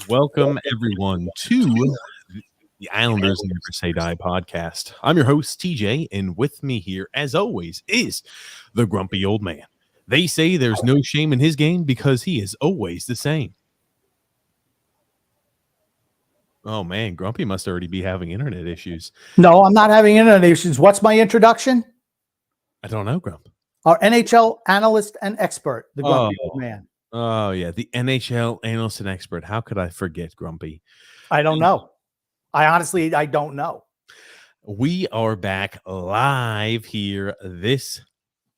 Welcome, everyone, to the Islanders Never Say Die podcast. I'm your host, TJ, and with me here, as always, is the grumpy old man. They say there's no shame in his game because he is always the same. Oh, man, Grumpy must already be having internet issues. No, I'm not having internet issues. What's my introduction? I don't know, Grump. Our NHL analyst and expert, the grumpy old man. Oh, yeah, the NHL analyst and expert. How could I forget Grumpy? I don't know. I don't know. We are back live here this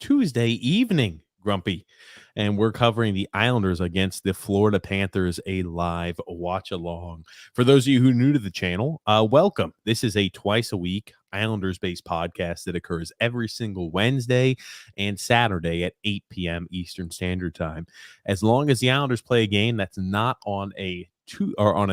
Tuesday evening, Grumpy, and we're covering the Islanders against the Florida Panthers, a live watch along. For those of you who are new to the channel, welcome. This is a twice a week Islanders-based podcast that occurs every single Wednesday and Saturday at 8 p.m. Eastern Standard Time. As long as the Islanders play a game that's not on a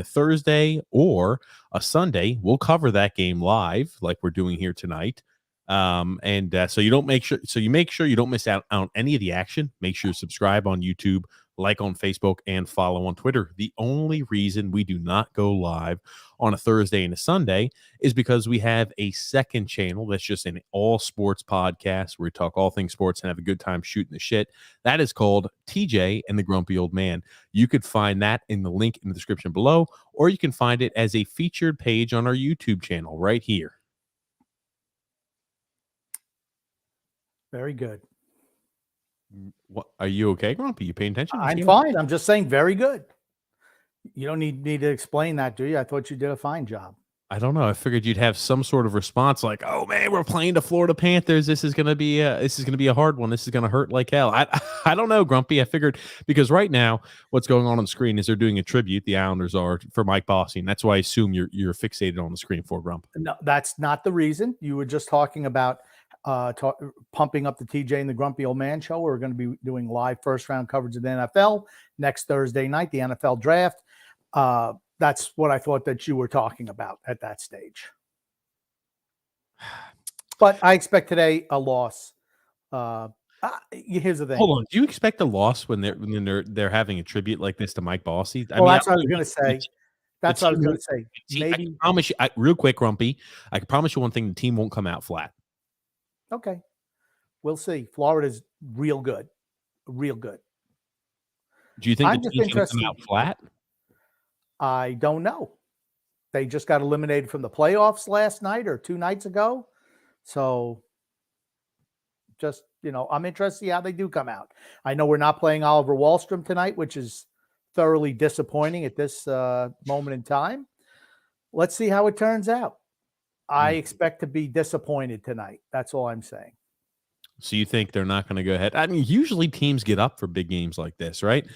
Thursday or a Sunday, we'll cover that game live like we're doing here tonight. So you make sure you don't miss out on any of the action. Make sure you subscribe on YouTube, like on Facebook, and follow on Twitter. The only reason we do not go live on a Thursday and a Sunday is because we have a second channel that's just an all sports podcast where we talk all things sports and have a good time shooting the shit. That is called TJ and the Grumpy Old Man. You could find that in the link in the description below, or you can find it as a featured page on our YouTube channel right here. Very good. What, are you okay, Grumpy? You paying attention? I'm fine. I'm just saying very good. You don't need me to explain that, do you? I thought you did a fine job. I don't know. I figured you'd have some sort of response like, "Oh man, we're playing the Florida Panthers. This is gonna be a hard one. This is gonna hurt like hell." I don't know, Grumpy. I figured because right now what's going on the screen is they're doing a tribute. The Islanders are for Mike Bossy, and that's why I assume you're fixated on the screen for Grump. No, that's not the reason. You were just talking about pumping up the TJ and the Grumpy Old Man show. We're going to be doing live first round coverage of the NFL next Thursday night, the NFL draft. That's what I thought that you were talking about at that stage. But I expect today a loss. Here's the thing. Hold on. Do you expect a loss when they're having a tribute like this to Mike Bossy? That's what I was going to say. That's what I was going to say. Maybe. I can promise you, real quick, Grumpy. I can promise you one thing: the team won't come out flat. Okay. We'll see. Florida's real good. Real good. Do you think the team's going to come out flat? I don't know. They just got eliminated from the playoffs last night or 2 nights ago. So just, I'm interested to see how they do come out. I know we're not playing Oliver Wahlstrom tonight, which is thoroughly disappointing at this moment in time. Let's see how it turns out. I expect to be disappointed tonight. That's all I'm saying. So you think they're not going to go ahead? I mean, usually teams get up for big games like this, right?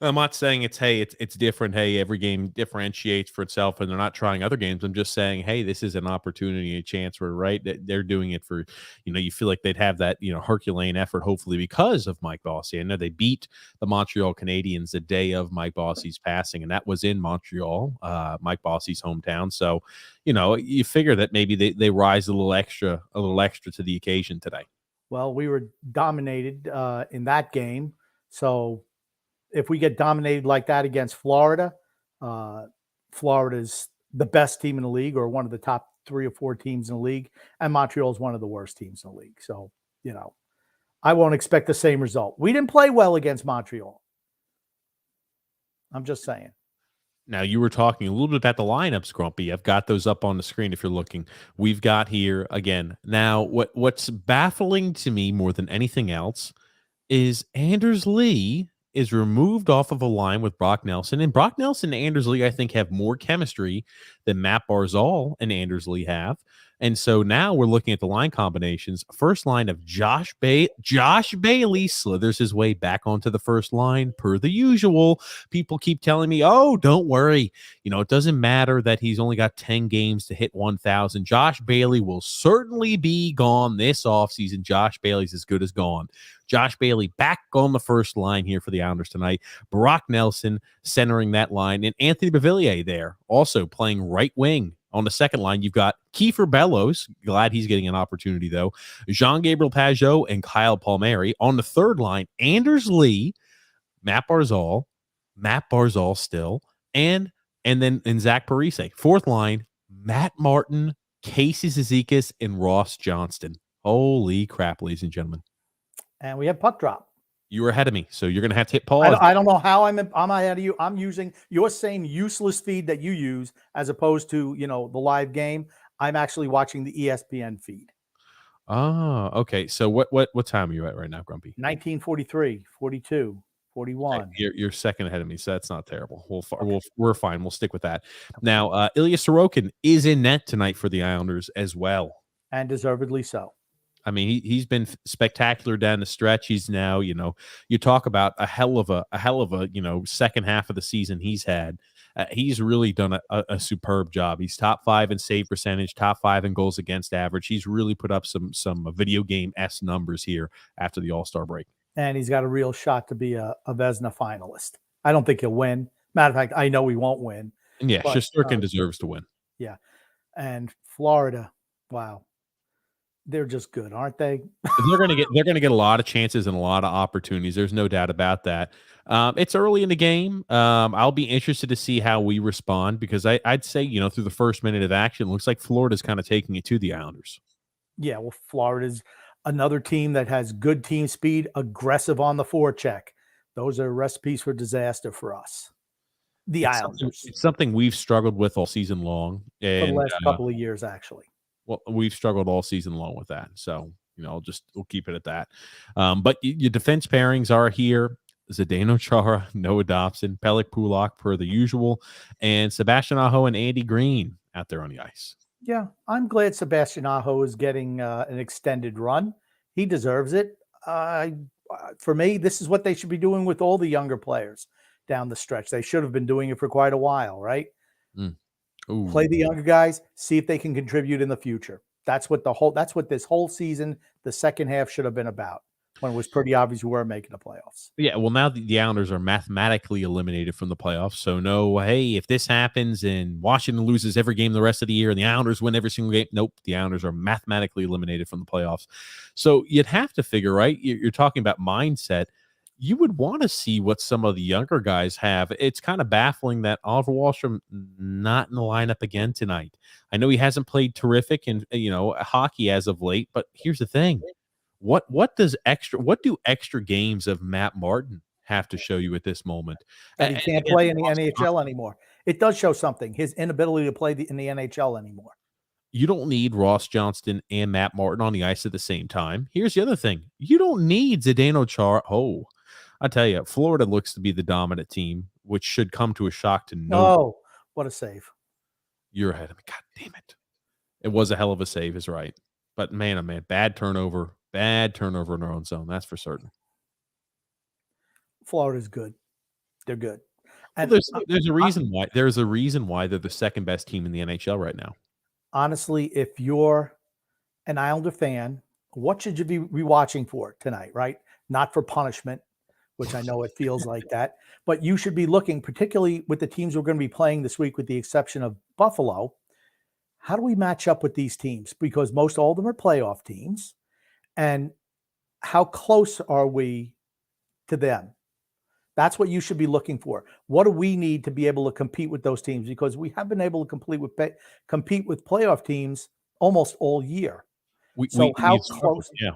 I'm not saying it's different. Hey, every game differentiates for itself, and they're not trying other games. I'm just saying, hey, this is an opportunity, a chance where, right, they're doing it for, you feel like they'd have that, Herculean effort, hopefully because of Mike Bossy. I know they beat the Montreal Canadiens the day of Mike Bossy's passing, and that was in Montreal, Mike Bossy's hometown. So, you figure that maybe they rise a little extra to the occasion today. Well, we were dominated in that game, so. If we get dominated like that against Florida, Florida's the best team in the league or one of the top 3 or 4 teams in the league, and Montreal is one of the worst teams in the league. So, I won't expect the same result. We didn't play well against Montreal. I'm just saying. Now, you were talking a little bit about the lineups, Grumpy. I've got those up on the screen if you're looking. We've got here, again, now what's baffling to me more than anything else is Anders Lee is removed off of a line with Brock Nelson. And Brock Nelson and Anders Lee, I think, have more chemistry than Matt Barzal and Anders Lee have. And so now we're looking at the line combinations. First line of Josh Bailey slithers his way back onto the first line per the usual. People keep telling me, oh, don't worry. It doesn't matter that he's only got 10 games to hit 1,000. Josh Bailey will certainly be gone this offseason. Josh Bailey's as good as gone. Josh Bailey back on the first line here for the Islanders tonight. Brock Nelson centering that line. And Anthony Beauvillier there also playing right wing. On the second line, you've got Kiefer Bellows. Glad he's getting an opportunity, though. Jean-Gabriel Pageau and Kyle Palmieri. On the third line, Anders Lee, Matt Barzal still, and then in Zach Parise. Fourth line, Matt Martin, Casey Zizekas, and Ross Johnston. Holy crap, ladies and gentlemen. And we have puck drop. You were ahead of me, so you're going to have to hit pause. I don't know how I'm ahead of you. I'm using your same useless feed that you use as opposed to, the live game. I'm actually watching the ESPN feed. Oh, okay. So what time are you at right now, Grumpy? 1943, 42, 41. Okay, you're second ahead of me, so that's not terrible. We're fine. We'll stick with that. Now, Ilya Sorokin is in net tonight for the Islanders as well. And deservedly so. I mean, he's been spectacular down the stretch. He's now, you talk about a hell of a second half of the season he's had. He's really done a superb job. He's top 5 in save percentage, top 5 in goals against average. He's really put up some video game-esque numbers here after the All-Star break. And he's got a real shot to be a Vezina finalist. I don't think he'll win. Matter of fact, I know he won't win. Yeah, Shesterkin deserves to win. Yeah. And Florida, wow. They're just good, aren't they? They're going to get a lot of chances and a lot of opportunities. There's no doubt about that. It's early in the game. I'll be interested to see how we respond because I'd say, through the first minute of action, it looks like Florida's kind of taking it to the Islanders. Yeah, well, Florida's another team that has good team speed, aggressive on the forecheck. Those are recipes for disaster for us. The Islanders. It's something we've struggled with all season long. And, for the last couple of years, actually. Well, we've struggled all season long with that. So, we'll keep it at that. But your defense pairings are here. Zdeno Chara, Noah Dobson, Pelech Pulak per the usual, and Sebastian Aho and Andy Green out there on the ice. Yeah, I'm glad Sebastian Aho is getting an extended run. He deserves it. For me, this is what they should be doing with all the younger players down the stretch. They should have been doing it for quite a while, right? Play the younger guys, see if they can contribute in the future. That's what this whole season, the second half should have been about, when it was pretty obvious we were making the playoffs. Yeah, well, now the Islanders are mathematically eliminated from the playoffs. So no, hey, if this happens and Washington loses every game the rest of the year and the Islanders win every single game, nope, the Islanders are mathematically eliminated from the playoffs. So you'd have to figure, right? You're talking about mindset. You would want to see what some of the younger guys have. It's kind of baffling that Oliver Wahlstrom not in the lineup again tonight. I know he hasn't played terrific in hockey as of late, but here's the thing. What do extra games of Matt Martin have to show you at this moment? And he can't play in the NHL anymore. It does show something, his inability to play in the NHL anymore. You don't need Ross Johnston and Matt Martin on the ice at the same time. Here's the other thing. You don't need Zdeno Chara. Oh, I tell you, Florida looks to be the dominant team, which should come to a shock to no. Oh, what a save. You're ahead of me. God damn it. It was a hell of a save, is right. But man, oh man, bad turnover in our own zone. That's for certain. Florida's good. They're good. And well, there's a reason why. There's a reason why they're the second best team in the NHL right now. Honestly, if you're an Islander fan, what should you be watching for tonight, right? Not for punishment, which I know it feels like that, but you should be looking, particularly with the teams we're going to be playing this week, with the exception of Buffalo. How do we match up with these teams? Because most all of them are playoff teams. And how close are we to them? That's what you should be looking for. What do we need to be able to compete with those teams? Because we have been able to compete with playoff teams almost all year. How close? Yeah.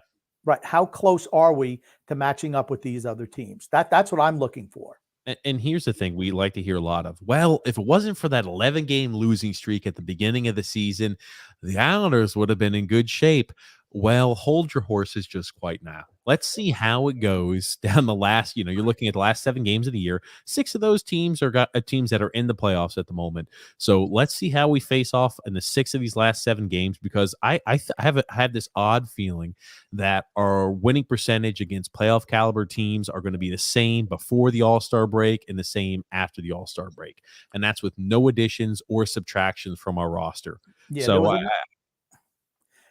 Right. How close are we to matching up with these other teams? That's what I'm looking for. And here's the thing we like to hear a lot of. Well, if it wasn't for that 11-game losing streak at the beginning of the season, the Islanders would have been in good shape. Well, hold your horses just quite now. Let's see how it goes down the last, you're looking at the last 7 games of the year. 6 of those teams are teams that are in the playoffs at the moment. So let's see how we face off in the 6 of these last 7 games, because I have this odd feeling that our winning percentage against playoff caliber teams are going to be the same before the All-Star break and the same after the All-Star break. And that's with no additions or subtractions from our roster. Yeah, so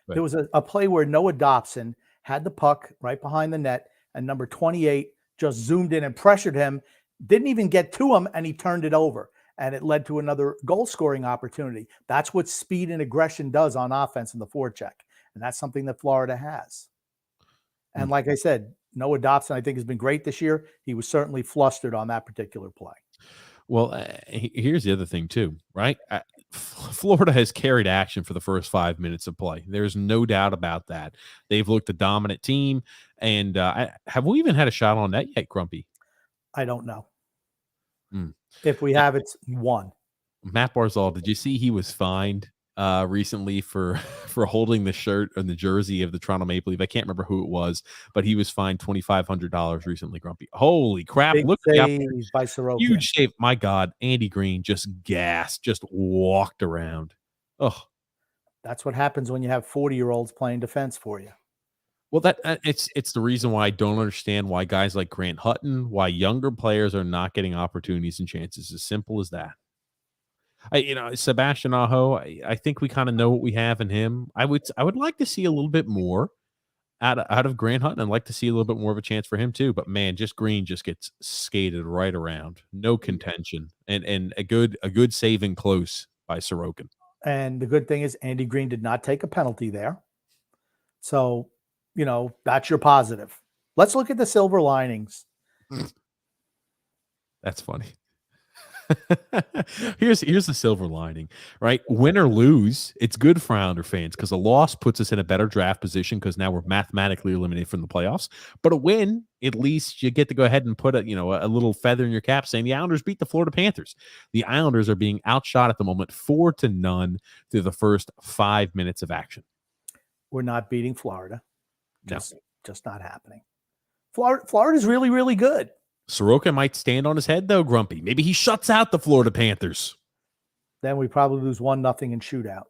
there was a play where Noah Dobson had the puck right behind the net, and number 28 just zoomed in and pressured him, didn't even get to him, and he turned it over, and it led to another goal-scoring opportunity. That's what speed and aggression does on offense in the forecheck, and that's something that Florida has. And like I said, Noah Dobson, I think, has been great this year. He was certainly flustered on that particular play. Well, here's the other thing too, right? Florida has carried action for the first 5 minutes of play. There's no doubt about that. They've looked a dominant team, and have we even had a shot on net yet, Grumpy? I don't know. Mm. If we have, it's one. Matt Barzal, did you see he was fined recently for for holding the shirt and the jersey of the Toronto Maple Leaf? I can't remember who it was, but he was fined $2,500 recently, Grumpy. Holy crap. Big Look at save by Sorokin. huge save. My God, Andy Green just gassed, just walked around. Oh, That's what happens when you have 40-year-olds playing defense for you. well, that it's the reason why I don't understand why guys like Grant Hutton, why younger players are not getting opportunities and chances. As simple as that. Sebastian Aho, I think we kind of know what we have in him. I would like to see a little bit more out of Grant Hutton. I'd like to see a little bit more of a chance for him too. But man, just Green just gets skated right around. No contention. And a good saving close by Sorokin. And the good thing is Andy Green did not take a penalty there. So, that's your positive. Let's look at the silver linings. That's funny. Here's the silver lining, right? Win or lose, it's good for Islander fans because a loss puts us in a better draft position because now we're mathematically eliminated from the playoffs. But a win, at least you get to go ahead and put a little feather in your cap saying the Islanders beat the Florida Panthers. The Islanders are being outshot at the moment 4-0 through the first 5 minutes of action. We're not beating Florida. No. Just not happening. Florida's really, really good. Sorokin might stand on his head, though, Grumpy. Maybe he shuts out the Florida Panthers. Then we probably lose 1-0 in shootout.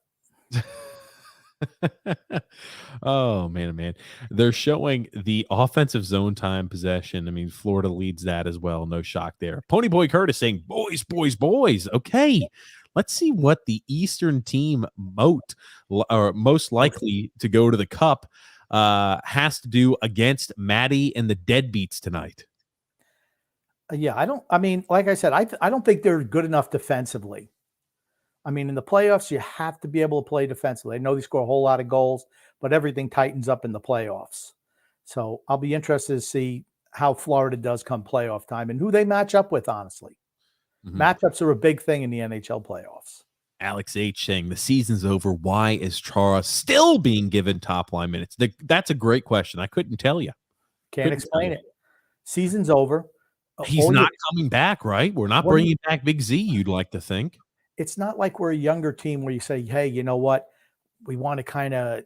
Oh, man. They're showing the offensive zone time possession. I mean, Florida leads that as well. No shock there. Ponyboy Curtis saying, boys. Okay, let's see what the Eastern team most likely to go to the Cup has to do against Maddie and the Deadbeats tonight. Yeah, like I said, I don't think they're good enough defensively. I mean, in the playoffs, you have to be able to play defensively. I know they score a whole lot of goals, but everything tightens up in the playoffs. So I'll be interested to see how Florida does come playoff time and who they match up with, honestly. Mm-hmm. Matchups are a big thing in the NHL playoffs. Alex H. saying the season's over. Why is Chara still being given top line minutes? That's a great question. I couldn't tell you. Can't explain it. Season's over. He's not coming back, right? We're not bringing back Big Z, you'd like to think. It's not like we're a younger team where you say, hey, you know what? We want to kind of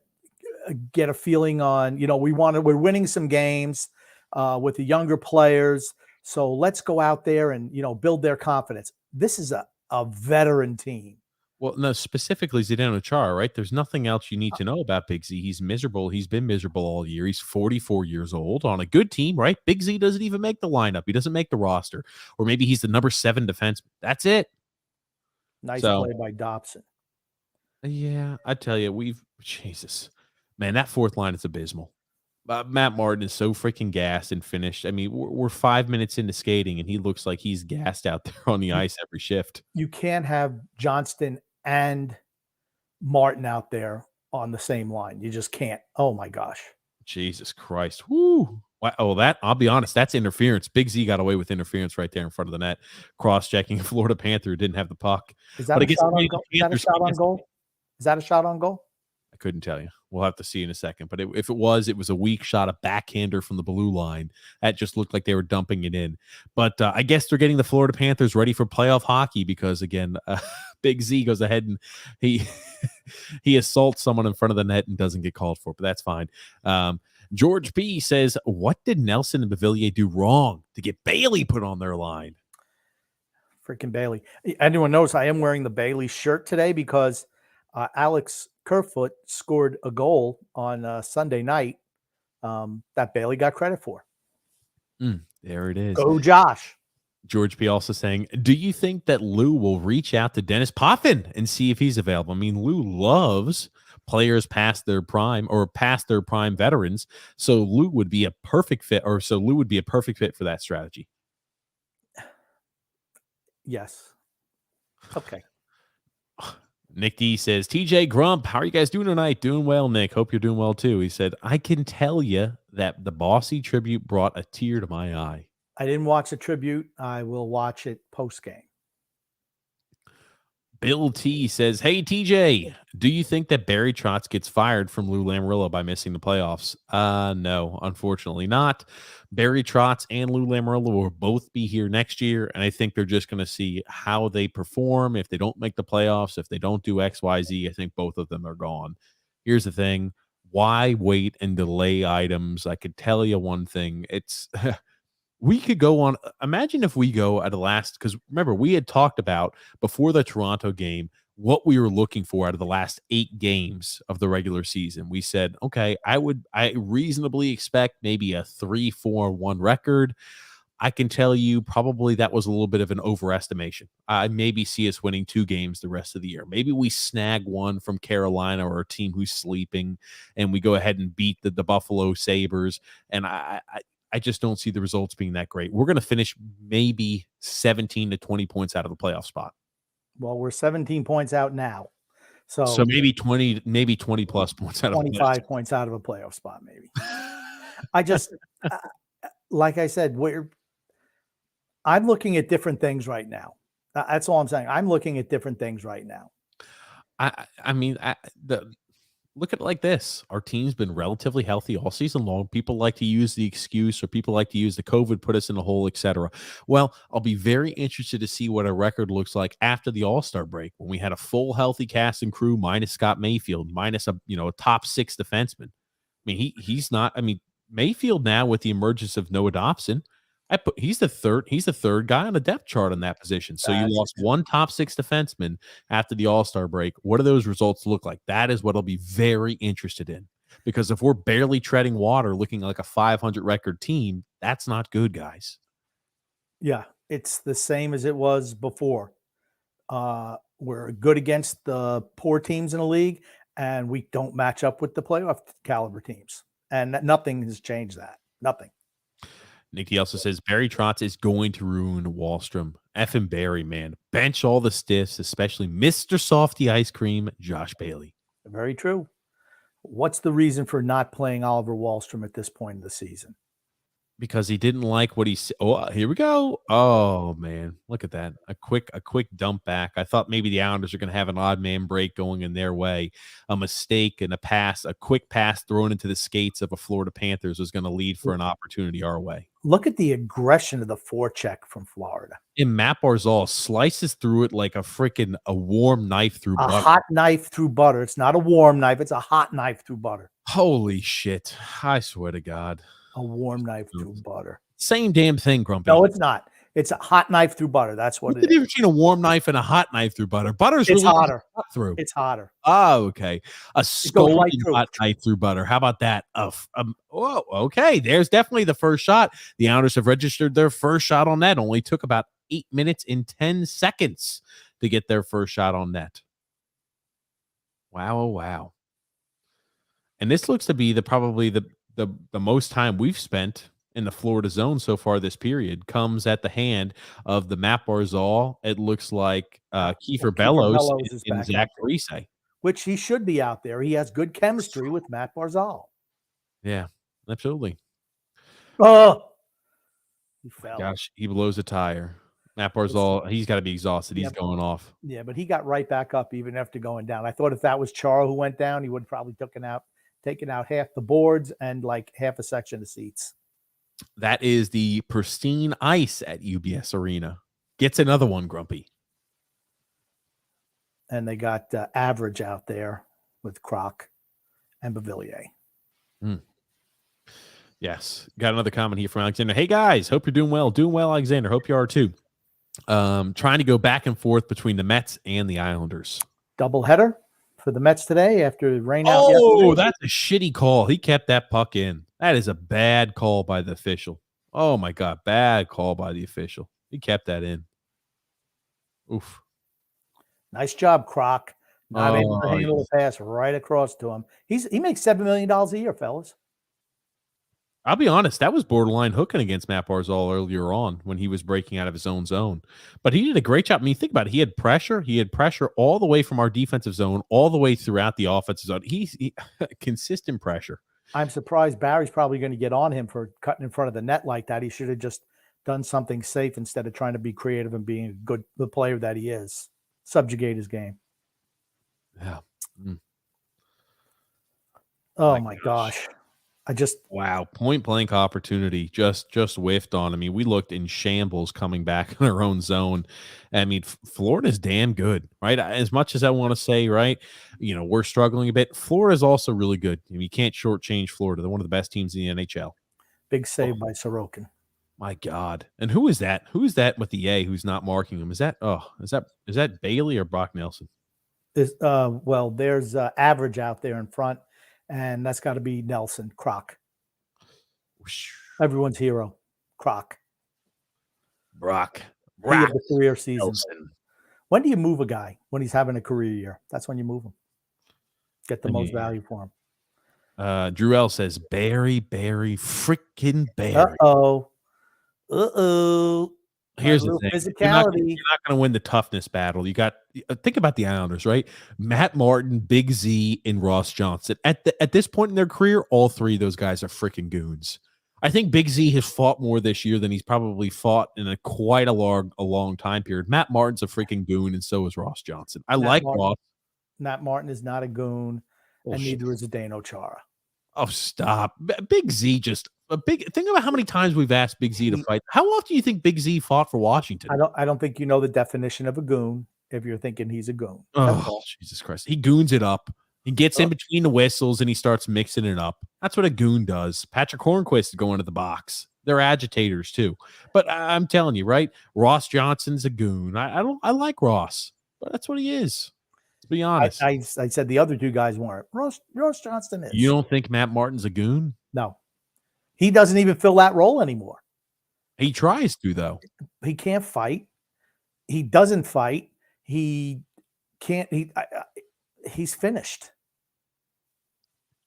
get a feeling on, we're winning some games with the younger players. So let's go out there and, build their confidence. This is a veteran team. Well, no, specifically Zdeno Chara, right? There's nothing else you need to know about Big Z. He's miserable. He's been miserable all year. He's 44 years old on a good team, right? Big Z doesn't even make the lineup. He doesn't make the roster. Or maybe he's the number 7 defenseman. That's it. Nice play by Dobson. Yeah, I tell you, Jesus. Man, that fourth line is abysmal. Matt Martin is so freaking gassed and finished. I mean, we're 5 minutes into skating, and he looks like he's gassed out there on the ice every shift. You can't have Johnston and Martin out there on the same line. You just can't. Oh, my gosh. Jesus Christ. Woo. Oh, I'll be honest, that's interference. Big Z got away with interference right there in front of the net. Cross-checking. Florida Panther didn't have the puck. Is that a shot on goal? Is that a shot on goal? Is that a shot on goal? I couldn't tell you. We'll have to see in a second. But if it was a weak shot, a backhander from the blue line. That just looked like they were dumping it in. But I guess they're getting the Florida Panthers ready for playoff hockey because, again, Big Z goes ahead and he assaults someone in front of the net and doesn't get called for. But that's fine. George P. says, what did Nelson and Bavillier do wrong to get Bailey put on their line? Freaking Bailey. Anyone knows I am wearing the Bailey shirt today because Alex Kerfoot scored a goal on Sunday night that Bailey got credit for. There it is. Go Josh. George P. also saying, do you think that Lou will reach out to Dennis Poffin and see if he's available? I mean, Lou loves players past their prime veterans. So Lou would be a perfect fit for that strategy. Yes. Okay. Nick D says, TJ Grump, how are you guys doing tonight? Doing well, Nick. Hope you're doing well too. He said, I can tell you that the Bossy tribute brought a tear to my eye. I didn't watch the tribute. I will watch it post game. Bill T says, "Hey TJ, do you think that Barry Trotz gets fired from Lou Lamoriello by missing the playoffs?" No, unfortunately not. Barry Trotz and Lou Lamoriello will both be here next year, and I think they're just going to see how they perform. If they don't make the playoffs, if they don't do X, Y, Z, I think both of them are gone. Here's the thing: why wait and delay items? I could tell you one thing: it's we could go on. Imagine if we go at the last, because remember, we had talked about before the Toronto game what we were looking for out of the last 8 games of the regular season. We said, okay, I reasonably expect maybe a 3-4-1 record. I can tell you probably that was a little bit of an overestimation. I maybe see us winning 2 games the rest of the year. Maybe we snag one from Carolina or a team who's sleeping, and we go ahead and beat the Buffalo Sabres. And I just don't see the results being that great. We're going to finish maybe 17 to 20 points out of the playoff spot. Well, we're 17 points out now. So maybe 20 plus points out of 25 points out of a playoff spot, maybe. I just, like I said, I'm looking at different things right now. That's all I'm saying. I'm looking at different things right now. I mean, look at it like this. Our team's been relatively healthy all season long. People like to use the excuse, or people like to use the COVID put us in a hole, etc. Well, I'll be very interested to see what our record looks like after the All-Star break, when we had a full healthy cast and crew minus Scott Mayfield, minus a top 6 defenseman. I mean, he's not. I mean, Mayfield now, with the emergence of Noah Dobson, he's the third guy on the depth chart in that position. So you lost one top 6 defenseman after the All-Star break. What do those results look like? That is what I'll be very interested in, because if we're barely treading water, looking like a 500 record team, that's not good, guys. Yeah, it's the same as it was before. We're good against the poor teams in the league, and we don't match up with the playoff caliber teams. And nothing has changed that. Nothing. Nikki also says Barry Trotz is going to ruin Wallstrom. Effing Barry, man. Bench all the stiffs, especially Mr. Softy Ice Cream, Josh Bailey. Very true. What's the reason for not playing Oliver Wallstrom at this point in the season? Because he didn't like what he said. Oh, here we go. Oh man, look at that. A quick dump back. I thought maybe the Islanders are going to have an odd man break going in their way. A mistake and a quick pass thrown into the skates of a Florida Panthers was going to lead for an opportunity our way. Look at the aggression of the forecheck from Florida. And Matt Barzal slices through it like a warm knife through butter. A hot knife through butter. It's not a warm knife. It's a hot knife through butter. Holy shit. I swear to God. A warm knife through butter. Same damn thing, Grumpy. No, it's not. It's a hot knife through butter. That's what What's the difference between a warm knife and a hot knife through butter? Butter's really hotter. Through. It's hotter. Oh, okay. A scalding hot knife through butter. How about that? Oh, okay. There's definitely the first shot. The Islanders have registered their first shot on net. Only took about 8 minutes and 10 seconds to get their first shot on net. Wow, oh, wow. And this looks to be probably the most time we've spent in the Florida zone so far this period comes at the hand of the Matt Barzal. It looks like Kiefer Bellows and Zach Parise. Which he should be out there. He has good chemistry with Matt Barzal. Yeah, absolutely. Oh, he fell. Gosh, he blows a tire. Matt Barzal, he's got to be exhausted. He's going off. Yeah, but he got right back up even after going down. I thought if that was Chara who went down, he would have probably taken out half the boards and like half a section of seats. That is the pristine ice at UBS Arena. Gets another one, Grumpy. And they got Average out there with Croc and Bavillier. Yes. Got another comment here from Alexander. Hey, guys. Hope you're doing well. Doing well, Alexander. Hope you are too. Trying to go back and forth between the Mets and the Islanders. Doubleheader for the Mets today after rain out yesterday. Oh, that's a shitty call. He kept that puck in. That is a bad call by the official. Oh, my God. Bad call by the official. He kept that in. Oof. Nice job, Croc. Not able to handle the pass right across to him. He makes $7 million a year, fellas. I'll be honest, that was borderline hooking against Matt Barzal earlier on when he was breaking out of his own zone. But he did a great job. I mean, think about it. He had pressure. He had pressure all the way from our defensive zone, all the way throughout the offensive zone. He consistent pressure. I'm surprised Barry's probably going to get on him for cutting in front of the net like that. He should have just done something safe instead of trying to be creative and being the player that he is. subjugate his game. Yeah. Mm. Oh my gosh. Wow, point blank opportunity just whiffed on. I mean, we looked in shambles coming back in our own zone. I mean, Florida's damn good, right? As much as I want to say, right, we're struggling a bit. Florida's also really good. I mean, you can't shortchange Florida. They're one of the best teams in the NHL. Big save by Sorokin. My God. And who is that? Who's that with the A who's not marking him? Is that Bailey or Brock Nelson? Well, there's Average out there in front, and that's got to be Nelson Croc. Everyone's hero, Croc. Brock. He had the career season. Nelson. When do you move a guy? When he's having a career year. That's when you move him. Get the most value for him. Drew L says Barry freaking Barry. Here's the thing. Physicality. You're not going to win the toughness battle. You got think about the Islanders, right? Matt Martin, Big Z, and Ross Johnson. At this point in their career, all three of those guys are freaking goons. I think Big Z has fought more this year than he's probably fought in quite a long time period. Matt Martin's a freaking goon, and so is Ross Johnson. Ross. Matt Martin is not a goon, and neither is Zdeno Chara. Oh, stop. Big Z think about how many times we've asked Big Z to fight. How often do you think Big Z fought for Washington? I don't think you know the definition of a goon if you're thinking he's a goon. Oh, Jesus Christ. He goons it up. He gets in between the whistles and he starts mixing it up. That's what a goon does. Patrick Hornquist is going to the box. They're agitators too. But I'm telling you, right? Ross Johnson's a goon. I like Ross, but that's what he is. Let's be honest. I said the other two guys weren't. Ross Johnston is. You don't think Matt Martin's a goon? No. He doesn't even fill that role anymore. He tries to, though. He can't fight. He doesn't fight. He can't. He's finished.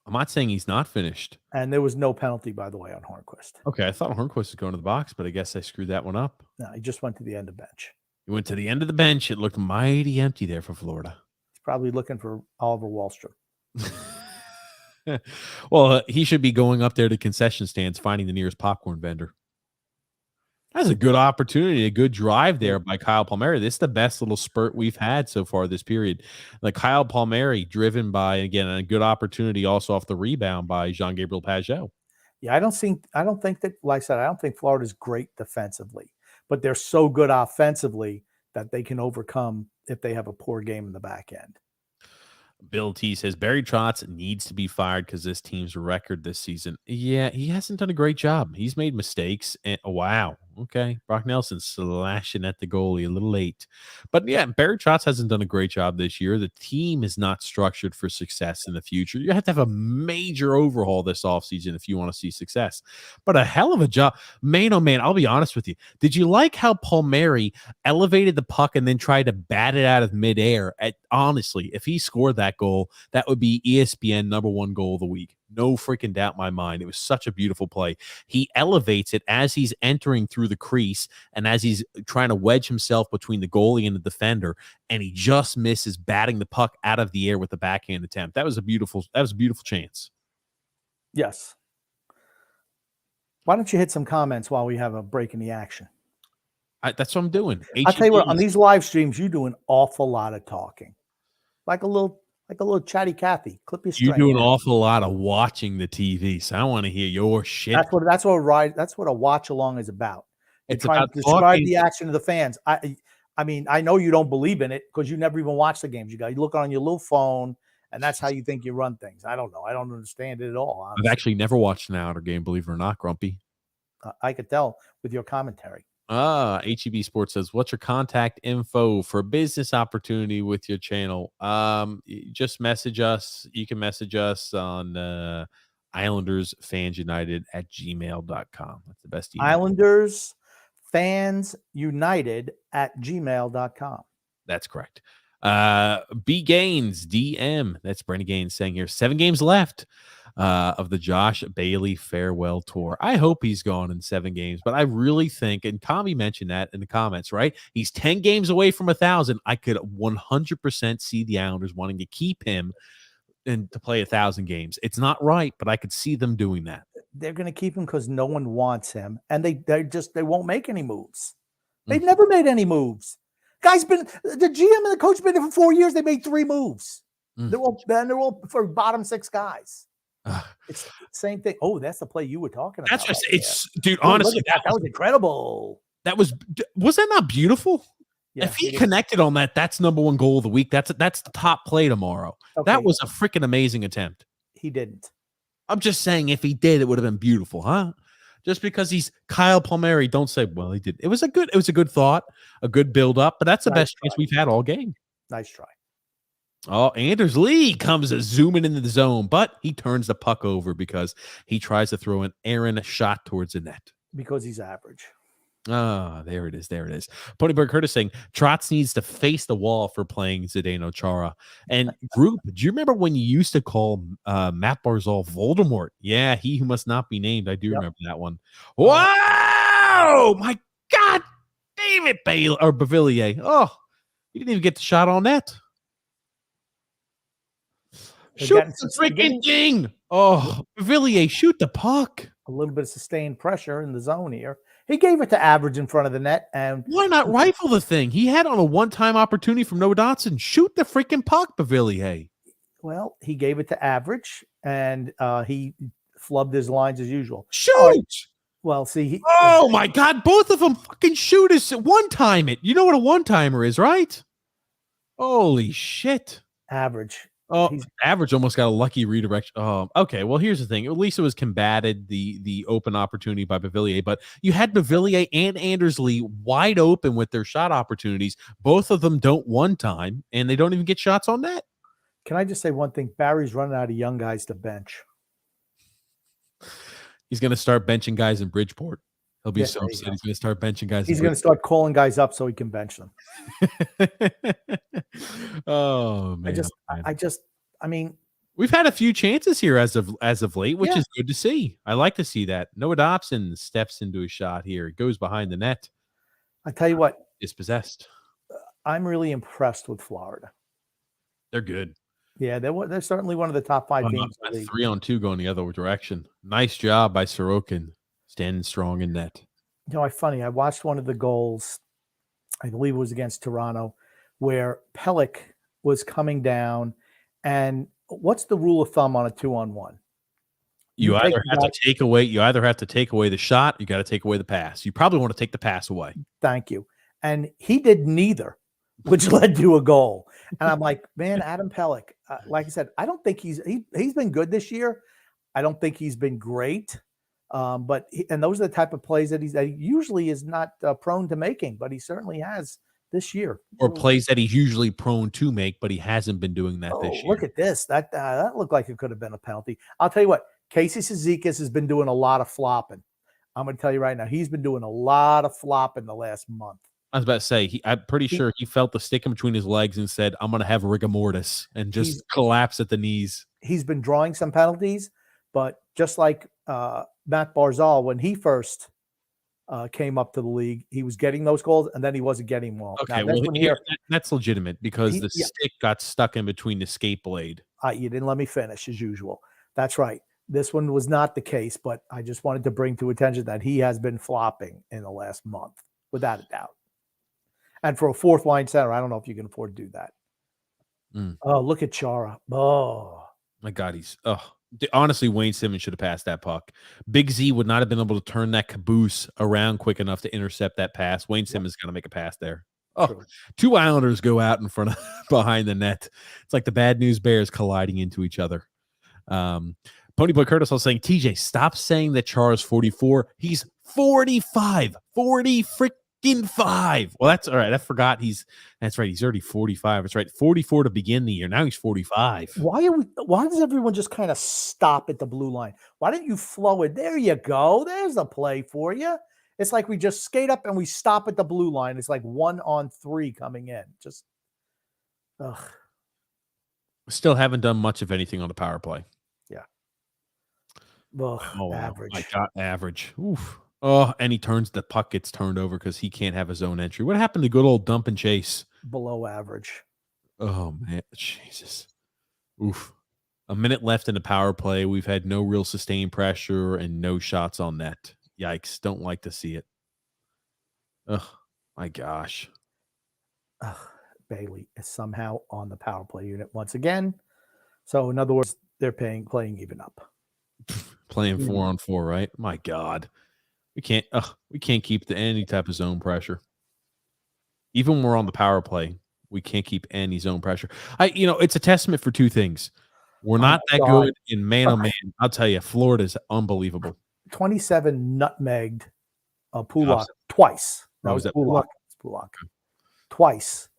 I'm not saying he's not finished. And there was no penalty, by the way, on Hornquist. Okay, I thought Hornquist was going to the box, but I guess I screwed that one up. No, he just went to the end of the bench. He went to the end of the bench. It looked mighty empty there for Florida. He's probably looking for Oliver Wahlstrom. Well, he should be going up there to concession stands, finding the nearest popcorn vendor. That's a good opportunity, a good drive there by Kyle Palmieri. This is the best little spurt we've had so far this period. Like Kyle Palmieri, driven by, again, a good opportunity also off the rebound by Jean-Gabriel Pageau. Yeah, I don't think that, like I said, I don't think Florida's great defensively, but they're so good offensively that they can overcome if they have a poor game in the back end. Bill T says Barry Trotz needs to be fired because this team's record this season. Yeah, he hasn't done a great job. He's made mistakes. And wow. Okay. Brock Nelson slashing at the goalie a little late. But yeah, Barry Trotz hasn't done a great job this year. The team is not structured for success in the future. You have to have a major overhaul this offseason if you want to see success. But a hell of a job. Man, oh man, I'll be honest with you. Did you like how Palmieri elevated the puck and then tried to bat it out of midair? Honestly, if he scored that goal, that would be ESPN #1 goal of the week. No freaking doubt in my mind. It was such a beautiful play. He elevates it as he's entering through the crease and as he's trying to wedge himself between the goalie and the defender, and he just misses batting the puck out of the air with the backhand attempt. That was a beautiful chance. Yes. Why don't you hit some comments while we have a break in the action? That's what I'm doing. I'll tell you what, on these live streams, you do an awful lot of talking. Like a little chatty Cathy. Clip your string. You do an awful lot of watching the TV, so I want to hear your shit. That's what a watch along is about. It's trying about to describe the action to the fans. I mean, I know you don't believe in it because you never even watch the games. You look on your little phone, and that's how you think you run things. I don't know. I don't understand it at all. Honestly. I've actually never watched an Islander game, believe it or not, Grumpy. I could tell with your commentary. HEB Sports says, what's your contact info for a business opportunity with your channel? Just message us. You can message us on IslandersFansUnited@gmail.com. That's the best email. IslandersFansUnited@gmail.com. That's correct. B Gaines, DM. That's Brandon Gaines saying here, 7 games left of the Josh Bailey farewell tour. I hope he's gone in 7 games, but I really think, and Tommy mentioned that in the comments, right? He's 10 games away from 1,000. I could 100% see the Islanders wanting to keep him and to play 1,000 games. It's not right, but I could see them doing that. They're going to keep him because no one wants him, and they won't make any moves. They've never made any moves. Guy's been the GM and the coach been there for 4 years. They made 3 moves. Mm. They're all for bottom 6 guys. Ugh. It's the same thing. Oh, that's the play you were talking about. That's just right it's dude. there. Honestly, Look at that was incredible. that was that not beautiful? Yeah, if he connected on that, that's number 1 goal of the week. That's the top play tomorrow. Okay. That was a freaking amazing attempt. He didn't. I'm just saying, if he did, it would have been beautiful, huh? Just because he's Kyle Palmieri, don't say, well, he did. It was a good thought, a good build up, but that's the best chance we've had all game. Nice try. Oh, Anders Lee comes zooming into the zone, but he turns the puck over because he tries to throw an errant shot towards the net. Because he's average. Ah, there it is. There it is. Ponyberg Curtis saying Trotz needs to face the wall for playing Zdeno Chara. And group, do you remember when you used to call Matt Barzal Voldemort? Yeah, he who must not be named. I do remember that one. Wow! My God! David Bale or Bavillier. Oh, he didn't even get the shot on net. Shoot the freaking thing. Oh, Bavillier, shoot the puck. A little bit of sustained pressure in the zone here. He gave it to average in front of the net. And why not rifle the thing? He had on a one-time opportunity from Noah Dotson. Shoot the freaking puck, Bavillier. Well, he gave it to average, and he flubbed his lines as usual. Shoot! Well, see. Oh, my God. Both of them fucking shoot us one-time it. You know what a one-timer is, right? Holy shit. Average. Oh, average almost got a lucky redirection. Oh, okay. Well, here's the thing. At least it was combated the open opportunity by Bavillier, but you had Bavillier and Anders Lee wide open with their shot opportunities. Both of them don't one time, and they don't even get shots on net. Can I just say one thing? Barry's running out of young guys to bench. He's going to start benching guys in Bridgeport. He'll be so upset. He's going to start benching guys. He's going to start calling guys up so he can bench them. Oh man! I mean, we've had a few chances here as of late, which is good to see. I like to see that. Noah Dobson steps into a shot here. It goes behind the net. I tell you what, dispossessed. I'm really impressed with Florida. They're good. Yeah, they're certainly one of the top 5 teams. 3-on-2 going the other direction. Nice job by Sorokin. Standing strong in net. You know, funny. I watched one of the goals, I believe it was against Toronto, where Pelech was coming down. And what's the rule of thumb on a 2-on-1? You either have to take away the shot, you got to take away the pass. You probably want to take the pass away. Thank you. And he did neither, which led to a goal. And I'm like, man, Adam Pelech, like I said, I don't think he's been good this year. I don't think he's been great. But those are the type of plays that he usually is not prone to making, but he certainly has this year. Or plays that he's usually prone to make, but he hasn't been doing that this year. Look at this. That looked like it could have been a penalty. I'll tell you what, Casey Cizikas has been doing a lot of flopping. I'm going to tell you right now, he's been doing a lot of flopping the last month. I was about to say, I'm pretty sure he felt the stick in between his legs and said, I'm going to have rigor mortis, and just collapse at the knees. He's been drawing some penalties, but just like Matt Barzal, when he first came up to the league, he was getting those goals, and then he wasn't getting them all. Okay, that's legitimate because the stick got stuck in between the skate blade. You didn't let me finish, as usual. That's right. This one was not the case, but I just wanted to bring to attention that he has been flopping in the last month, without a doubt. And for a fourth line center, I don't know if you can afford to do that. Oh, look at Chara. Oh, my God, honestly, Wayne Simmons should have passed that puck. Big Z would not have been able to turn that caboose around quick enough to intercept that pass. Wayne Simmons is going to make a pass there. Oh, true. 2 Islanders go out in front of behind the net. It's like the Bad News Bears colliding into each other. Ponyboy Curtis was saying, TJ, stop saying that Chara's 44. He's 45. 40 freaking 5. Well, that's all right. I forgot that's right. He's already 45. That's right. 44 to begin the year. Now he's 45. Why does everyone just kind of stop at the blue line? Why don't you flow it? There you go. There's a play for you. It's like we just skate up and we stop at the blue line. It's like 1-on-3 coming in. Just, ugh. Still haven't done much of anything on the power play. Yeah. Ugh, wow. Average. I got average. Oof. Oh, and the puck gets turned over because he can't have his own entry. What happened to good old dump and chase? Below average. Oh, man. Jesus. Oof. A minute left in the power play. We've had no real sustained pressure and no shots on net. Yikes. Don't like to see it. Oh, my gosh. Bailey is somehow on the power play unit once again. So in other words, they're playing even up. Playing 4-on-4, right? My God. We can't keep any type of zone pressure. Even when we're on the power play, we can't keep any zone pressure. It's a testament for two things. We're not that good in man-on-man. I'll tell you, Florida's unbelievable. 27 nutmegged Pulak twice. That was Pulak. Pulak. Twice.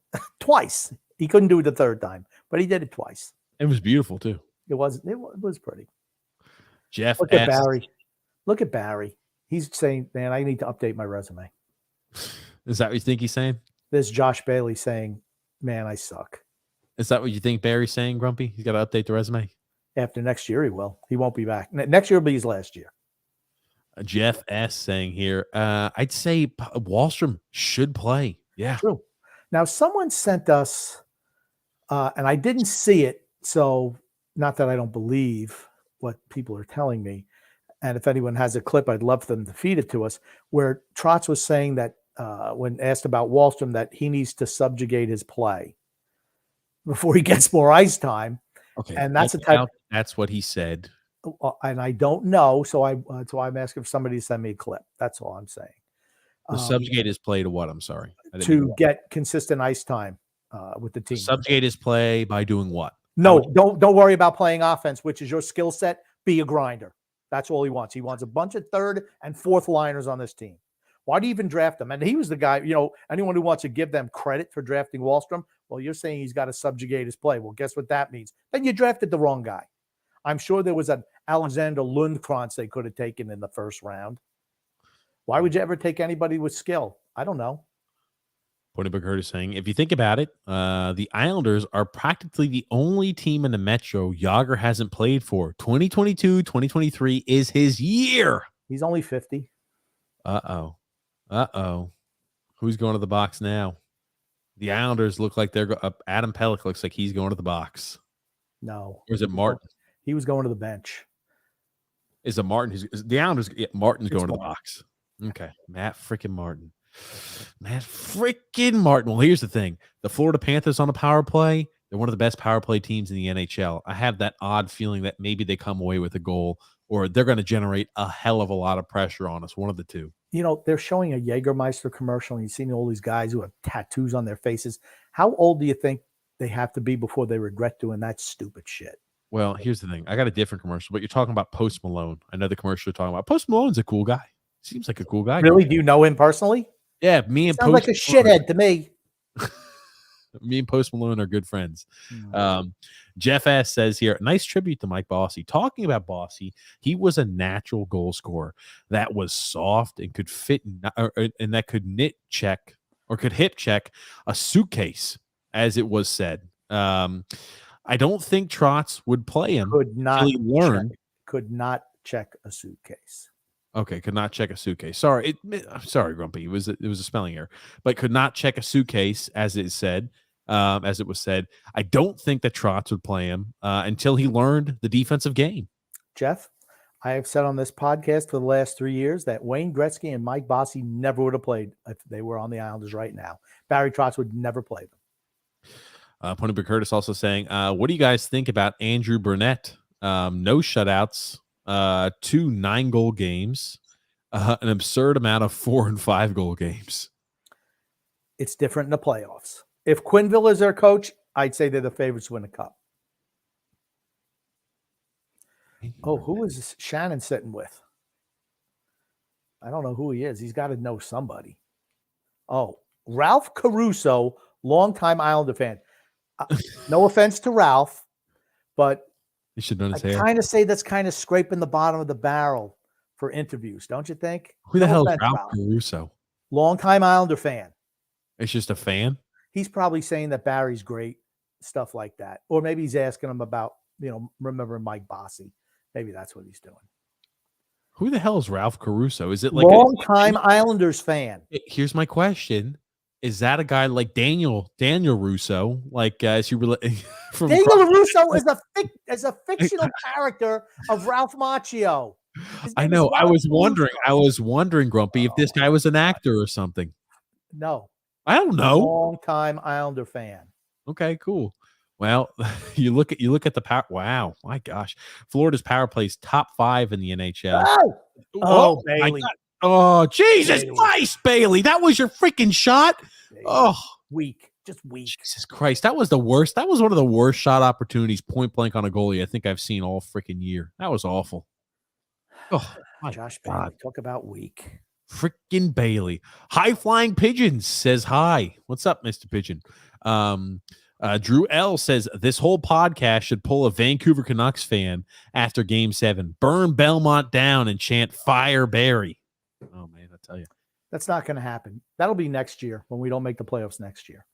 Twice. He couldn't do it the third time, but he did it twice. It was beautiful, too. It was pretty. Jeff, look at Barry. Look at Barry. He's saying, man, I need to update my resume. Is that what you think he's saying? There's Josh Bailey saying, man, I suck. Is that what you think Barry's saying, Grumpy? He's got to update the resume? After next year, he will. He won't be back. Next year will be his last year. Jeff S. saying here, I'd say Wahlstrom should play. Yeah. True. Now, someone sent us, and I didn't see it, so not that I don't believe what people are telling me. And if anyone has a clip, I'd love them to feed it to us, where Trotz was saying that when asked about Wahlstrom, that he needs to subjugate his play before he gets more ice time. Okay. And that's what he said. And I don't know. So that's why I'm asking for somebody to send me a clip. That's all I'm saying. Subjugate his play to what? I'm sorry. To get consistent ice time with the team. Subjugate his play by doing what? No, don't worry about playing offense, which is your skill set. Be a grinder. That's all he wants. He wants a bunch of third and fourth liners on this team. Why do you even draft him? And he was the guy, anyone who wants to give them credit for drafting Wahlstrom, well, you're saying he's got to subjugate his play. Well, guess what that means? Then you drafted the wrong guy. I'm sure there was an Alexander Lundkrantz they could have taken in the first round. Why would you ever take anybody with skill? I don't know. Ponyberg is saying, if you think about it, the Islanders are practically the only team in the Metro Yager hasn't played for. 2022, 2023 is his year. He's only 50. Uh-oh. Who's going to the box now? The Islanders look like they're Adam Pelech looks like he's going to the box. No. Or is it Martin? He was going to the bench. Is it Martin? The Islanders? Yeah, Martin's going to the box. Okay. Matt freaking Martin. Well, here's the thing. The Florida Panthers on a power play, they're one of the best power play teams in the NHL. I have that odd feeling that maybe they come away with a goal or they're going to generate a hell of a lot of pressure on us. One of the two. They're showing a Jägermeister commercial and you've seen all these guys who have tattoos on their faces. How old do you think they have to be before they regret doing that stupid shit? Well, here's the thing. I got a different commercial, but you're talking about Post Malone. I know the commercial you're talking about. Post Malone's a cool guy. Seems like a cool guy. Really? Do you know him personally? Yeah, me and Sounds like a shithead to me. Me and Post Malone are good friends. Jeff S. says here, nice tribute to Mike Bossy. Talking about Bossy, he was a natural goal scorer that was soft and could fit and that could hip check a suitcase, as it was said. I don't think Trotz would play him. Could not check a suitcase. Okay, could not check a suitcase. Sorry, Grumpy. It was a spelling error, but could not check a suitcase, as it was said. I don't think that Trotz would play him until he learned the defensive game. Jeff, I have said on this podcast for the last 3 years that Wayne Gretzky and Mike Bossy never would have played if they were on the Islanders right now. Barry Trotz would never play them. Ponyberg Curtis also saying, what do you guys think about Andrew Burnett? No shutouts. 2 9-goal games, an absurd amount of 4 and 5 goal games. It's different in the playoffs. If Quinville is their coach, I'd say they're the favorites to win the cup. Oh, who is Shannon sitting with? I don't know who he is. He's got to know somebody. Oh, Ralph Caruso, longtime Islander fan. No offense to Ralph, but you should know his hair. Kind of say that's kind of scraping the bottom of the barrel for interviews, don't you think? Who the hell is Ralph Caruso? Longtime Islander fan. It's just a fan? He's probably saying that Barry's great, stuff like that. Or maybe he's asking him about, remembering Mike Bossy. Maybe that's what he's doing. Who the hell is Ralph Caruso? Is it like longtime Islanders fan? Here's my question. Is that a guy like Daniel Russo? Like, as you from Daniel Russo is a fictional character of Ralph Macchio. I know. I was wondering, Grumpy, if this guy was an actor or something. No. I don't know. Long-time Islander fan. Okay, cool. Well, you look at the power. Wow, my gosh, Florida's power plays top 5 in the NHL. Oh my Bailey. God. Oh, Jesus Bailey. Christ, Bailey. That was your freaking shot. Bailey. Oh, Weak. Just weak. Jesus Christ. That was the worst. That was one of the worst shot opportunities point blank on a goalie I think I've seen all freaking year. That was awful. Oh, my Josh God. Bailey. Talk about weak. Freaking Bailey. High Flying Pigeons says hi. What's up, Mr. Pigeon? Drew L says this whole podcast should pull a Vancouver Canucks fan after Game 7. Burn Belmont down and chant Fire Barry. Oh, man, I tell you. That's not going to happen. That'll be next year when we don't make the playoffs next year.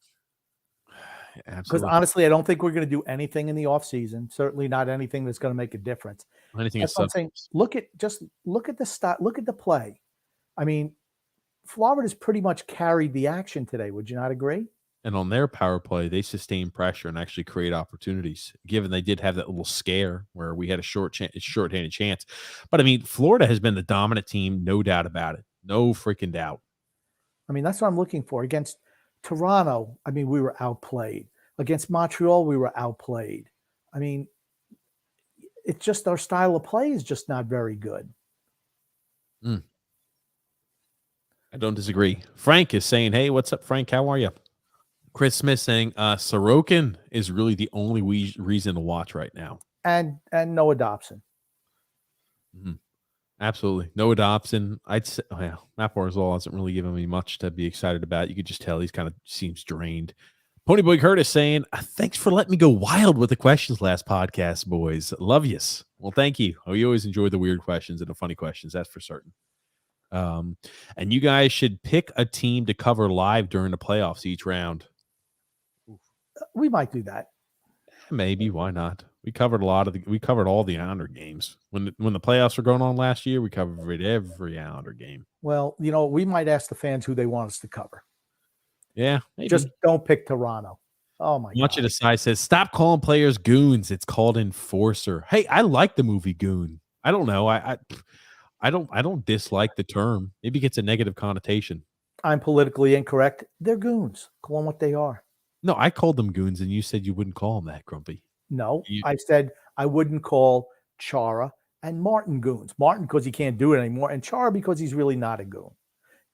Because honestly, I don't think we're going to do anything in the offseason. Certainly not anything that's going to make a difference. Anything that's what I'm saying. Look at the style. Look at the play. I mean, Florida's pretty much carried the action today. Would you not agree? And on their power play, they sustain pressure and actually create opportunities, given they did have that little scare where we had a shorthanded chance. But, I mean, Florida has been the dominant team, no doubt about it. No freaking doubt. I mean, that's what I'm looking for. Against Toronto, I mean, we were outplayed. Against Montreal, we were outplayed. I mean, it's just our style of play is just not very good. I don't disagree. Frank is saying, hey, what's up, Frank? How are you? Chris Smith saying Sorokin is really the only reason to watch right now. And no adoption. Mm-hmm. Absolutely. No adoption. I'd say, well, Matt Barzal hasn't really given me much to be excited about. You could just tell he's kind of seems drained. Ponyboy Curtis saying, thanks for letting me go wild with the questions last podcast, boys. Love yous. Well, thank you. Oh, you always enjoy the weird questions and the funny questions. That's for certain. And you guys should pick a team to cover live during the playoffs each round. We might do that. Maybe. Why not? We covered we covered all the Islander games. When the playoffs were going on last year, we covered every Islander game. Well, you know, we might ask the fans who they want us to cover. Yeah, maybe. Just don't pick Toronto. Oh my God. Watch it aside says, stop calling players goons. It's called enforcer. Hey, I like the movie Goon. I don't know. I don't dislike the term. Maybe it gets a negative connotation. I'm politically incorrect. They're goons. Call them what they are. No, I called them goons, and you said you wouldn't call them that, Grumpy. No, I said I wouldn't call Chara and Martin goons. Martin because he can't do it anymore, and Chara because he's really not a goon.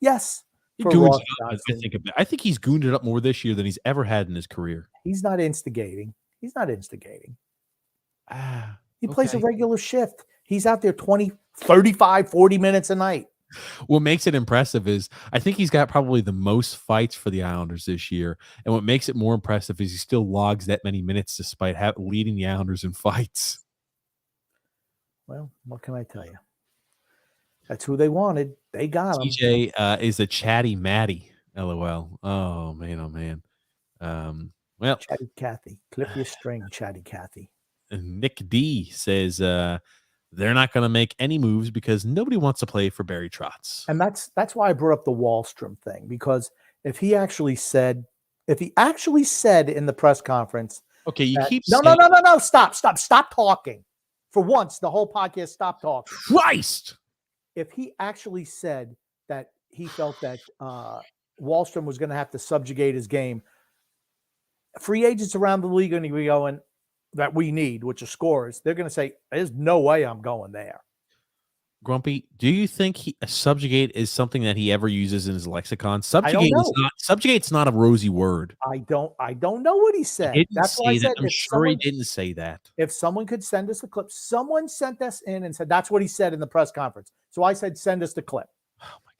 Yes, I think he's gooned it up more this year than he's ever had in his career. He's not instigating. He plays a regular shift. He's out there 20, 35, 40 minutes a night. What makes it impressive is I think he's got probably the most fights for the Islanders this year. And what makes it more impressive is he still logs that many minutes despite leading the Islanders in fights. Well, what can I tell you? That's who they wanted. They got him. TJ is a chatty Matty. LOL. Oh, man. Oh, man. Well, Chatty Cathy. Clip your string, Chatty Cathy. Nick D says they're not going to make any moves because nobody wants to play for Barry Trotz. And that's why I brought up the Wallstrom thing, because if he actually said in the press conference. Okay, you keep no, stop talking. For once, the whole podcast, stop talking. Christ! If he actually said that he felt that Wallstrom was going to have to subjugate his game, free agents around the league are going to be going, that we need, which are scorers, they're going to say, there's no way I'm going there. Grumpy, do you think subjugate is something that he ever uses in his lexicon? Subjugate's not a rosy word. I don't know what he said. That's why I said I'm sure he didn't say that. If someone could send us the clip, someone sent us in and said that's what he said in the press conference. So I said, send us the clip.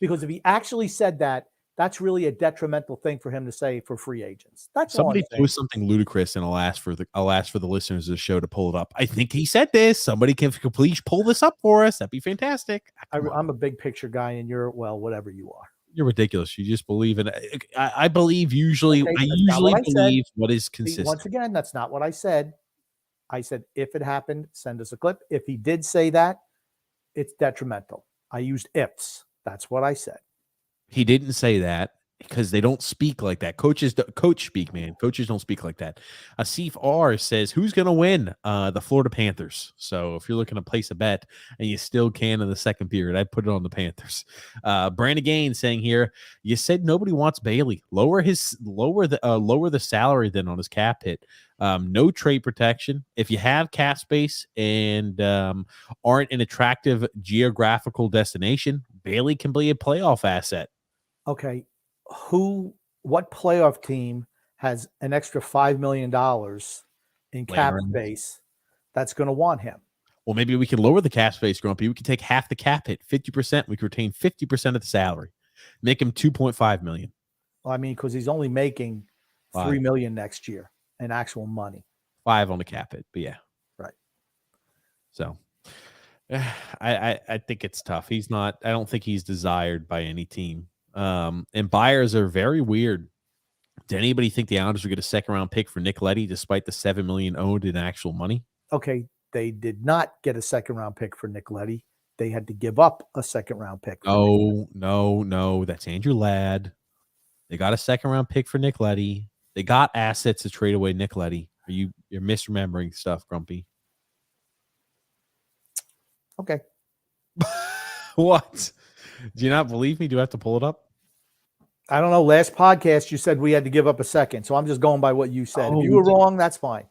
Because if he actually said that, that's really a detrimental thing for him to say for free agents. That's somebody post something ludicrous, and I'll ask for the listeners of the show to pull it up. I think he said this. Somebody can please pull this up for us. That'd be fantastic. I'm a big picture guy, and you're whatever you are. You're ridiculous. You just believe in it. I believe usually. Okay, I usually believe what is consistent. Once again, that's not what I said. I said if it happened, send us a clip. If he did say that, it's detrimental. I used ifs. That's what I said. He didn't say that. because they don't speak like that. Coach speak, man. Coaches don't speak like that. Asif R says, who's going to win? The Florida Panthers. So if you're looking to place a bet and you still can in the second period, I'd put it on the Panthers. Brandon Gaines saying here, you said nobody wants Bailey. Lower the salary then on his cap hit. No trade protection. If you have cap space and aren't an attractive geographical destination, Bailey can be a playoff asset. Okay. What playoff team has an extra $5 million in cap space that's going to want him? Well, maybe we can lower the cap space, Grumpy. We can take half the cap hit, 50%. We can retain 50% of the salary, make him $2.5 million. Well, I mean, because he's only making $3 million next year in actual money. 5 on the cap hit, but yeah, right. So, I think it's tough. He's not. I don't think he's desired by any team. And buyers are very weird. Did anybody think the Islanders would get a second-round pick for Nick Leddy despite the $7 million owed in actual money? Okay, they did not get a second-round pick for Nick Leddy. They had to give up a second-round pick. No. That's Andrew Ladd. They got a second-round pick for Nick Leddy. They got assets to trade away Nick Leddy. You're misremembering stuff, Grumpy. Okay. What? Do you not believe me? Do I have to pull it up? I don't know. Last podcast, you said we had to give up a second. So I'm just going by what you said. If you were wrong, that's fine.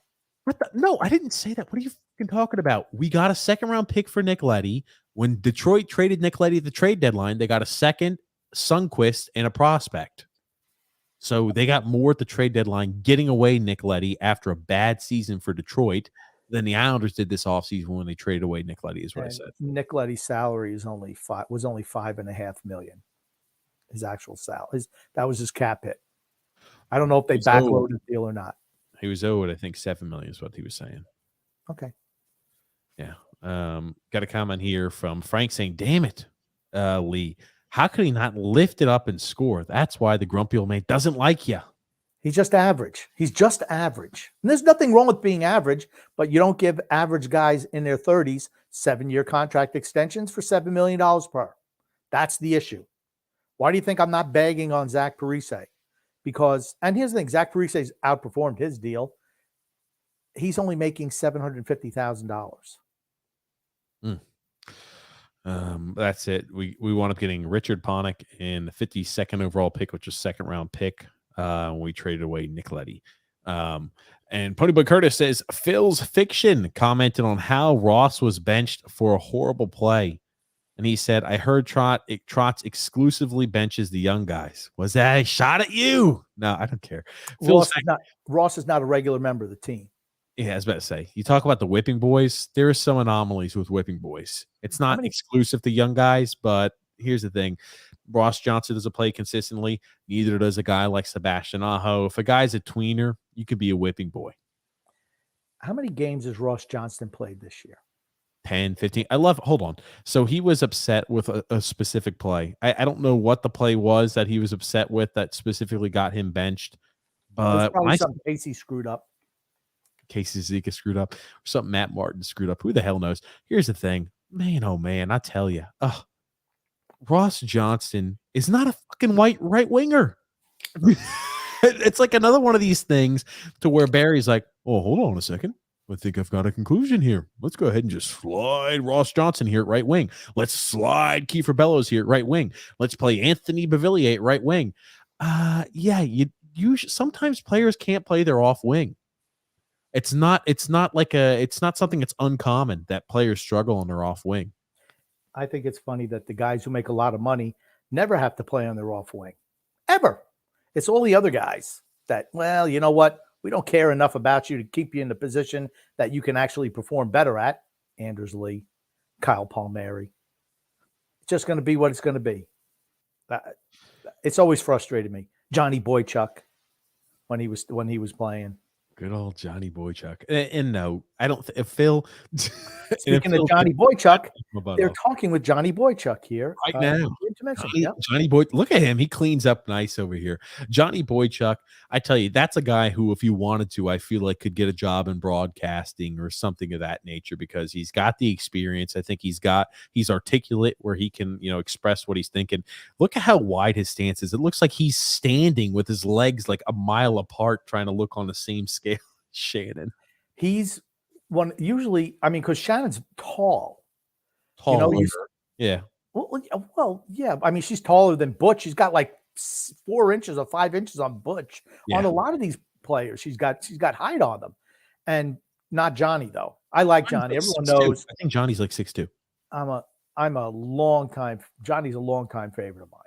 No, I didn't say that. What are you fucking talking about? We got a second-round pick for Nick Leddy. When Detroit traded Nick Leddy at the trade deadline, they got a second, Sundqvist, and a prospect. So they got more at the trade deadline, getting away Nick Leddy after a bad season for Detroit than the Islanders did this offseason when they traded away Nick Leddy, is what I said. Nick Leddy's salary was only $5.5 million. His actual salary. That was his cap hit. I don't know if they backloaded the deal or not. He was owed, I think, $7 million is what he was saying. Okay. Yeah. Got a comment here from Frank saying, damn it, Lee. How could he not lift it up and score? That's why the grumpy old man doesn't like you. He's just average. He's just average. And there's nothing wrong with being average, but you don't give average guys in their 30s 7-year contract extensions for $7 million per. That's the issue. Why do you think I'm not bagging on Zach Parise? Because, and here's the thing, Zach Parise's outperformed his deal. He's only making $750,000. That's it. We wound up getting Richard Panik in the 52nd overall pick, which was second round pick. We traded away Nick Leddy. And Ponyboy Curtis says Phil's Fiction commented on how Ross was benched for a horrible play. And he said, I heard Trotz exclusively benches the young guys. Was that a shot at you? No, I don't care. Ross is not a regular member of the team. Yeah, I was about to say, you talk about the whipping boys. There are some anomalies with whipping boys. It's not exclusive to young guys, but here's the thing. Ross Johnson doesn't play consistently. Neither does a guy like Sebastian Aho. If a guy's a tweener, you could be a whipping boy. How many games has Ross Johnston played this year? 10, 15. Hold on. So he was upset with a specific play. I don't know what the play was that he was upset with that specifically got him benched. But probably something Casey screwed up. Casey Zika screwed up, or something Matt Martin screwed up. Who the hell knows? Here's the thing. Man, oh man, I tell you. Ross Johnston is not a fucking white right winger. It's like another one of these things to where Barry's like, oh, hold on a second. I think I've got a conclusion here. Let's go ahead and just slide Ross Johnson here at right wing. Let's slide Kiefer Bellows here at right wing. Let's play Anthony Beauvillier at right wing. Sometimes players can't play their off wing. It's not something that's uncommon that players struggle on their off wing. I think it's funny that the guys who make a lot of money never have to play on their off wing. Ever. It's all the other guys that, well, you know what? We don't care enough about you to keep you in the position that you can actually perform better at. Anders Lee, Kyle Palmieri. It's just going to be what it's going to be. It's always frustrated me. Johnny Boychuk when he was playing. Good old Johnny Boychuk. And no, I don't think Phil. Speaking of Johnny Boychuk, they're talking with Johnny Boychuk here right now. Intermission. Yep. Johnny Boy, look at him. He cleans up nice over here. Johnny Boychuk, I tell you, that's a guy who, if you wanted to, I feel like could get a job in broadcasting or something of that nature because he's got the experience. I think he's articulate where he can, express what he's thinking. Look at how wide his stance is. It looks like he's standing with his legs like a mile apart, trying to look on the same scale. Shannon. He's one usually, because Shannon's tall. Taller. Yeah. Well, yeah. She's taller than Butch. She's got like 4 inches or 5 inches on Butch. Yeah. On a lot of these players, she's got height on them, and not Johnny though. I like Johnny. Everyone knows. I think Johnny's like 6'2". Johnny's a long time favorite of mine.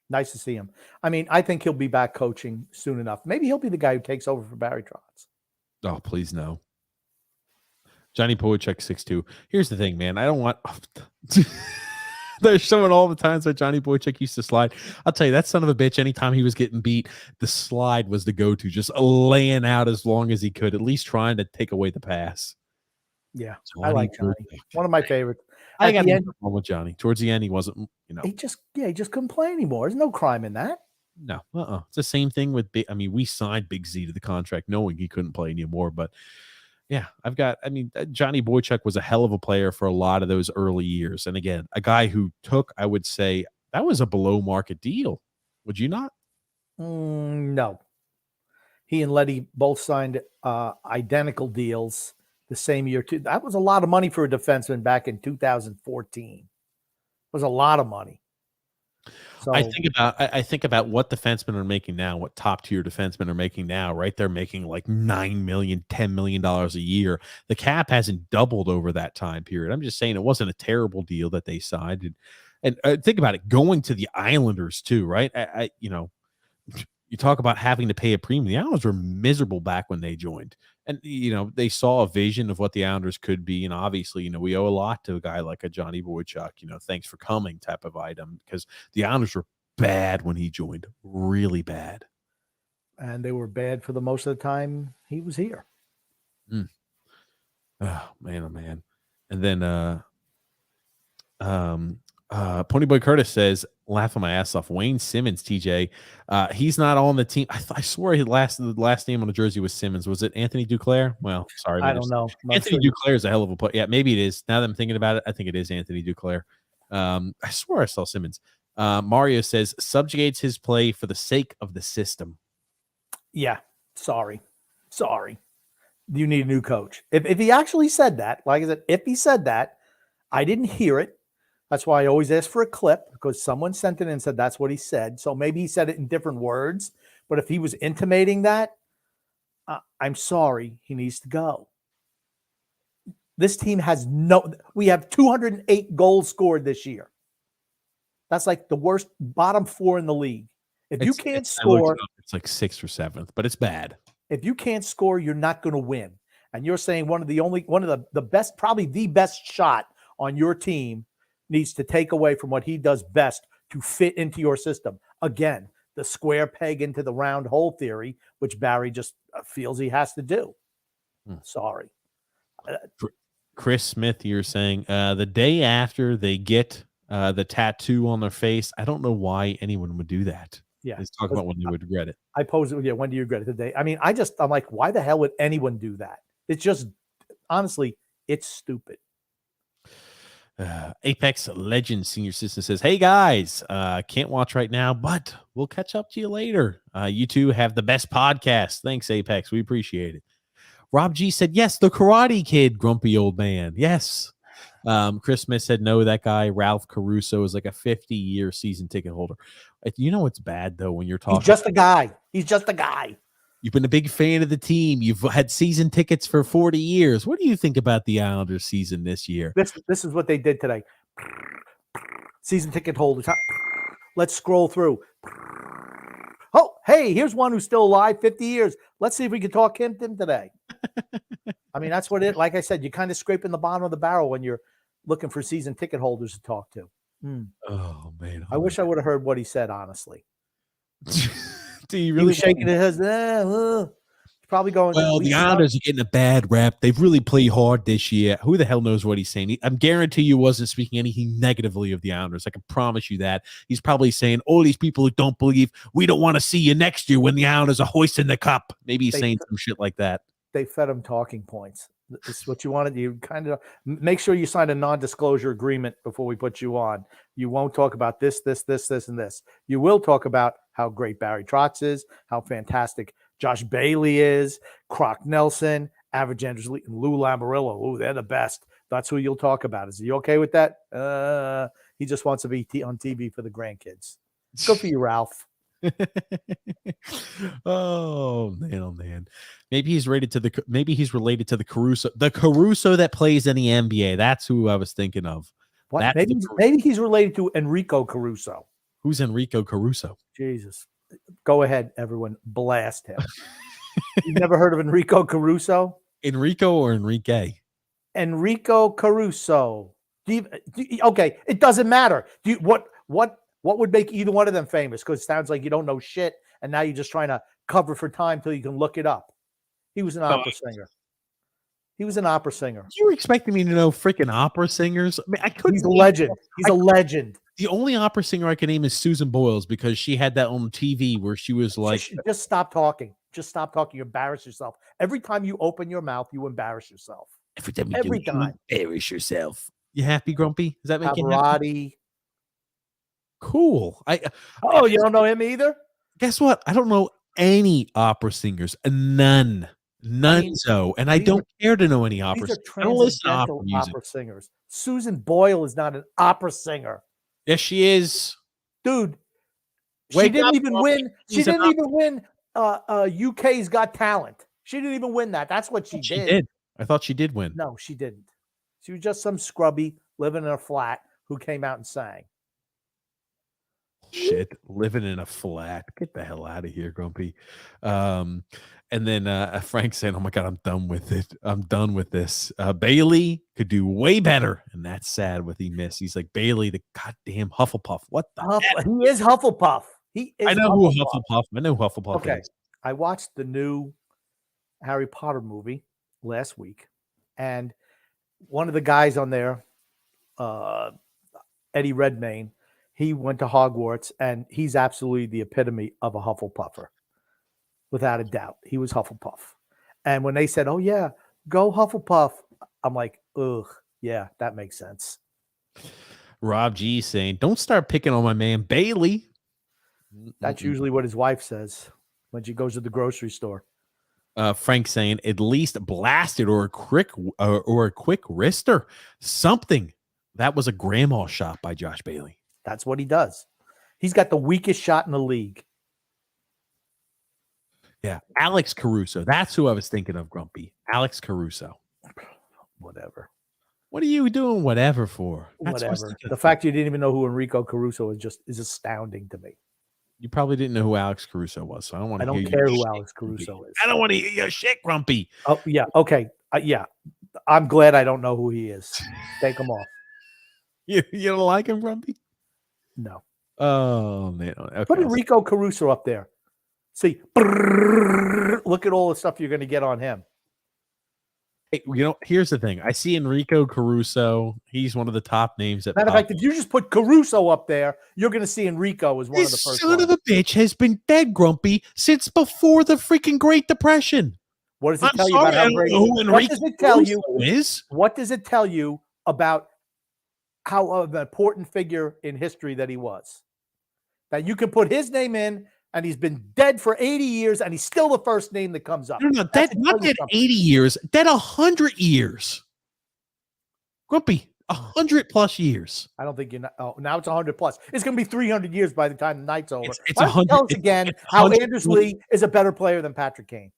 Nice to see him. I think he'll be back coaching soon enough. Maybe he'll be the guy who takes over for Barry Trotz. Oh, please no. Johnny Boychuk 6'2". Here's the thing, man. I don't want. They're showing all the times that Johnny Boychuk used to slide. I'll tell you, that son of a bitch, anytime he was getting beat, the slide was the go-to, just laying out as long as he could, at least trying to take away the pass. Yeah, I like Johnny. One of my favorites. I got no problem with Johnny. Towards the end, he wasn't, He just couldn't play anymore. There's no crime in that. No, It's the same thing with we signed Big Z to the contract knowing he couldn't play anymore, but yeah, Johnny Boychuk was a hell of a player for a lot of those early years. And again, a guy who took, I would say, that was a below market deal. Would you not? No. He and Letty both signed identical deals the same year too. That was a lot of money for a defenseman back in 2014. It was a lot of money. So I think about what defensemen are making now, what top tier defensemen are making now, right? They're making like $9 million, $10 million a year. The cap hasn't doubled over that time period. I'm just saying it wasn't a terrible deal that they signed. And think about it, going to the Islanders too, right? You talk about having to pay a premium. The Islanders were miserable back when they joined. And, they saw a vision of what the Islanders could be. And obviously, we owe a lot to a guy like a Johnny Boychuk, thanks for coming type of item, because the Islanders were bad when he joined, really bad. And they were bad for the most of the time he was here. Oh, man, oh, man. And then Ponyboy Curtis says, laughing my ass off, Wayne Simmons, TJ. He's not on the team. I swear the last name on the jersey was Simmons. Was it Anthony Duclair? Well, sorry. I don't know. Anthony Duclair is a hell of a player. Yeah, maybe it is. Now that I'm thinking about it, I think it is Anthony Duclair. I swear I saw Simmons. Mario says, subjugates his play for the sake of the system. Yeah. Sorry. You need a new coach. If he actually said that, like I said, if he said that, I didn't hear it. That's why I always ask for a clip, because someone sent it in and said that's what he said. So maybe he said it in different words. But if he was intimating that, I'm sorry, he needs to go. This team we have 208 goals scored this year. That's like the worst bottom 4 in the league. If you can't score, it's like 6th or 7th, but it's bad. If you can't score, you're not going to win. And you're saying one of the best, probably the best shot on your team needs to take away from what he does best to fit into your system. Again, the square peg into the round hole theory, which Barry just feels he has to do. Sorry. Chris Smith, you're saying the day after they get the tattoo on their face, I don't know why anyone would do that. Yeah. Let's talk about when they would regret it. I pose it. Yeah. When do you regret it? Today? I'm like, why the hell would anyone do that? It's just, honestly, it's stupid. Apex Legends Senior Citizen says, hey guys, can't watch right now, but we'll catch up to you later. You two have the best podcast. Thanks, Apex. We appreciate it. Rob G said, yes, the Karate Kid, grumpy old man. Yes. Chris Smith said, no, that guy, Ralph Caruso, is like a 50-year season ticket holder. You know what's bad, though, when you're talking. He's just a guy. You've been a big fan of the team. You've had season tickets for 40 years. What do you think about the Islanders season this year? This is what they did today. Season ticket holders. Let's scroll through. Oh, hey, here's one who's still alive, 50 years. Let's see if we can talk him today. That's what like I said, you're kind of scraping the bottom of the barrel when you're looking for season ticket holders to talk to. Oh, man. I wish I would have heard what he said, honestly. Do you really shaking his head? probably going. Well, the Islanders are getting a bad rep. They've really played hard this year. Who the hell knows what he's saying? I'm guarantee you wasn't speaking anything negatively of the Islanders. I can promise you that. He's probably saying, all these people who don't believe, we don't want to see you next year when the Islanders are hoisting the cup. Maybe he's saying some shit like that. They fed him talking points. This is what you wanted. You kind of make sure you sign a non-disclosure agreement before we put you on. You won't talk about this, and this. You will talk about how great Barry Trotz is, how fantastic Josh Bailey is, Croc Nelson, Average Andrews Lee, and Lou Lamoriello. Ooh, they're the best. That's who you'll talk about. Is he okay with that? He just wants to be on TV for the grandkids. Good for you, Ralph. Oh man. Maybe he's related to the Caruso that plays in the NBA. That's who I was thinking of. What? Maybe he's related to Enrico Caruso. Who's Enrico Caruso? Jesus. Go ahead, everyone. Blast him. You've never heard of Enrico Caruso? Enrico or Enrique? Enrico Caruso. Okay, it doesn't matter. What would make either one of them famous? Because it sounds like you don't know shit, and now you're just trying to cover for time till you can look it up. He was an opera singer. You were expecting me to know freaking opera singers? I mean, I couldn't. He's a legend. He's a legend. The only opera singer I can name is Susan Boyles because she had that on TV where she was like, just stop talking. Just stop talking. You embarrass yourself. Every time you open your mouth, you embarrass yourself. Every time you embarrass yourself. You happy, Grumpy? Does that make you happy? Cool. You don't know him either? Guess what? I don't know any opera singers. None. So, and I don't care to know any opera singers. I don't listen to opera music. Opera singers. Susan Boyle is not an opera singer. Yes, she is. Dude, she didn't even win UK's Got Talent. She didn't even win that. That's what she did. She did. I thought she did win. No, she didn't. She was just some scrubby living in a flat who came out and sang. Shit, living in a flat. Get the hell out of here, Grumpy. And then Frank saying, "Oh my God, I'm done with it. I'm done with this. Bailey could do way better." And that's sad what he missed. He's like, Bailey, the goddamn Hufflepuff. What the heck? He is Hufflepuff. I know who Hufflepuff is. I watched the new Harry Potter movie last week, and one of the guys on there, Eddie Redmayne, he went to Hogwarts, and he's absolutely the epitome of a Hufflepuffer. Without a doubt, he was Hufflepuff. And when they said, "Oh yeah, go Hufflepuff," I'm like, "Ugh, yeah, that makes sense." Rob G saying, "Don't start picking on my man Bailey." That's usually what his wife says when she goes to the grocery store. Frank saying, "At least blasted or a quick wrister, something." That was a grandma shot by Josh Bailey. That's what he does. He's got the weakest shot in the league. Yeah, Alex Caruso. That's who I was thinking of, Grumpy. Alex Caruso. Whatever. What are you doing whatever for? Whatever. The fact you didn't even know who Enrico Caruso is astounding to me. You probably didn't know who Alex Caruso was, so I don't want to I don't care who Alex Caruso is. I don't want to hear your shit, Grumpy. Oh, yeah. Okay. Yeah. I'm glad I don't know who he is. Take him off. You don't like him, Grumpy? No. Oh, man. Okay. Put Enrico Caruso up there. See, look at all the stuff you're going to get on him. Hey, here's the thing. I see Enrico Caruso. He's one of the top names. Matter of fact, if you just put Caruso up there, you're going to see Enrico as one of the first. Son of a bitch has been dead, Grumpy, since before the freaking Great Depression. What does it tell you about how great? What does it tell you? What does it tell you about how an important figure in history that he was? That you can put his name in. And he's been dead for 80 years, and he's still the first name that comes up. No, not dead 80 years, dead 100 years. Grumpy, 100 plus years. I don't think now it's 100 plus. It's going to be 300 years by the time the night's over. It's 100. Tell us again how Anders Lee is a better player than Patrick Kane.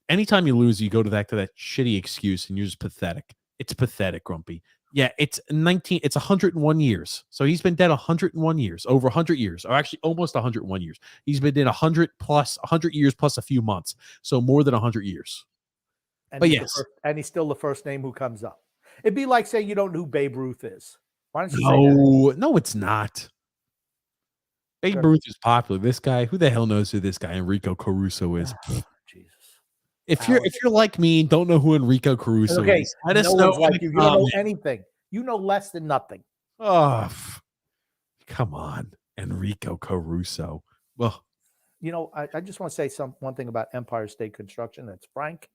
Anytime you lose, you go back to that shitty excuse, and you're just pathetic. It's pathetic, Grumpy. Yeah, it's 101 years. So he's been dead 101 years, over 100 years, or actually almost 101 years. He's been dead 100 years plus a few months. So more than 100 years. And he's still the first name who comes up. It'd be like saying you don't know who Babe Ruth is. Why don't you say that? No, it's not. Babe Ruth is popular. This guy, who the hell knows who this guy Enrico Caruso is? Jesus. If you're like me and don't know who Enrico Caruso Okay, is, let us no know one's in like the you. You don't know comments. anything. You know less than nothing. Oh, come on, Enrico Caruso. Well, I just want to say one thing about Empire State Construction. That's Frank.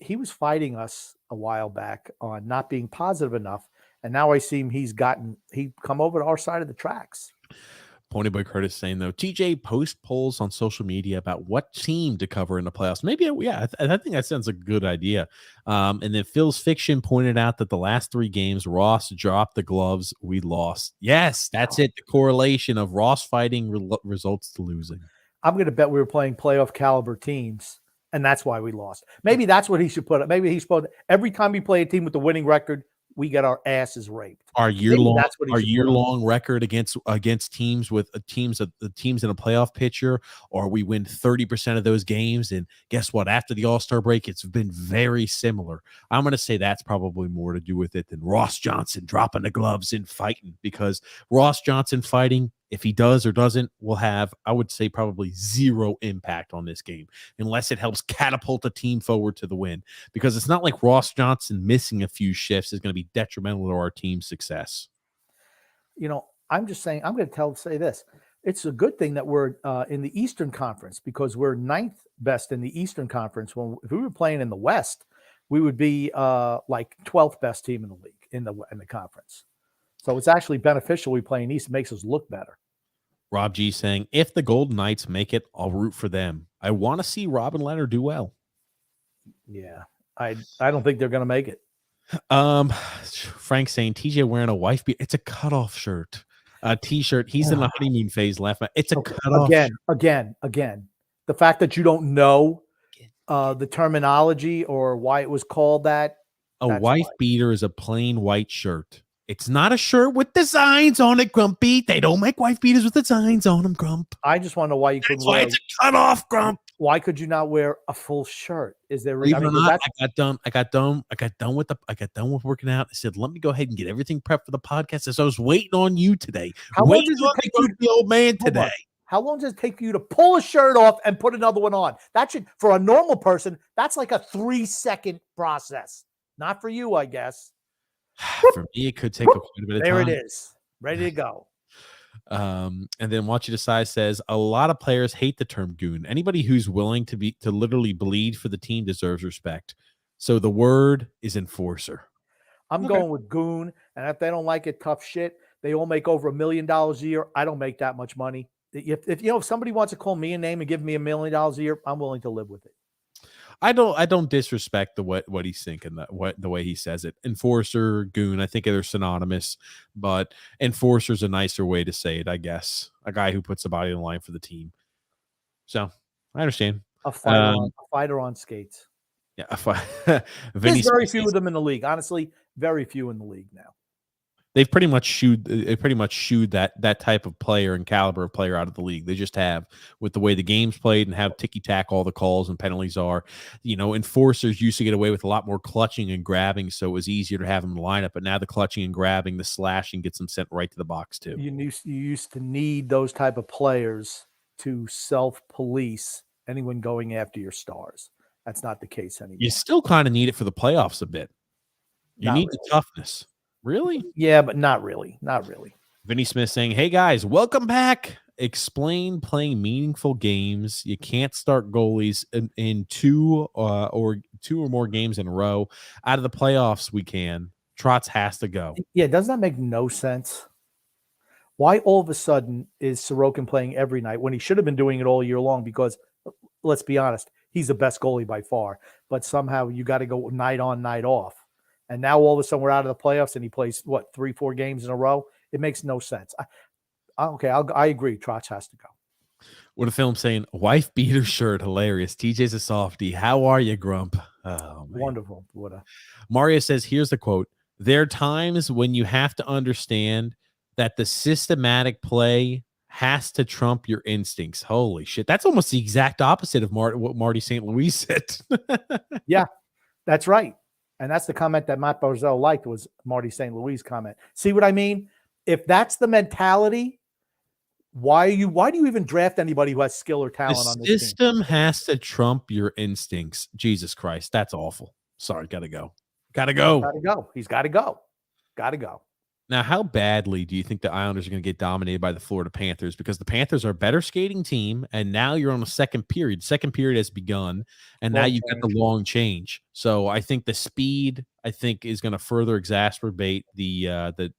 He was fighting us a while back on not being positive enough, and now I see him. He come over to our side of the tracks. Ponyboy Curtis saying though, TJ post polls on social media about what team to cover in the playoffs. Maybe, yeah, I think that sounds like a good idea. And then Phil's Fiction pointed out that the last 3 games, Ross dropped the gloves. We lost. Yes, that's it. The correlation of Ross fighting results to losing. I'm going to bet we were playing playoff caliber teams, and that's why we lost. Maybe that's what he should put up. Maybe he's supposed every time we play a team with a winning record, we get our asses raped. Our year-long record against teams with teams in a playoff picture, or we win 30% of those games. And guess what? After the All-Star break, it's been very similar. I'm going to say that's probably more to do with it than Ross Johnson dropping the gloves and fighting, because Ross Johnson fighting, if he does or doesn't, will have, I would say, probably 0 impact on this game, unless it helps catapult a team forward to the win. Because it's not like Ross Johnson missing a few shifts is going to be detrimental to our team's success. I'm just saying, I'm going to say this. It's a good thing that we're in the Eastern Conference, because we're 9th best in the Eastern Conference. If we were playing in the West, we would be like 12th best team in the league in the conference. So it's actually beneficial we play in East. It makes us look better. Rob G saying, if the Golden Knights make it, I'll root for them. I want to see Robin Leonard do well. Yeah, I don't think they're going to make it. Frank saying, TJ wearing a wife beat. It's a cutoff shirt, a t-shirt. He's in the honeymoon phase. It's a cutoff. Again. The fact that you don't know the terminology or why it was called that. A wife beater is a plain white shirt. It's not a shirt with designs on it, Grumpy. They don't make wife beaters with designs on them, Grump. I just want to know why you couldn't wear. It's a cutoff, Grump. Why could you not wear a full shirt? Is there? I got done with working out. I said, let me go ahead and get everything prepped for the podcast. As I was waiting on you today. How long does it take you to be old man today? How long does it take you to pull a shirt off and put another one on? That should, for a normal person, that's like a 3-second process. Not for you, I guess. For me, it could take quite a bit of time. There it is. Ready to go. And then Watch You Decide says, a lot of players hate the term goon. Anybody who's willing to literally bleed for the team deserves respect. So the word is enforcer. I'm going with goon. And if they don't like it, tough shit. They all make over $1 million a year. I don't make that much money. If somebody wants to call me a name and give me $1 million a year, I'm willing to live with it. I don't disrespect what he's thinking, the way he says it. Enforcer, goon, I think they're synonymous, but enforcer's a nicer way to say it, I guess. A guy who puts the body on the line for the team. So I understand. A fighter on skates. Yeah, There's very few of them in the league. Honestly, very few in the league now. They've pretty much shooed that type of player and caliber of player out of the league. They just have, with the way the game's played and how ticky-tack all the calls and penalties are. Enforcers used to get away with a lot more clutching and grabbing, so it was easier to have them in the lineup. But now the clutching and grabbing, the slashing gets them sent right to the box too. You used to need those type of players to self-police anyone going after your stars. That's not the case anymore. You still kind of need it for the playoffs a bit. You need the toughness. Really? Yeah, but not really. Not really. Vinny Smith saying, hey, guys, welcome back. Explain playing meaningful games. You can't start goalies in two or more games in a row. Out of the playoffs, we can. Trotz has to go. Yeah, doesn't that make no sense? Why all of a sudden is Sorokin playing every night when he should have been doing it all year long? Because, let's be honest, he's the best goalie by far. But somehow you got to go night on, night off. And now all of a sudden we're out of the playoffs and he plays, 3-4 games in a row? It makes no sense. I agree. Trotz has to go. What a film saying, wife beater shirt, hilarious. TJ's a softie. How are you, Grump? Oh, man. Wonderful. Mario says, here's the quote. There are times when you have to understand that the systematic play has to trump your instincts. Holy shit. That's almost the exact opposite of what Marty St. Louis said. Yeah, that's right. And that's the comment that Matt Barzell liked, was Marty St. Louis' comment. See what I mean? If that's the mentality, Why do you even draft anybody who has skill or The talent on this team? system has to trump your instincts. Jesus Christ, that's awful. Sorry, gotta go. Gotta go. Gotta go. He's got to go. Got to go. Now, how badly do you think the Islanders are going to get dominated by the Florida Panthers? Because the Panthers are a better skating team, and now you're on the second period. Second period has begun, and now Long you've got the change. long change. So I think the speed, is going to further exacerbate the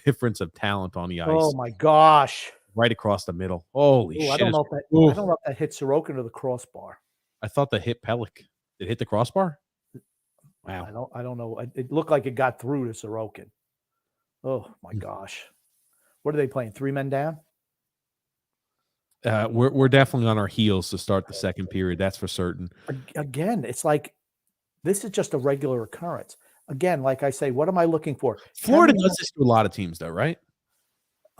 difference of talent on the ice Oh my gosh. right across the middle. Holy Ooh, shit! I don't know if that hit Sorokin or the crossbar. I thought that hit Pellick. Did it hit the crossbar? Wow. I don't know. It looked like it got through to Sorokin. Oh my gosh. What are they playing? 3 men down? We're definitely on our heels to start the second period. That's for certain. Again, it's like this is just a regular occurrence. Again, like I say, what am I looking for? Florida does this to a lot of teams, though, right?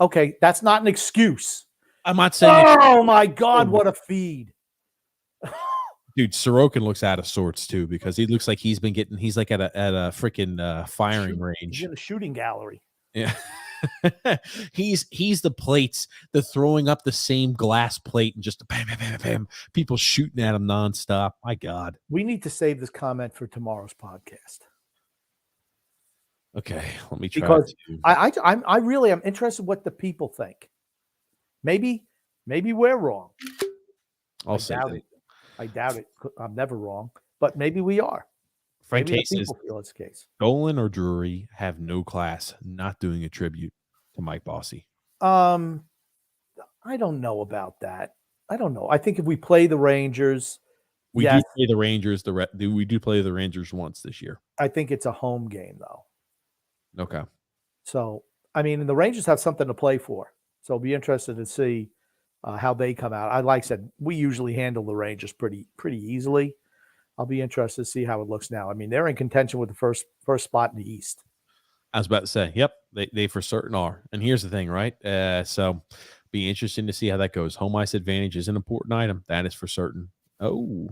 Okay, that's not an excuse. I'm not saying. Oh my God, what a feed! Dude, Sorokin looks out of sorts too because he looks like he's like at a freaking firing range. He's in a shooting gallery. Yeah. he's the plates, the throwing up the same glass plate and just bam, bam, bam, bam, people shooting at him nonstop. My God. We need to save this comment for tomorrow's podcast. Okay, let me try. Because I really am interested in what the people think. Maybe we're wrong. I'll say that. I doubt it. I'm never wrong, but maybe we are. Frank Maybe Case says feel it's the case. Dolan or Drury have no class, not doing a tribute to Mike Bossy. I don't know about that. I don't know. I think if we play the Rangers, we do play the Rangers. We do play the Rangers once this year. I think it's a home game though. Okay. So I mean, the Rangers have something to play for. So I'll be interested to see how they come out. Like I said, we usually handle the Rangers pretty easily. I'll be interested to see how it looks now. I mean, they're in contention with the first spot in the East. I was about to say, yep, they for certain are. And here's the thing, right? So be interesting to see how that goes. Home ice advantage is an important item. That is for certain. Oh,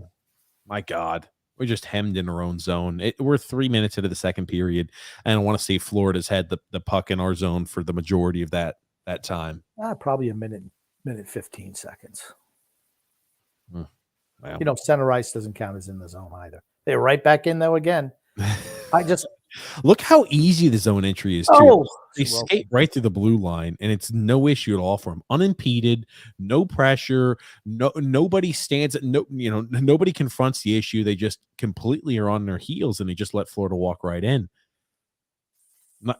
my God. We're just hemmed in our own zone. We're 3 minutes into the second period, and I want to see Florida's had the puck in our zone for the majority of that time. Probably a minute 15 seconds. Wow. You know, center ice doesn't count as in the zone either. They're right back in though again. I just look how easy the zone entry is too. Oh, they skate right through the blue line, and it's no issue at all for them. Unimpeded, no pressure, nobody stands. Nobody confronts the issue. They just completely are on their heels, and they just let Florida walk right in.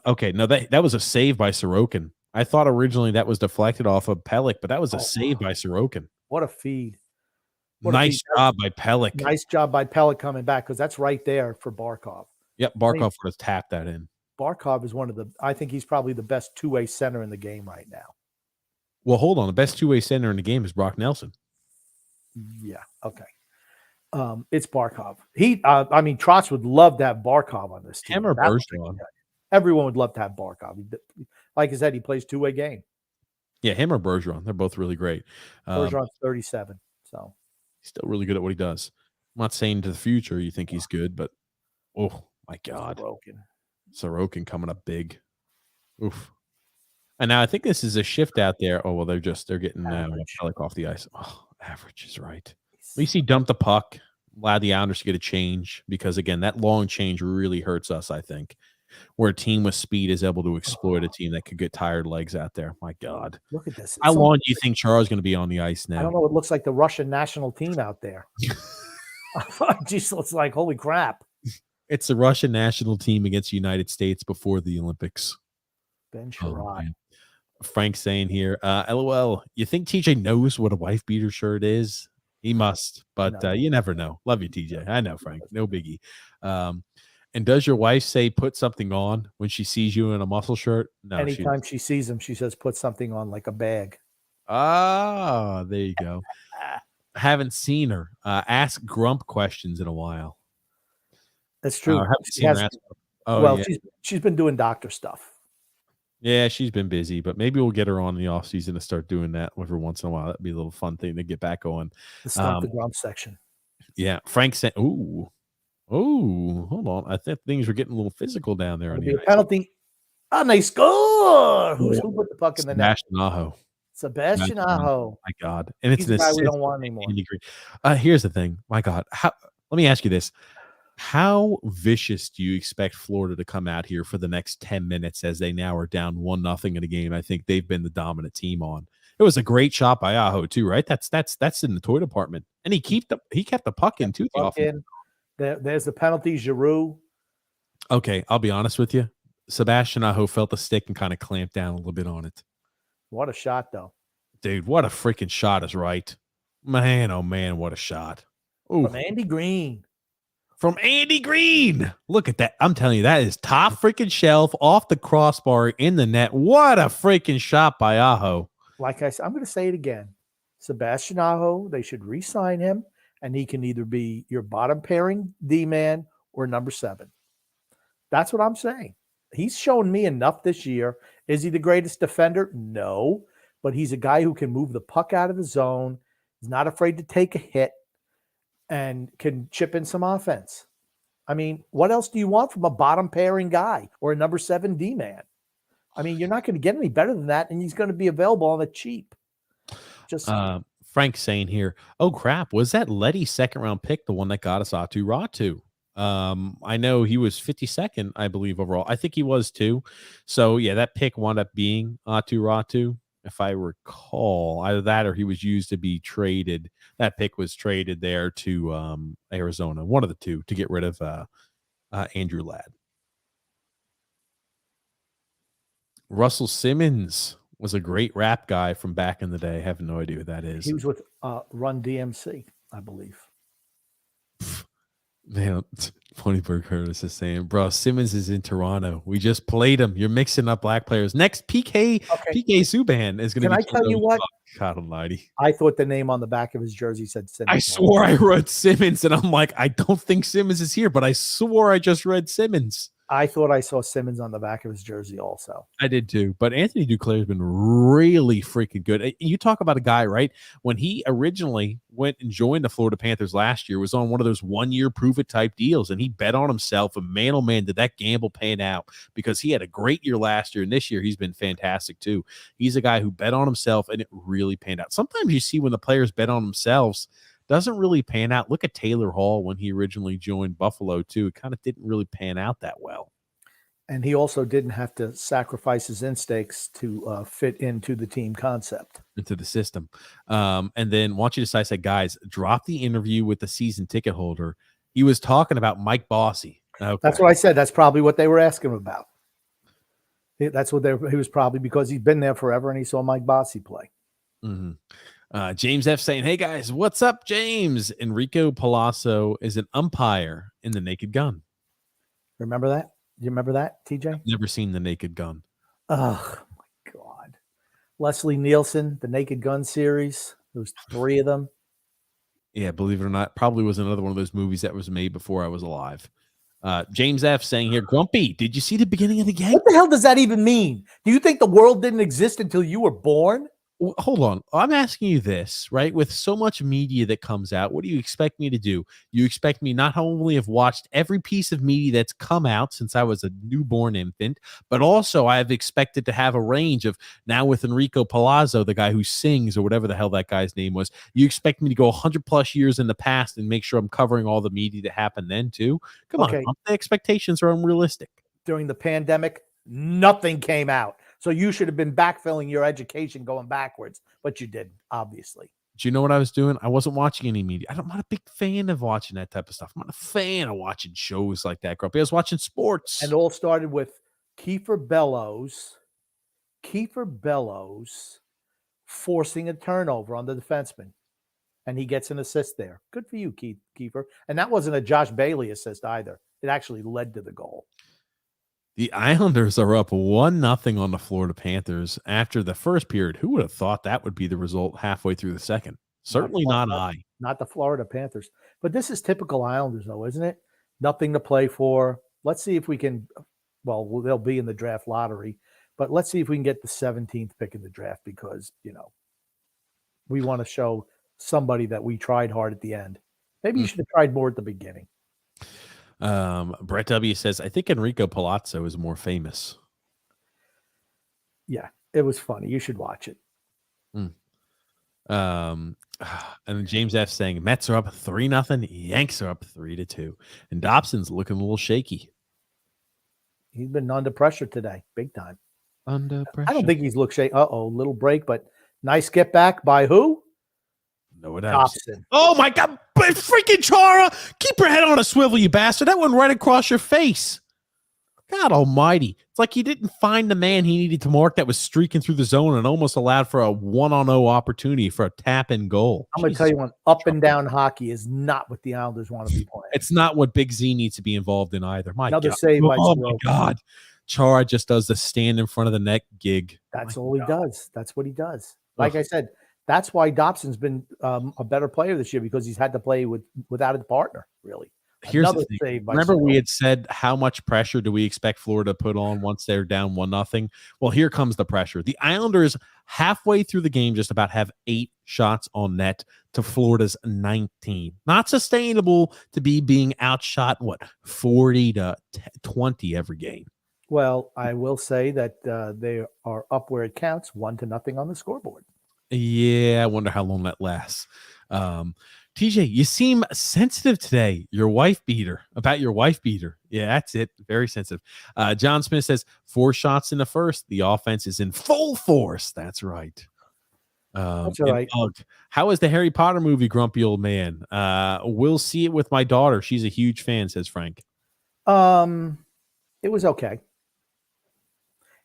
Okay, no, that was a save by Sorokin. I thought originally that was deflected off of Pellick, but that was a save by Sorokin. What a feed. Nice job by Pellick. Nice job by Pellick coming back because that's right there for Barkov. Yep, Barkov would have tapped that in. Barkov is I think he's probably the best two-way center in the game right now. Well, hold on. The best two-way center in the game is Brock Nelson. Yeah, okay. It's Barkov. Trotz would love to have Barkov on this team. Him or Bergeron. Everyone would love to have Barkov. Like I said, he plays two-way game. Yeah, him or Bergeron. They're both really great. Bergeron's 37, so. He's still really good at what he does. I'm not saying to the future you think he's good, but oh my God. Sorokin coming up big. Oof. And now I think this is a shift out there. Oh, well, they're getting Pellick off the ice. Oh, average is right. At least he dumped the puck, allowed the Islanders to get a change because, again, that long change really hurts us, I think, where a team with speed is able to exploit a team that could get tired legs out there. My God. Look at this. How long do you think Char's going to be on the ice now? I don't know. It looks like the Russian national team out there. Jeez, it's like, holy crap. It's the Russian national team against the United States before the Olympics. Ben Sherrod. Frank saying here, LOL, you think TJ knows what a wife beater shirt is? He must, but you never know. Love you, TJ. I know, Frank. No biggie. And does your wife say put something on when she sees you in a muscle shirt? No. Anytime she sees him, she says put something on like a bag. Ah, there you go. Haven't seen her ask Grump questions in a while. That's true. She's been doing doctor stuff. Yeah, she's been busy, but maybe we'll get her on in the off season to start doing that every once in a while. That'd be a little fun thing to get back on. The Grump section. Yeah, Frank said, "Ooh, hold on. I think things are getting a little physical down there." On the penalty, and they score. Who put the puck in the net? Sebastian Aho. Sebastian Aho. My God. And it's He's an the guy we assist don't want from anymore. Andy Green. Here's the thing. My God. Let me ask you this. How vicious do you expect Florida to come out here for the next 10 minutes as they now are down 1-0 in a game? I think they've been the dominant team on. It was a great shot by Aho too, right? That's in the toy department. And he kept the puck in too. The offense. There's the penalty, Giroux. Okay, I'll be honest with you. Sebastian Aho felt the stick and kind of clamped down a little bit on it. What a shot, though. Dude, what a freaking shot is right. Man, oh man, what a shot. Ooh. From Andy Green. From Andy Green. Look at that. I'm telling you, that is top freaking shelf off the crossbar in the net. What a freaking shot by Aho. Like I said, I'm going to say it again. Sebastian Aho, they should re-sign him, and he can either be your bottom pairing D-man or number 7. That's what I'm saying. He's shown me enough this year. Is he the greatest defender? No, but he's a guy who can move the puck out of the zone. He's not afraid to take a hit and can chip in some offense. I mean, what else do you want from a bottom pairing guy or a number 7 D-man? I mean, you're not going to get any better than that, and he's going to be available on the cheap. Just Frank's saying here, oh crap, was that Letty's second round pick the one that got us Atu Ratu? I know he was 52nd, I believe, overall. I think he was too. So yeah, that pick wound up being Atu Ratu, if I recall. Either that or he was used to be traded. That pick was traded there to Arizona, one of the two, to get rid of Andrew Ladd. Russell Simmons was a great rap guy from back in the day. I have no idea who that is. He was with Run DMC, I believe. Man, Ponyberg Curtis is saying, bro, Simmons is in Toronto. We just played him. You're mixing up black players. Next, PK Subban is going to be. Can I tell you what? God almighty. I thought the name on the back of his jersey said Simmons. I swore I read Simmons, and I'm like, I don't think Simmons is here, but I swore I just read Simmons. I thought I saw Simmons on the back of his jersey also. I did too. But Anthony Duclair has been really freaking good. You talk about a guy, right? When he originally went and joined the Florida Panthers last year, was on one of those 1-year prove-it type deals, and he bet on himself. And man, oh man, did that gamble pan out, because he had a great year last year, and this year he's been fantastic too. He's a guy who bet on himself, and it really panned out. Sometimes you see when the players bet on themselves, doesn't really pan out. Look at Taylor Hall when he originally joined Buffalo too. It kind of didn't really pan out that well. And he also didn't have to sacrifice his instincts to fit into the team concept, into the system. And then want you to say, guys, drop the interview with the season ticket holder. He was talking about Mike Bossy. Okay. That's what I said. That's probably what they were asking him about. That's what he was probably, because he's been there forever and he saw Mike Bossy play. Mm-hmm. James F saying, hey guys, what's up, James? Enrico Palazzo is an umpire in The Naked Gun. Remember that? You remember that, TJ? I've never seen The Naked Gun. Oh my God. Leslie Nielsen, The Naked Gun series. There was 3 of them. Yeah, believe it or not, probably was another one of those movies that was made before I was alive. James F saying here, Grumpy, did you see the beginning of the game? What the hell does that even mean? Do you think the world didn't exist until you were born? Well, hold on. I'm asking you this, right? With so much media that comes out, what do you expect me to do? You expect me not only have watched every piece of media that's come out since I was a newborn infant, but also I have expected to have a range of, now with Enrico Palazzo, the guy who sings, or whatever the hell that guy's name was, you expect me to go 100 plus years in the past and make sure I'm covering all the media that happened then too? Come on, the expectations are unrealistic. During the pandemic, nothing came out. So you should have been backfilling your education going backwards, but you didn't, obviously. Do you know what I was doing? I wasn't watching any media. I'm not a big fan of watching that type of stuff. I'm not a fan of watching shows like that, Grumpy. I was watching sports. And it all started with Kiefer Bellows forcing a turnover on the defenseman. And he gets an assist there. Good for you, Kiefer. And that wasn't a Josh Bailey assist either. It actually led to the goal. The Islanders are up 1-0 on the Florida Panthers after the first period. Who would have thought that would be the result halfway through the second? Certainly not I. Not the Florida Panthers. But this is typical Islanders, though, isn't it? Nothing to play for. Let's see if we can, well, they'll be in the draft lottery, but let's see if we can get the 17th pick in the draft, because, we want to show somebody that we tried hard at the end. Maybe you should have tried more at the beginning. Brett W says, I think Enrico Palazzo is more famous. Yeah, it was funny. You should watch it. Mm. And then James F saying Mets are up 3-0, Yanks are up 3-2, and Dobson's looking a little shaky. He's been under pressure today, big time. Under pressure. I don't think he's looked shaky. Little break, but nice get back by who? No, it Dobson. Oh my God, but freaking Chara, keep your head on a swivel, you bastard! That went right across your face. God almighty. It's like he didn't find the man he needed to mark that was streaking through the zone and almost allowed for a 1-on-0 opportunity for a tap and goal. I'm going to tell you one, up and down hockey is not what the Islanders want to be playing. It's not what Big Z needs to be involved in either. Another God. save by Oh my God. Chara just does the stand in front of the net gig. That's all he does. That's what he does. Like I said, that's why Dobson's been a better player this year, because he's had to play without his partner, really. Here's the thing. Remember, we had said how much pressure do we expect Florida to put on once they're down 1-0? Well, here comes the pressure. The Islanders, halfway through the game, just about have 8 shots on net to Florida's 19. Not sustainable to be being outshot, 40-20 every game. Well, I will say that they are up where it counts, 1-0 on the scoreboard. Yeah, I wonder how long that lasts. TJ, you seem sensitive today. Your wife beater. About your wife beater. Yeah, that's it. Very sensitive. John Smith says 4 shots in the first. The offense is in full force. That's right. That's right. How is the Harry Potter movie, grumpy old man? We'll see it with my daughter. She's a huge fan, says Frank. It was okay.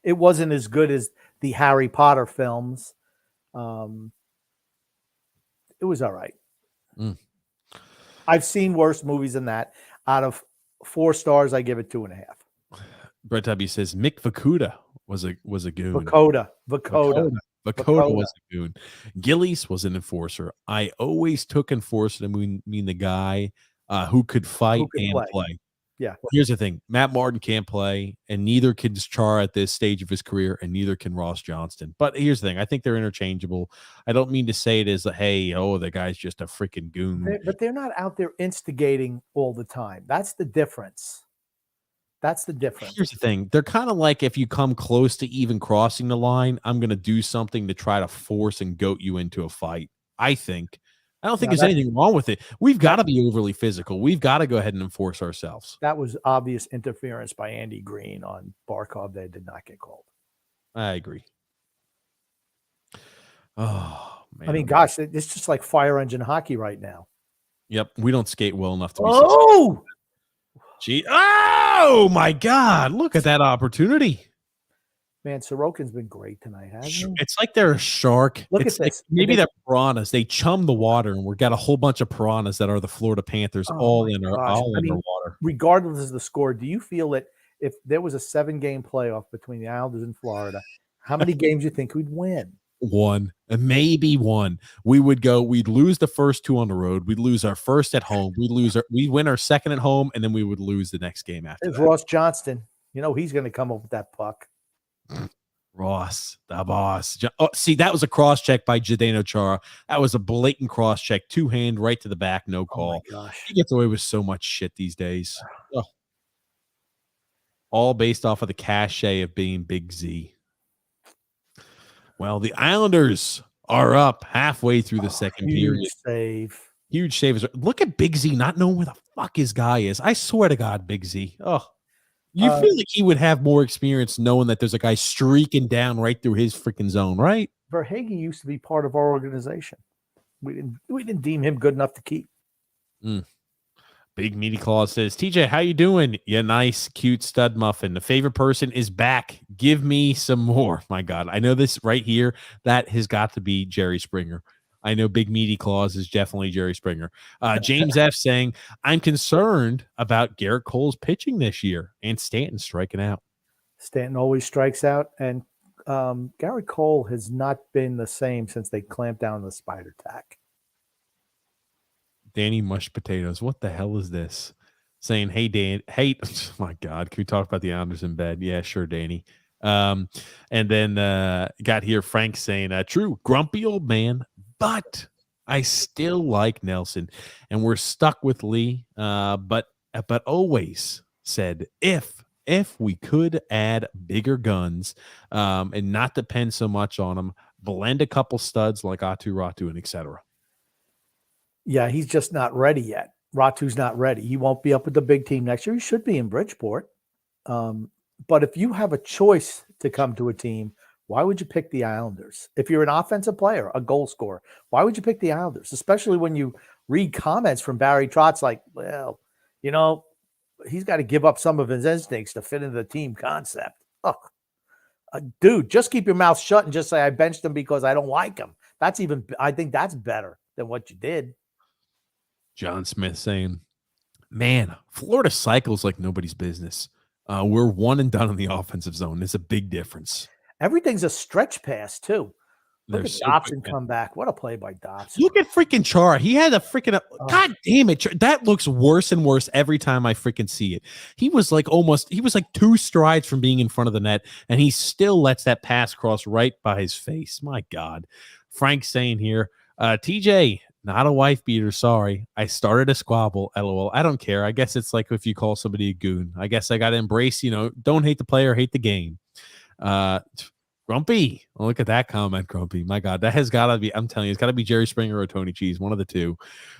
It wasn't as good as the Harry Potter films. It was all right. I've seen worse movies than that. Out of 4 stars, I give it 2.5. Brett W says Mick Vakuda was a goon. Vakoda was a goon. Gillies was an enforcer. I always took enforcer to mean the guy who could fight and play. Yeah. Well, here's the thing. Matt Martin can't play, and neither can Chara at this stage of his career, and neither can Ross Johnston. But here's the thing. I think they're interchangeable. I don't mean to say it as, the guy's just a freaking goon. But they're not out there instigating all the time. That's the difference. Here's the thing. They're kind of like, if you come close to even crossing the line, I'm going to do something to try to force and goat you into a fight, I think. I don't think there's anything wrong with it. We've got to be overly physical. We've got to go ahead and enforce ourselves. That was obvious interference by Andy Green on Barkov. They did not get called. I agree. Oh, man. I mean, gosh, it's just like fire engine hockey right now. Yep. We don't skate well enough to be successful. Oh, my God. Look at that opportunity. Man, Sorokin's been great tonight, hasn't he? It's like they're a shark. Look at this. Maybe they're piranhas. They chum the water, and we've got a whole bunch of piranhas that are the Florida Panthers all in our water. Regardless of the score, do you feel that if there was a 7-game playoff between the Islanders and Florida, how many games do you think we'd win? 1, maybe 1. We'd lose the first 2 on the road. We'd lose our first at home. We'd win our second at home, and then we would lose the next game after that. Ross Johnston. You know he's going to come up with that puck. Ross, the boss. Oh, see, that was a cross check by Zdeno Chara. That was a blatant cross check, 2-hand right to the back, no call. Oh my gosh. He gets away with so much shit these days. Oh. All based off of the cachet of being Big Z. Well, the Islanders are up halfway through the second period. Huge save. Look at Big Z not knowing where the fuck his guy is. I swear to God, Big Z. Oh. You feel like he would have more experience knowing that there's a guy streaking down right through his freaking zone, right? Verhaeghe used to be part of our organization. We didn't deem him good enough to keep. Big Meaty Claus says, TJ, how you doing? You nice, cute stud muffin. The favorite person is back. Give me some more. My God, I know this right here. That has got to be Jerry Springer. I know Big Meaty Claus is definitely Jerry Springer. James F. saying, I'm concerned about Garrett Cole's pitching this year and Stanton striking out. Stanton always strikes out, and Garrett Cole has not been the same since they clamped down the spider tack. Danny Mushed Potatoes. What the hell is this? Saying, hey, Dan. Hey, oh my God. Can we talk about the Islanders in bed? Yeah, sure, Danny. And then got here Frank saying, true, grumpy old man. But I still like Nelson, and we're stuck with Lee. But always said if we could add bigger guns and not depend so much on them, blend a couple studs like Ratu, and etc. Yeah, he's just not ready yet. Ratu's not ready. He won't be up with the big team next year. He should be in Bridgeport. But if you have a choice to come to a team, why would you pick the Islanders? If you're an offensive player, a goal scorer, why would you pick the Islanders? Especially when you read comments from Barry Trotz like, well, he's got to give up some of his instincts to fit into the team concept. Oh, dude, just keep your mouth shut and just say, I benched him because I don't like him. I think that's better than what you did. John Smith saying, man, Florida cycles like nobody's business. We're one and done in the offensive zone. There's a big difference. Everything's a stretch pass, too. Look at Dobson quick, come back. What a play by Dobson. Look at freaking Chara. He had a freaking God damn it. That looks worse and worse every time I freaking see it. He was like 2 strides from being in front of the net, and he still lets that pass cross right by his face. My God. Frank saying here, TJ, not a wife beater. Sorry. I started a squabble. LOL. I don't care. I guess it's like if you call somebody a goon. I guess I got to embrace, don't hate the player, hate the game. Grumpy. Oh, look at that comment, Grumpy. My God, that has got to be, I'm telling you, it's got to be Jerry Springer or Tony Cheese, one of the two.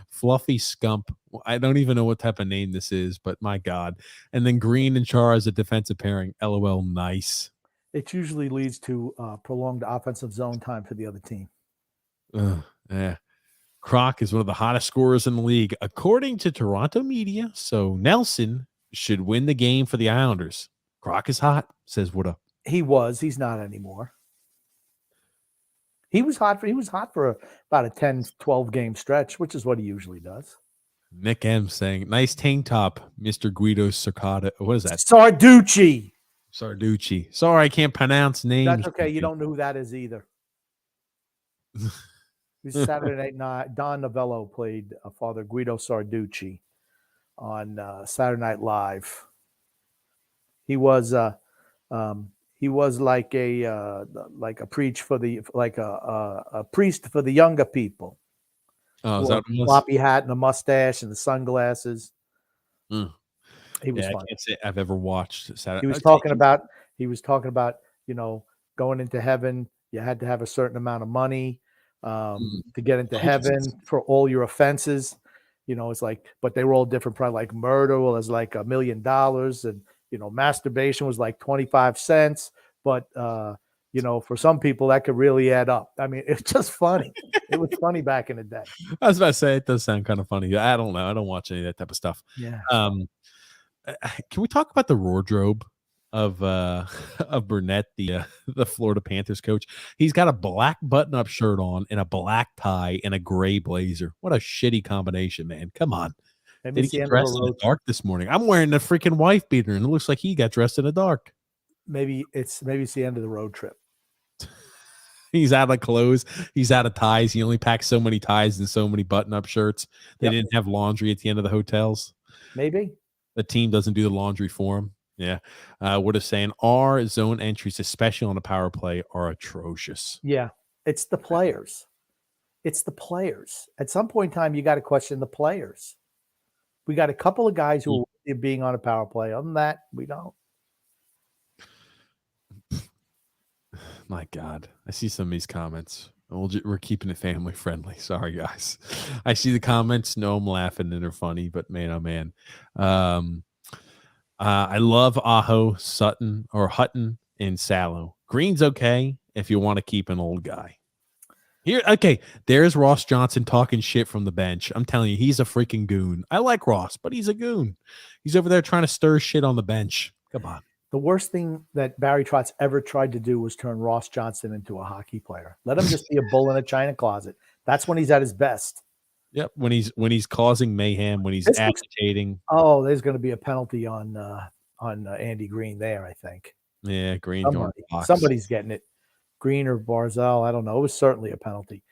Fluffy Scump. I don't even know what type of name this is, but my God. And then Green and Chara as a defensive pairing. LOL, nice. It usually leads to prolonged offensive zone time for the other team. Yeah. Croc is one of the hottest scorers in the league, according to Toronto media. So Nelson should win the game for the Islanders. Croc is hot, says Wood. He was. He's not anymore. He was hot for about a 10, 12 game stretch, which is what he usually does. Nick M saying, nice tank top, Mr. Guido Circata. What is that? Sarducci. Sorry, I can't pronounce names. That's okay. You don't know who that is either. Saturday night, Don Novello played Father Guido Sarducci on Saturday Night Live. He was like a priest for the younger people. Oh, is that a floppy hat and a mustache and the sunglasses. He was fun. I can't say I've ever watched Saturday. He was talking about going into heaven. You had to have a certain amount of money to get into heaven for all your offenses. It's like, but they were all different. Probably like murder was like $1 million, and masturbation was like 25 cents. But for some people that could really add up. I mean, it's just funny. It was funny back in the day. I was about to say it does sound kind of funny. I don't know. I don't watch any of that type of stuff. Yeah. Can we talk about the wardrobe of Burnett, the Florida Panthers coach? He's got a black button-up shirt on and a black tie and a gray blazer. What a shitty combination, man! Come on. Did he get dressed in the dark this morning? I'm wearing a freaking wife beater, and it looks like he got dressed in the dark. Maybe it's the end of the road trip. He's out of clothes. He's out of ties. He only packed so many ties and so many button-up shirts. They didn't have laundry at the end of the hotels. Maybe the team doesn't do the laundry for him. Yeah. What is saying our zone entries, especially on a power play, are atrocious. Yeah. It's the players. At some point in time, you got to question the players. We got a couple of guys who are being on a power play. Other than that, we don't. My God. I see some of these comments. We're keeping it family friendly. Sorry, guys. I see the comments. No, I'm laughing and they're funny, but man, oh man. I love Aho, Sutton, or Hutton, and Sallow. Green's okay if you want to keep an old guy. Here, okay, there's Ross Johnson talking shit from the bench. I'm telling you, he's a freaking goon. I like Ross, but he's a goon. He's over there trying to stir shit on the bench. Come on. The worst thing that Barry Trotz ever tried to do was turn Ross Johnson into a hockey player. Let him just be a bull in a china closet. That's when he's at his best. Yep, when he's causing mayhem, when he's agitating. There's going to be a penalty on Andy Green there, I think. Yeah, Green. Somebody's getting it. Green or Barzal, I don't know. It was certainly a penalty.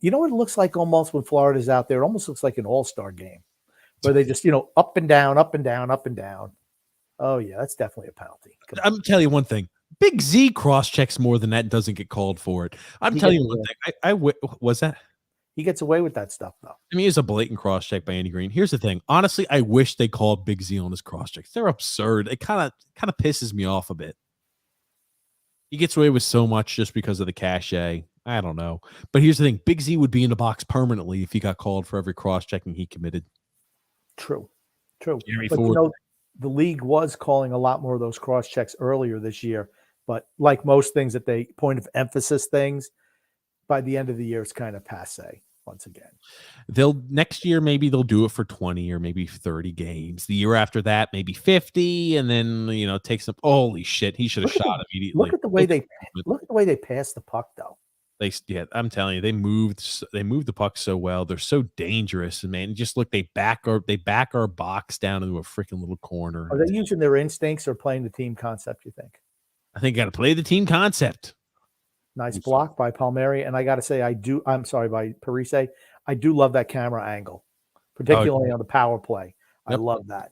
You know what it looks like almost when Florida's out there? It almost looks like an all-star game where they just, up and down, up and down, up and down. Oh, yeah, that's definitely a penalty. I'm telling you one thing. Big Z cross-checks more than that and doesn't get called for it. I'm telling you one thing. Was that? He gets away with that stuff, though. I mean, it's a blatant cross-check by Andy Green. Here's the thing. Honestly, I wish they called Big Z on his cross-checks. They're absurd. It kind of pisses me off a bit. He gets away with so much just because of the cachet. I don't know. But here's the thing. Big Z would be in the box permanently if he got called for every cross-checking he committed. True. But Ford. The league was calling a lot more of those cross checks earlier this year. But like most things that they point of emphasis things, by the end of the year, it's kind of passe once again. Next year, maybe they'll do it for 20 or maybe 30 games. The year after that, maybe 50, and then take some. Holy shit, he should have shot immediately. Look at the way they pass the puck, though. I'm telling you, they moved the puck so well. They're so dangerous, and man, just look, they back our box down into a freaking little corner. Are they using their instincts or playing the team concept, you think? I think got to play the team concept. Nice block by Palmieri, and I got to say, by Parise. I do love that camera angle, particularly on the power play. Yep. I love that.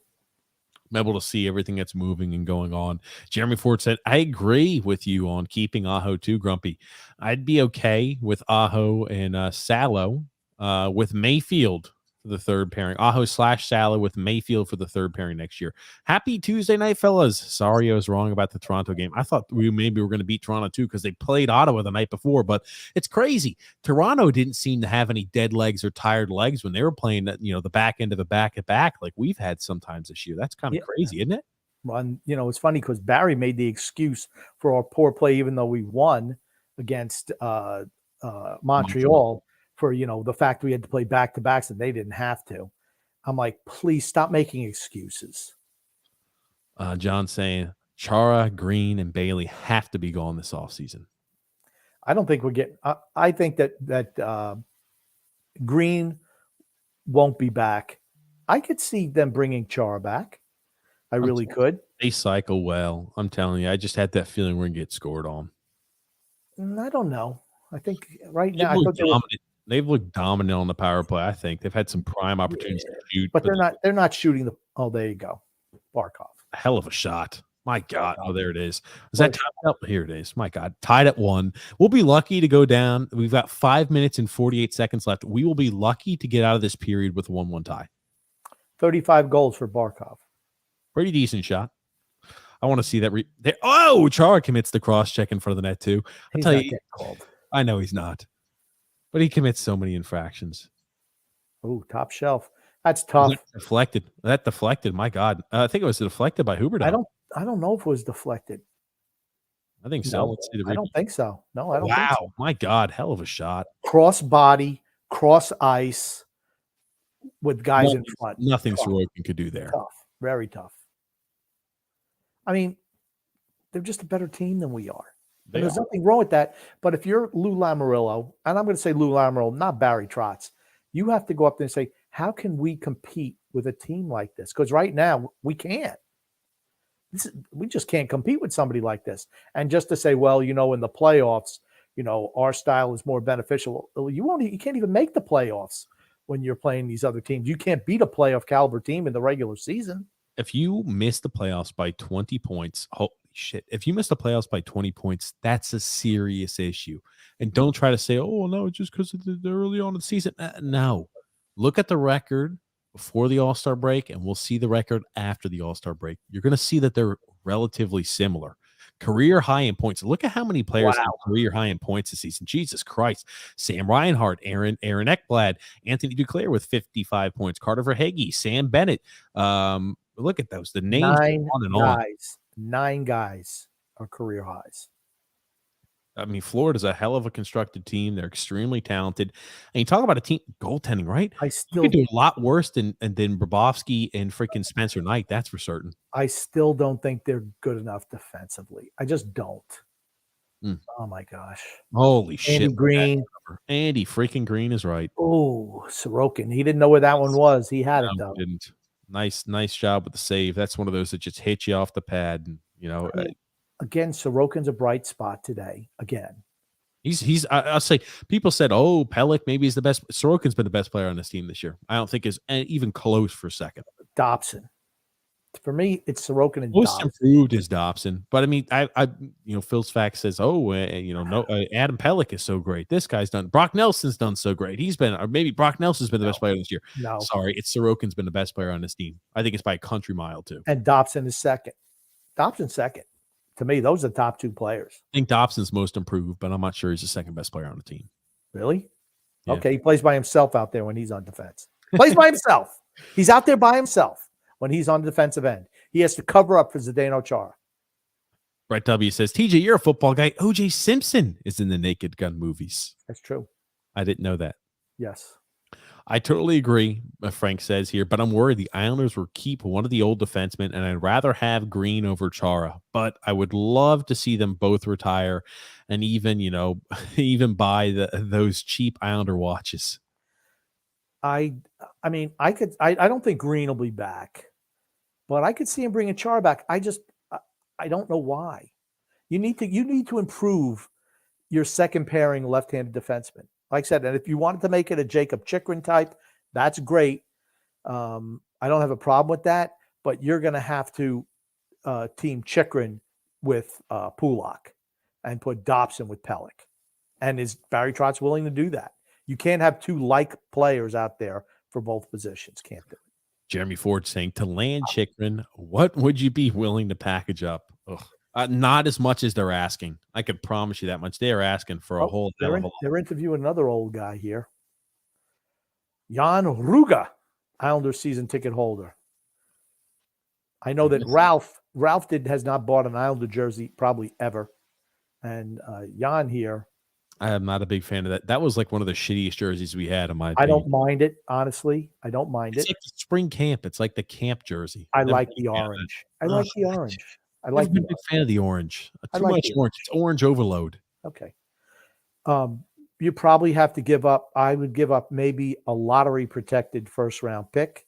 I'm able to see everything that's moving and going on. Jeremy Ford said, I agree with you on keeping Aho too, Grumpy. I'd be okay with Aho and Salo with Mayfield for the third pairing. Aho / Salo with Mayfield for the third pairing next year. Happy Tuesday night, fellas. Sorry I was wrong about the Toronto game. I thought we were going to beat Toronto too because they played Ottawa the night before, but it's crazy. Toronto didn't seem to have any dead legs or tired legs when they were playing the back end of a back-at-back like we've had sometimes this year. That's kind of crazy, isn't it? Well, it's funny because Barry made the excuse for our poor play even though we won against Montreal. For the fact we had to play back-to-backs and they didn't have to. I'm like, please stop making excuses. John saying Chara, Green, and Bailey have to be gone this offseason. I don't think we're getting. I think that Green won't be back. I could see them bringing Chara back. I really could. They cycle well. I'm telling you. I just had that feeling we're gonna get scored on. I don't know. I think right now they've looked dominant on the power play. I think they've had some prime opportunities to shoot, but they're not shooting the. Oh, there you go, Barkov. A hell of a shot. My God. Oh, there it is. Is that tied up? Here it is. My God. Tied at 1. We'll be lucky to go down. We've got 5 minutes and 48 seconds left. We will be lucky to get out of this period with a 1-1 tie. 35 goals for Barkov. Pretty decent shot. I want to see that. Chara commits the cross check in front of the net too. He's not getting called. I know he's not, but he commits so many infractions. Oh, top shelf. That's tough. That deflected. My God. I think it was deflected by Huberdeau. I don't know if it was deflected. I think so. Let's see the replay. I don't think so. No, I don't think so. Wow. My God. Hell of a shot. Cross body, cross ice with guys in front. Nothing Sorokin could do there. Tough. Very tough. I mean, they're just a better team than we are. There's nothing wrong with that. But if you're Lou Lamoriello, and I'm going to say Lou Lamoriello, not Barry Trotz, you have to go up there and say, how can we compete with a team like this? Because right now, we can't. We just can't compete with somebody like this. And just to say, well, in the playoffs, our style is more beneficial. You can't even make the playoffs when you're playing these other teams. You can't beat a playoff caliber team in the regular season. If you miss the playoffs by 20 points, holy shit. If you miss the playoffs by 20 points, that's a serious issue. And don't try to say, oh, no, just because they're early on in the season. No. Look at the record before the All-Star break, and we'll see the record after the All-Star break. You're going to see that they're relatively similar. Career high in points. Look at how many players have career high in points this season. Jesus Christ. Sam Reinhart, Aaron Ekblad, Anthony Duclair with 55 points, Carter Verhaeghe, Sam Bennett. Look at those. The names on and on. 9 guys are career highs. I mean, Florida's a hell of a constructed team. They're extremely talented. And you talk about a team goaltending, right? You could do a lot worse than Bobrovsky and freaking Spencer Knight. That's for certain. I still don't think they're good enough defensively. I just don't. Oh my gosh. Holy shit. Andy Green. Andy freaking Green is right. Oh, Sorokin. He didn't know where that one was. He had it though. He didn't. Nice job with the save. That's one of those that just hit you off the pad. And, again, Sorokin's a bright spot today. Again, I'll say people said, oh, Pelech maybe is the best. Sorokin's been the best player on this team this year. I don't think is even close for a second. Dobson. For me, it's Sorokin and most Dobson. Improved is Dobson, but I mean, Phil's fact says, Adam Pelech is so great. This guy's done. Brock Nelson's done so great. Or maybe Brock Nelson's been the best player this year. No, sorry, it's Sorokin's been the best player on this team. I think it's by a country mile too. And Dobson is second. Dobson's second To me, those are the top 2 players. I think Dobson's most improved, but I'm not sure he's the second best player on the team. Really? Yeah. Okay, he plays by himself out there when he's on defense. Plays by himself. He's out there by himself when he's on the defensive end. He has to cover up for Zdeno Chara. Brett W says, TJ, you're a football guy. O.J. Simpson is in the Naked Gun movies. That's true. I didn't know that. Yes. I totally agree, Frank says here, but I'm worried the Islanders will keep one of the old defensemen, and I'd rather have Green over Chara. But I would love to see them both retire and even, even buy those cheap Islander watches. I don't think Green will be back, but I could see him bringing Chara back. I don't know why. You need to improve your second pairing left-handed defenseman. Like I said, and if you wanted to make it a Jacob Chychrun type, that's great. I don't have a problem with that, but you're going to have to team Chychrun with Pulak and put Dobson with Pelech. And is Barry Trotz willing to do that? You can't have 2 like players out there for both positions. Can't do it. Jeremy Ford saying, to land Chychrun, what would you be willing to package up? Not as much as they're asking. I could promise you that much. They are asking for a whole hell of a lot. They're interviewing another old guy here. Jan Ruga, Islanders season ticket holder. I know that Ralph has not bought an Islander jersey probably ever. And Jan here. I am not a big fan of that. That was like one of the shittiest jerseys we had in my opinion. I don't mind it, honestly. I don't mind it's it. Like the spring camp. It's like the camp jersey. I like the orange. I like the orange. I've been a big fan of the orange. Too much orange. It's orange overload. Okay. You probably have to give up. I would give up maybe a lottery protected first round pick.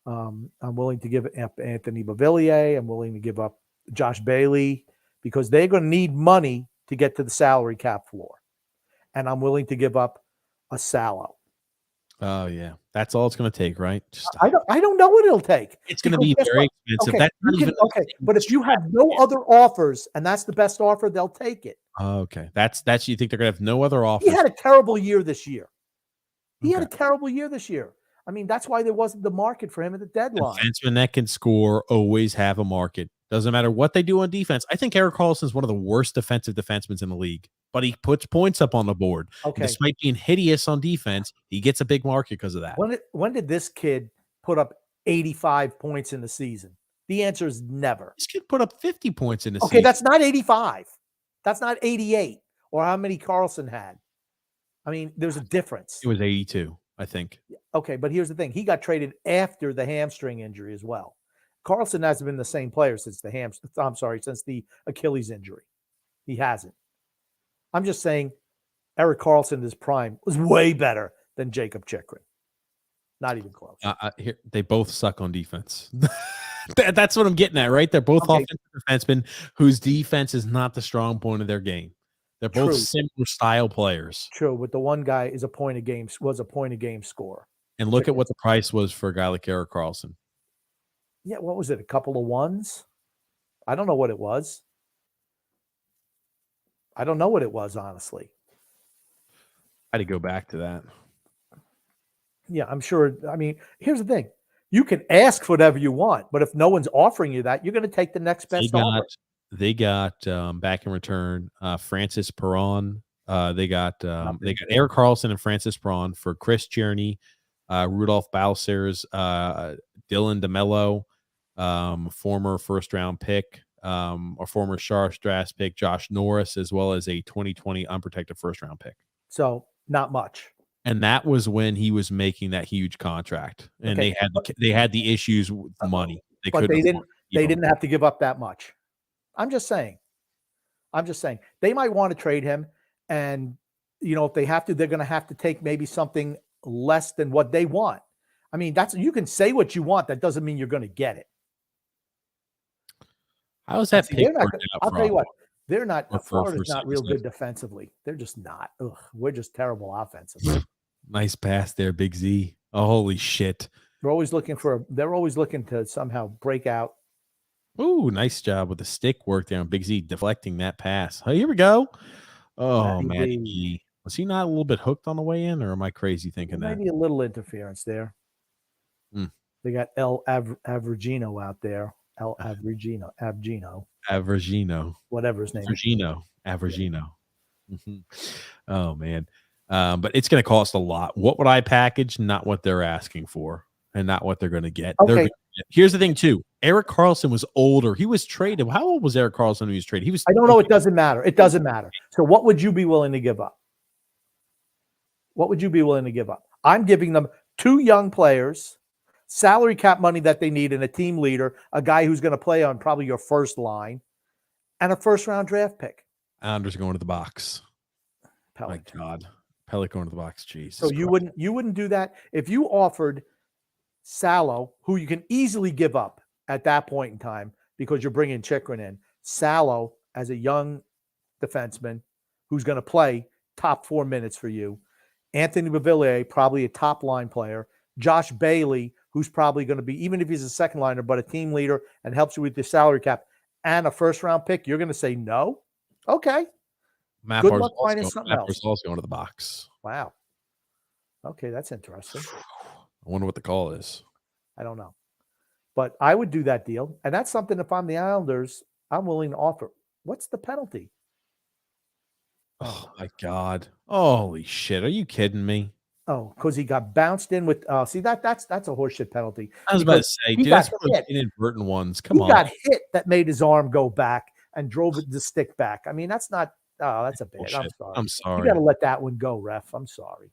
I'm willing to give up Anthony Beauvillier. I'm willing to give up Josh Bailey because they're going to need money to get to the salary cap floor. And I'm willing to give up a Salo. Oh yeah, that's all it's going to take, right? I don't know what it'll take. It's going to be very expensive. Okay, that's not even but if you have no other offers and that's the best offer, they'll take it. Okay, that's you think they're going to have no other offers? He had a terrible year this year. Had a terrible year this year. I mean, that's why there wasn't the market for him at the deadline. Defensemen that can score always have a market. Doesn't matter what they do on defense. I think Erik Karlsson is one of the worst defensive defensemen in the league, but he puts points up on the board. Okay. Despite being hideous on defense, he gets a big market because of that. When did this kid put up 85 points in the season? The answer is never. This kid put up 50 points in the season. Okay, that's not 85. That's not 88 or how many Karlsson had. I mean, there's a difference. It was 82, I think. Okay, but here's the thing. He got traded after the hamstring injury as well. Karlsson hasn't been the same player since the Achilles injury. He hasn't. I'm just saying Erik Karlsson in his prime was way better than Jacob Chychrun. Not even close. They both suck on defense. That's what I'm getting at, right? They're both offensive defensemen whose defense is not the strong point of their game. They're both similar style players. True, but the one guy was a point of game scorer. And look at what the price was for a guy like Erik Karlsson. Yeah, what was it? A couple of ones? I don't know what it was. Honestly. I had to go back to that. Yeah, I'm sure. I mean, here's the thing. You can ask for whatever you want, but if no one's offering you that, you're going to take the next best offer. They got back in return Francis Perron. They got Erik Karlsson and Francis Perron for Chris Tierney, Rudolph Balcers, Dylan DeMello, former first-round pick, or former Sharks draft pick Josh Norris, as well as a 2020 unprotected first-round pick. So not much. And that was when he was making that huge contract, and they had the issues with the money. They didn't have to give up that much. I'm just saying they might want to trade him, and if they have to, they're going to have to take maybe something less than what they want. I mean, you can say what you want. That doesn't mean you're going to get it. How does that pick work out? I'll tell you what. They're not. Florida's not real good defensively. They're just not. Ugh, we're just terrible offensively. Nice pass there, Big Z. Oh, holy shit! They're always looking to somehow break out. Ooh, nice job with the stick work there on Big Z, deflecting that pass. Oh, here we go. Oh, man. Was he not a little bit hooked on the way in, or am I crazy thinking that? Maybe a little interference there. They got El Averagino out there. Averagino. whatever his name is. Averagino. Mhm. Oh man. But it's going to cost a lot. What would I package? Not what they're asking for, and not what they're going to get. Okay. Here's the thing, too. Eric Carlson was older. He was traded. How old was Eric Carlson when he was traded? He was. I don't know. It doesn't matter. It doesn't matter. So, what would you be willing to give up? What would you be willing to give up? I'm giving them 2 young players, salary cap money that they need, and a team leader, a guy who's going to play on probably your first line, and a first-round draft pick. Anders going to the box. Pellick. My God, Pellick going to the box. Jesus. So you wouldn't do that if you offered Salo, who you can easily give up at that point in time because you're bringing Chikrin in. Salo as a young defenseman who's going to play top 4 minutes for you. Anthony Beauvillier, probably a top line player. Josh Bailey, who's probably going to be, even if he's a second liner, but a team leader and helps you with the salary cap, and a first round pick. You're going to say no? Okay. Matt Good luck finding something else. also going to the box. Wow. Okay, that's interesting. I wonder what the call is. I don't know. But I would do that deal. And that's something, if I'm the Islanders, I'm willing to offer. What's the penalty? Oh my God. Holy shit. Are you kidding me? Oh, because he got bounced in with that's a horseshit penalty. I was about to say, dude, that's one of those inadvertent ones. Come on. He got hit that made his arm go back and drove the stick back. I mean, that's not that's a bad. I'm sorry. You got to let that one go, ref. I'm sorry.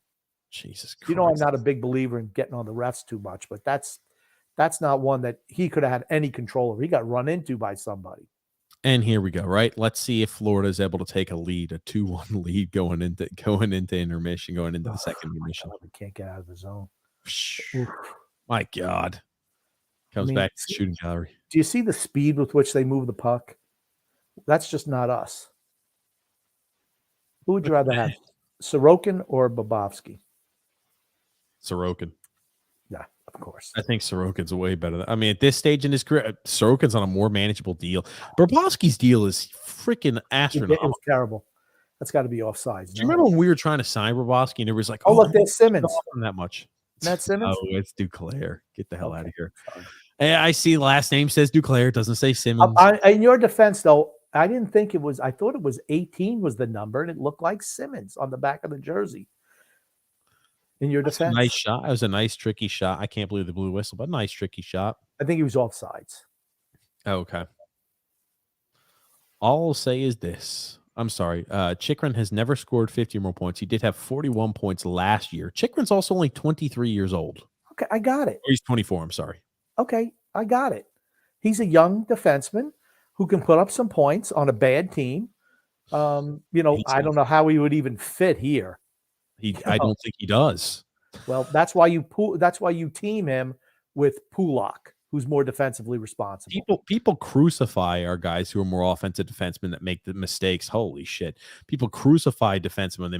Jesus Christ. You know, I'm not a big believer in getting on the refs too much, but that's not one that he could have had any control over. He got run into by somebody. And here we go, right? Let's see if Florida is able to take a lead, a 2-1 lead going into intermission, going into the second intermission. God, we can't get out of the zone. My God. Comes back to the shooting gallery. Do you see the speed with which they move the puck? That's just not us. Who would you rather have, Sorokin or Bobrovsky? Sorokin. Yeah, of course. I think Sorokin's way better. I mean, at this stage in his career, Sorokin's on a more manageable deal. Bobrovsky's deal is freaking astronomical. It's terrible. That's got to be offsides. Do you remember when we were trying to sign Bobrovsky and it was like, oh look, there's Simmons. That much. Matt Simmons? Oh, it's Duclair. Get the hell out of here. Hey, I see last name says Duclair. It doesn't say Simmons. In your defense, though, I didn't think it was. I thought it was 18 was the number, and it looked like Simmons on the back of the jersey. In your defense, nice shot. It was a nice, tricky shot. I can't believe the blue whistle, but nice, tricky shot. I think he was offsides. Okay. All I'll say is this. I'm sorry. Chikrin has never scored 50 or more points. He did have 41 points last year. Chikrin's also only 23 years old. Okay, I got it. Or he's 24. I'm sorry. Okay, I got it. He's a young defenseman who can put up some points on a bad team. I don't know how he would even fit here. I don't think he does. Well, that's why you team him with Pulak, who's more defensively responsible. People crucify our guys who are more offensive defensemen that make the mistakes. Holy shit. People crucify defensemen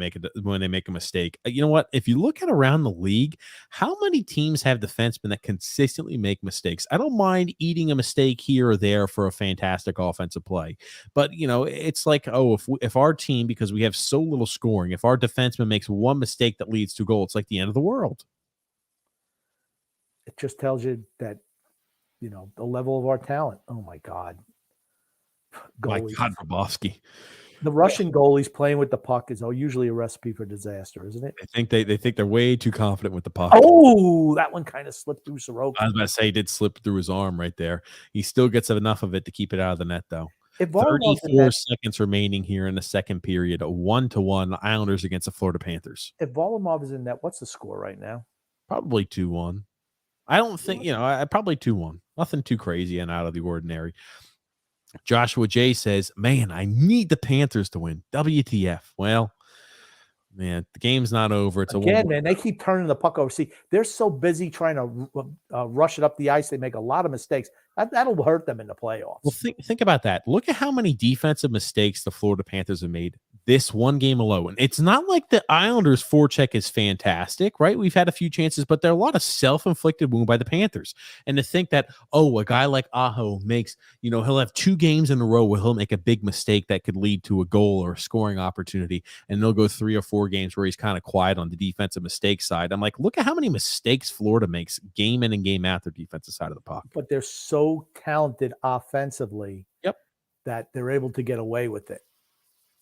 when they make a mistake. You know what? If you look at around the league, how many teams have defensemen that consistently make mistakes? I don't mind eating a mistake here or there for a fantastic offensive play. But, it's like, if our team, because we have so little scoring, if our defenseman makes one mistake that leads to a goal, it's like the end of the world. It just tells you that the level of our talent. Oh my God. Goalies. My God, Bobrovsky. The Russian goalies playing with the puck is usually a recipe for disaster, isn't it? I think they think they're way too confident with the puck. Oh, that one kind of slipped through Sorokin. I was about to say, he did slip through his arm right there. He still gets enough of it to keep it out of the net, though. 34 seconds remaining here in the second period. A 1-1 Islanders against the Florida Panthers. If Varlamov is in net, what's the score right now? Probably 2-1. I don't think, probably 2-1. Nothing too crazy and out of the ordinary. Joshua J says, man, I need the Panthers to win. WTF. Well, man, the game's not over. It's again, man, they keep turning the puck over. See, they're so busy trying to rush it up the ice. They make a lot of mistakes. That'll hurt them in the playoffs. Well, think about that. Look at how many defensive mistakes the Florida Panthers have made this one game alone. It's not like the Islanders' forecheck is fantastic, right? We've had a few chances, but there are a lot of self-inflicted wound by the Panthers. And to think that, a guy like Aho makes, he'll have 2 games in a row where he'll make a big mistake that could lead to a goal or a scoring opportunity, and they'll go 3 or 4 games where he's kind of quiet on the defensive mistake side. I'm like, look at how many mistakes Florida makes game in and game out their defensive side of the puck. But they're so talented offensively Yep. that they're able to get away with it.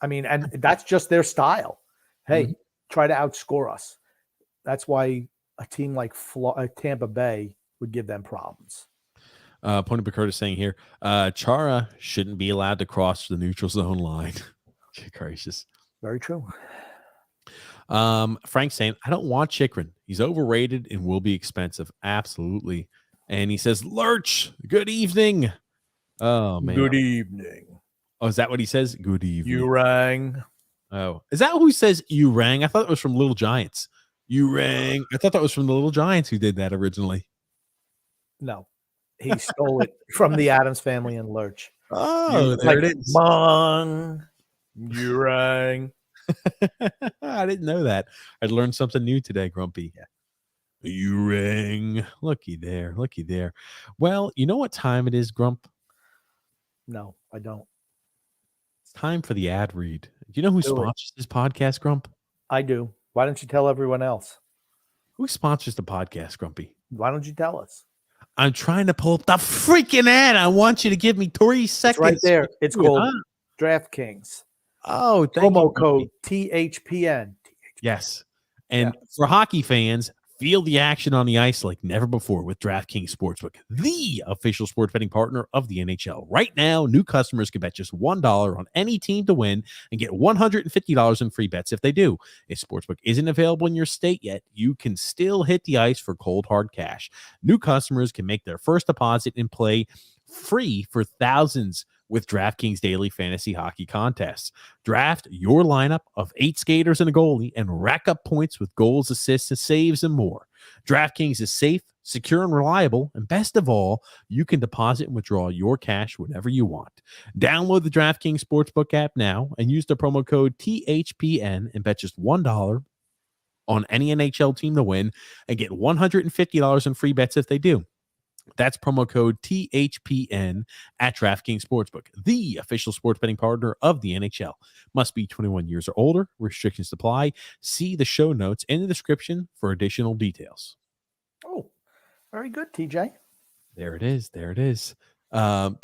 I mean, and that's just their style. Hey, try to outscore us. That's why a team like Tampa Bay would give them problems. Pony Pickard is saying here, Chara shouldn't be allowed to cross the neutral zone line. Gracious. Very true. Frank saying, I don't want Chychrun. He's overrated and will be expensive. Absolutely. And he says, Lurch, good evening. Oh, man. Good evening. Oh, is that what he says? Good evening. You rang. Oh, is that who says you rang? I thought it was from Little Giants. You rang. I thought that was from the Little Giants who did that originally. No, he stole it from the Addams Family and Lurch. Oh, there it is. Bong. You rang. I didn't know that. I'd learned something new today, Grumpy. Yeah. You rang. Looky there. Looky there. Well, you know what time it is, Grump? No, I don't. It's time for the ad read. Do you know who sponsors this podcast, Grump? I do. Why don't you tell everyone else? Who sponsors the podcast, Grumpy? Why don't you tell us? I'm trying to pull up the freaking ad. I want you to give me 3 seconds. It's right there. It's called DraftKings. Oh, thank promo you, code THPN. Yes. And for hockey fans, feel the action on the ice like never before with DraftKings Sportsbook, the official sports betting partner of the NHL. Right now, new customers can bet just $1 on any team to win and get $150 in free bets if they do. If Sportsbook isn't available in your state yet, you can still hit the ice for cold, hard cash. New customers can make their first deposit and play free for thousands with DraftKings Daily Fantasy Hockey Contests. Draft your lineup of 8 skaters and a goalie and rack up points with goals, assists, saves, and more. DraftKings is safe, secure, and reliable, and best of all, you can deposit and withdraw your cash whenever you want. Download the DraftKings Sportsbook app now and use the promo code THPN and bet just $1 on any NHL team to win and get $150 in free bets if they do. That's promo code THPN at DraftKings Sportsbook, the official sports betting partner of the NHL. Must be 21 years or older. Restrictions apply. See the show notes in the description for additional details. Oh, very good, TJ. There it is. There it is. Ponyboy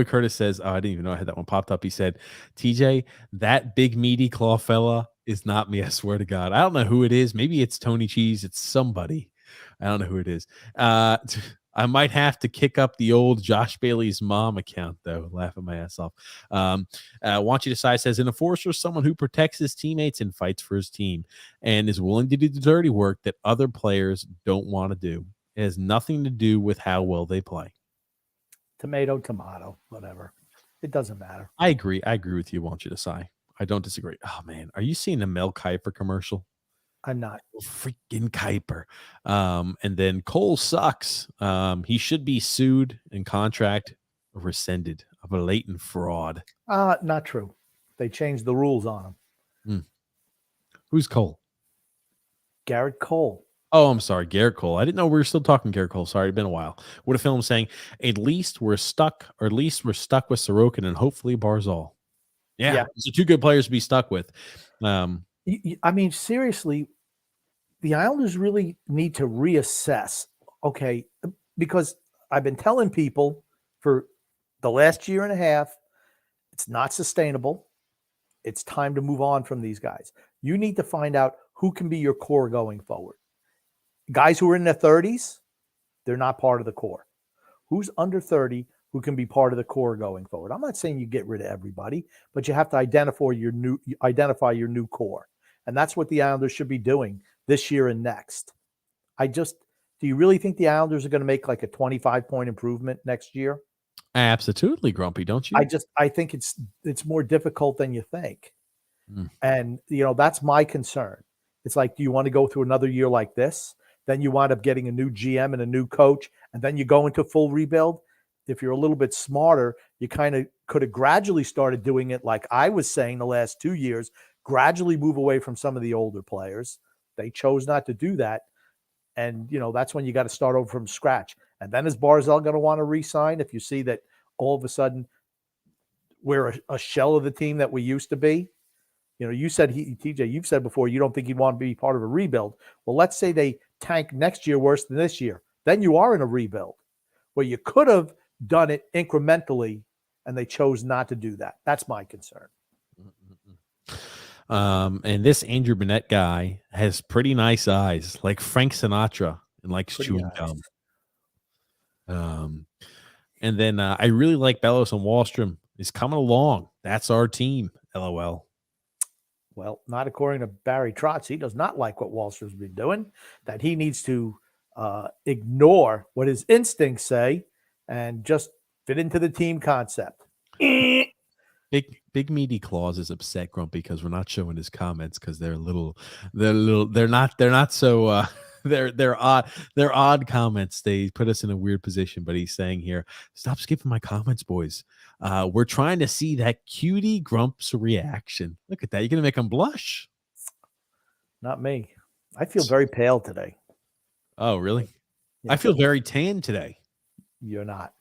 Curtis says, I didn't even know I had that one popped up. He said, TJ, that big meaty claw fella is not me. I swear to God. I don't know who it is. Maybe it's Tony Cheese. It's somebody. I don't know who it is. I might have to kick up the old Josh Bailey's mom account, though. Laughing my ass off. Want you to decide says, an enforcer is someone who protects his teammates and fights for his team and is willing to do the dirty work that other players don't want to do. It has nothing to do with how well they play. Tomato, whatever. It doesn't matter. I agree. I agree with you. Want you to decide. I don't disagree. Oh, man. Are you seeing the Mel Kiper commercial? I'm not. Freaking Kiper. And then Cole sucks. He should be sued and contract rescinded. A blatant fraud. Not true. They changed the rules on him. Who's Cole? Garrett Cole. Oh, I'm sorry. Garrett Cole. I didn't know we were still talking Garrett Cole. Sorry, it's been a while. What a film saying, at least we're stuck with Sorokin and hopefully Barzal. Yeah. Those are 2 good players to be stuck with. I mean, seriously, the Islanders really need to reassess, okay, because I've been telling people for the last year and a half, it's not sustainable. It's time to move on from these guys. You need to find out who can be your core going forward. Guys who are in their 30s, they're not part of the core. Who's under 30 who can be part of the core going forward? I'm not saying you get rid of everybody, but you have to identify your new core. And that's what the Islanders should be doing this year and next. Do you really think the Islanders are going to make like a 25-point improvement next year? Absolutely, Grumpy, don't you? I think it's more difficult than you think. And, that's my concern. It's like, do you want to go through another year like this? Then you wind up getting a new GM and a new coach, and then you go into full rebuild. If you're a little bit smarter, you kind of could have gradually started doing it like I was saying the last 2 years, gradually move away from some of the older players. They chose not to do that. And, that's when you got to start over from scratch. And then is Barzal going to want to re-sign if you see that all of a sudden we're a shell of the team that we used to be? You said TJ, you've said before you don't think he'd want to be part of a rebuild. Well, let's say they tank next year worse than this year. Then you are in a rebuild where you could have done it incrementally, and they chose not to do that. That's my concern. And this Andrew Burnett guy has pretty nice eyes, like Frank Sinatra, and likes chewing gum. And then I really like Bellows and Wallstrom is coming along. That's our team. LOL. Well, not according to Barry Trotz. He does not like what Wallstrom's been doing, that he needs to ignore what his instincts say and just fit into the team concept. Big Meaty Claus is upset, Grumpy, because we're not showing his comments because they're not so they're odd comments. They put us in a weird position, but he's saying here, stop skipping my comments, boys. We're trying to see that cutie Grumps reaction. Look at that. You're gonna make him blush. Not me. I feel very pale today. Oh, really? Yeah. I feel very tan today. You're not.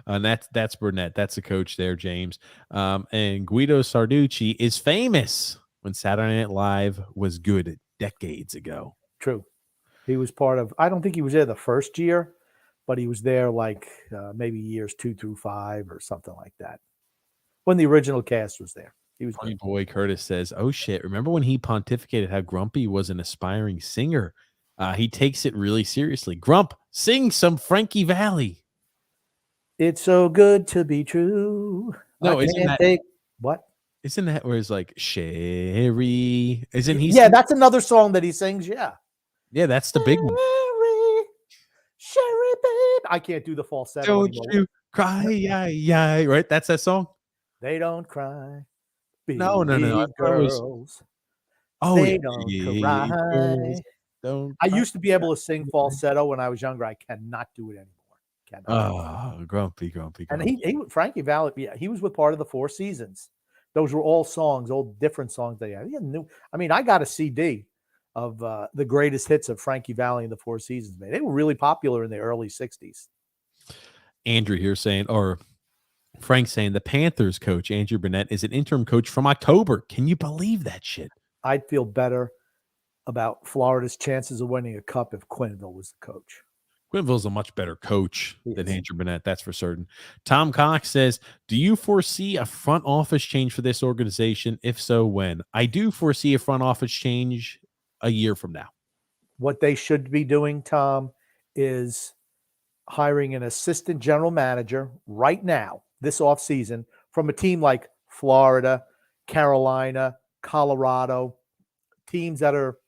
And that's Burnett. That's the coach there, James. And Guido Sarducci is famous when Saturday Night Live was good decades ago. True. He was part of, I don't think he was there the first year, but he was there like maybe years 2 through 5 or something like that. When the original cast was there. He was. My boy Curtis says, oh shit, remember when he pontificated how Grumpy was an aspiring singer? He takes it really seriously. Grump, sing some Frankie Valli. It's so good to be true. No, isn't that what? Isn't that where it's like Sherry? Isn't he? Yeah, that's another song that he sings. Yeah. Yeah, that's the big one. Sherry, babe. I can't do the falsetto. Don't you cry, yeah, right? That's that song. They don't cry. No. Girls. They don't cry. I used to be able to sing falsetto when I was younger. I cannot do it anymore. Oh, grumpy. And Frankie Valli, yeah, he was with part of the Four Seasons. Those were all songs, all different songs they had. I got a CD of the greatest hits of Frankie Valli and the Four Seasons. Man, they were really popular in the early 60s. Andrew here saying, or Frank saying, the Panthers coach, Andrew Burnett, is an interim coach from October. Can you believe that shit? I'd feel better about Florida's chances of winning a cup if Quenneville was the coach. Quenneville's a much better coach than Andrew Burnett, that's for certain. Tom Cox says, do you foresee a front office change for this organization? If so, when? I do foresee a front office change a year from now. What they should be doing, Tom, is hiring an assistant general manager right now, this offseason, from a team like Florida, Carolina, Colorado, teams that are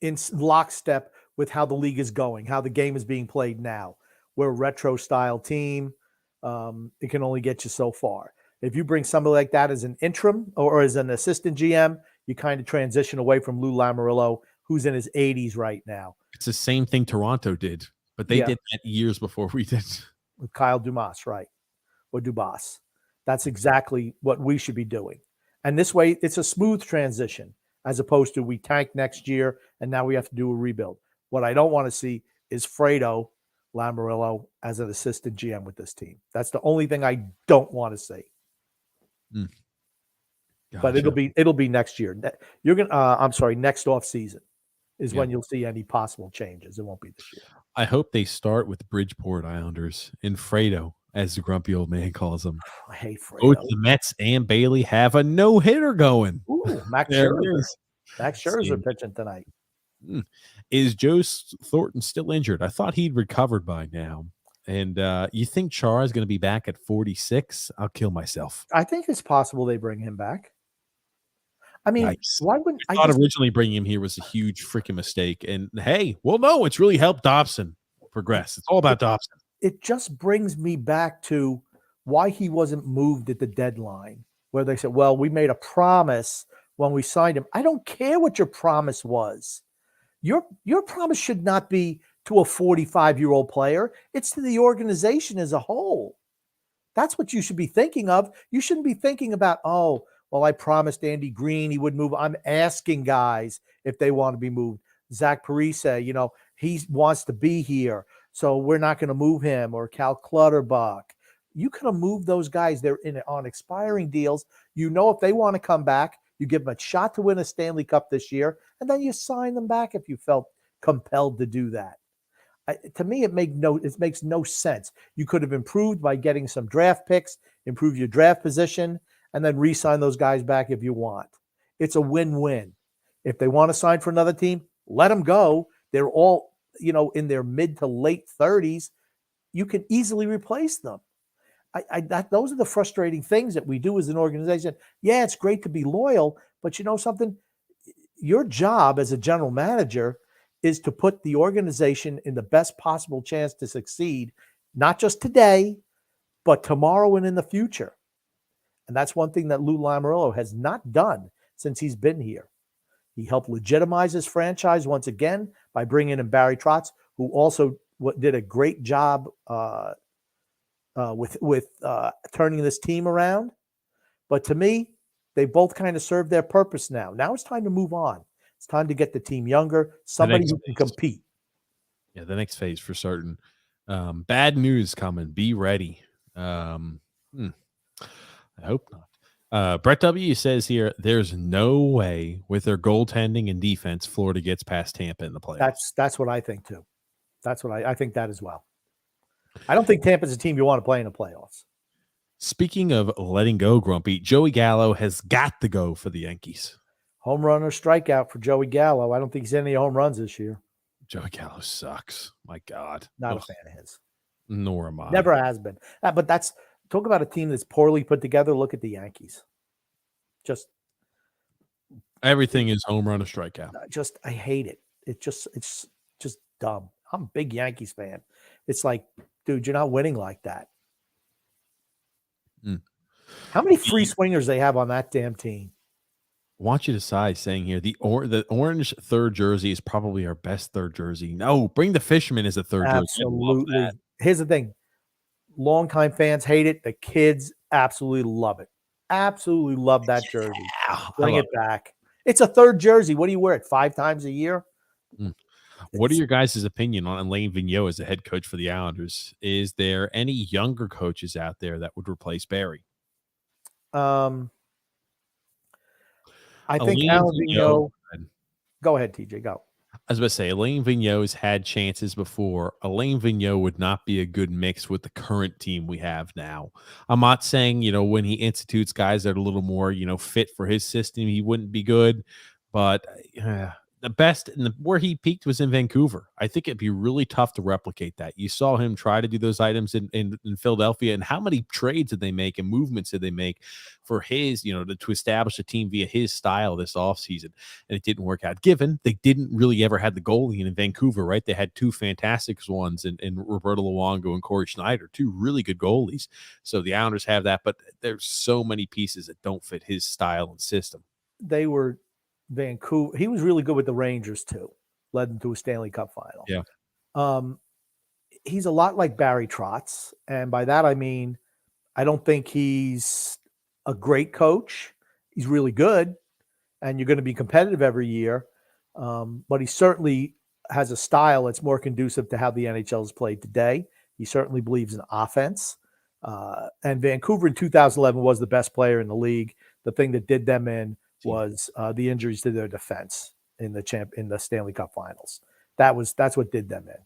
in lockstep with how the league is going, how the game is being played now. We're a retro style team. It can only get you so far. If you bring somebody like that as an interim or as an assistant GM, you kind of transition away from Lou Lamoriello, who's in his 80s right now. It's the same thing Toronto did, but they did that years before we did. With Kyle Dumas, right? Or Dubas. That's exactly what we should be doing. And this way, it's a smooth transition as opposed to we tank next year and now we have to do a rebuild. What I don't want to see is Fredo Lamoriello as an assistant GM with this team. That's the only thing I don't want to see. Gotcha. But it'll be next year. You're gonna next off season is when you'll see any possible changes. It won't be this year. I hope they start with Bridgeport Islanders and Fredo, as the grumpy old man calls them. I hate Fredo. Both the Mets and Bailey have a no-hitter going. Ooh, Max Scherzer. Max Scherzer pitching tonight. Is Joe Thornton still injured? I thought he'd recovered by now. And you think Char is going to be back at 46? I'll kill myself. I think it's possible they bring him back. I mean, nice. Why wouldn't I thought originally bringing him here was a huge freaking mistake? And hey, well, no, it's really helped Dobson progress. It's all about Dobson. It just brings me back to why he wasn't moved at the deadline, where they said, well, we made a promise when we signed him. I don't care what your promise was. Your promise should not be to a 45-year-old player. It's to the organization as a whole. That's what you should be thinking of. You shouldn't be thinking about, oh, well, I promised Andy Green he would move. I'm asking guys if they want to be moved. Zach Parise, he wants to be here, so we're not going to move him. Or Cal Clutterbuck. You could have moved those guys. They're on expiring deals. If they want to come back, you give them a shot to win a Stanley Cup this year, and then you sign them back if you felt compelled to do that. To me, it makes no sense. You could have improved by getting some draft picks, improve your draft position, and then re-sign those guys back if you want. It's a win-win. If they want to sign for another team, let them go. They're all, in their mid to late 30s. You can easily replace them. Those are the frustrating things that we do as an organization. Yeah, it's great to be loyal, but you know something? Your job as a general manager is to put the organization in the best possible chance to succeed, not just today, but tomorrow and in the future. And that's one thing that Lou Lamoriello has not done since he's been here. He helped legitimize his franchise once again by bringing in Barry Trotz, who also did a great job with turning this team around. But to me, they both kind of served their purpose now. Now it's time to move on. It's time to get the team younger, somebody who can compete. Yeah, the next phase for certain. Bad news coming. Be ready. I hope not. Brett W. says here, there's no way with their goaltending and defense, Florida gets past Tampa in the playoffs. That's what I think too. That's what I think that as well. I don't think Tampa's a team you want to play in the playoffs. Speaking of letting go, Grumpy, Joey Gallo has got to go for the Yankees. Home run or strikeout for Joey Gallo. I don't think he's any home runs this year. Joey Gallo sucks. My God. Not a fan of his. Nor am I. Never has been. But talk about a team that's poorly put together. Look at the Yankees. Just everything is home run or strikeout. I hate it. It's just dumb. I'm a big Yankees fan. It's like, dude, you're not winning like that. How many free swingers they have on that damn team? I want you to sigh saying here, the orange third jersey is probably our best third jersey. No, bring the Fisherman as a third jersey. Absolutely. Here's the thing. Longtime fans hate it. The kids absolutely love it. Absolutely love that jersey. Bring it back. It's a third jersey. What do you wear it 5 times a year? What are your guys' opinion on Alain Vigneault as the head coach for the Islanders? Is there any younger coaches out there that would replace Barry? I think Alain Vigneault. Go ahead, TJ. Go. I was about to say, Alain Vigneault's had chances before. Alain Vigneault would not be a good mix with the current team we have now. I'm not saying, when he institutes guys that are a little more, fit for his system, he wouldn't be good. But the best where he peaked was in Vancouver. I think it'd be really tough to replicate that. You saw him try to do those items in Philadelphia, and how many trades did they make and movements did they make for his, to establish a team via his style this offseason, and it didn't work out. Given they didn't really ever had the goalie in Vancouver, right? They had 2 fantastic ones in Roberto Luongo and Corey Schneider, 2 really good goalies. So the Islanders have that, but there's so many pieces that don't fit his style and system. They were Vancouver. He was really good with the Rangers too. Led them to a Stanley Cup final. Yeah. He's a lot like Barry Trotz, and by that I mean I don't think he's a great coach. He's really good, and you're going to be competitive every year. But he certainly has a style that's more conducive to how the NHL is played today. He certainly believes in offense. And Vancouver in 2011 was the best player in the league. The thing that did them in was the injuries to their defense in the Stanley Cup Finals. That's what did them in.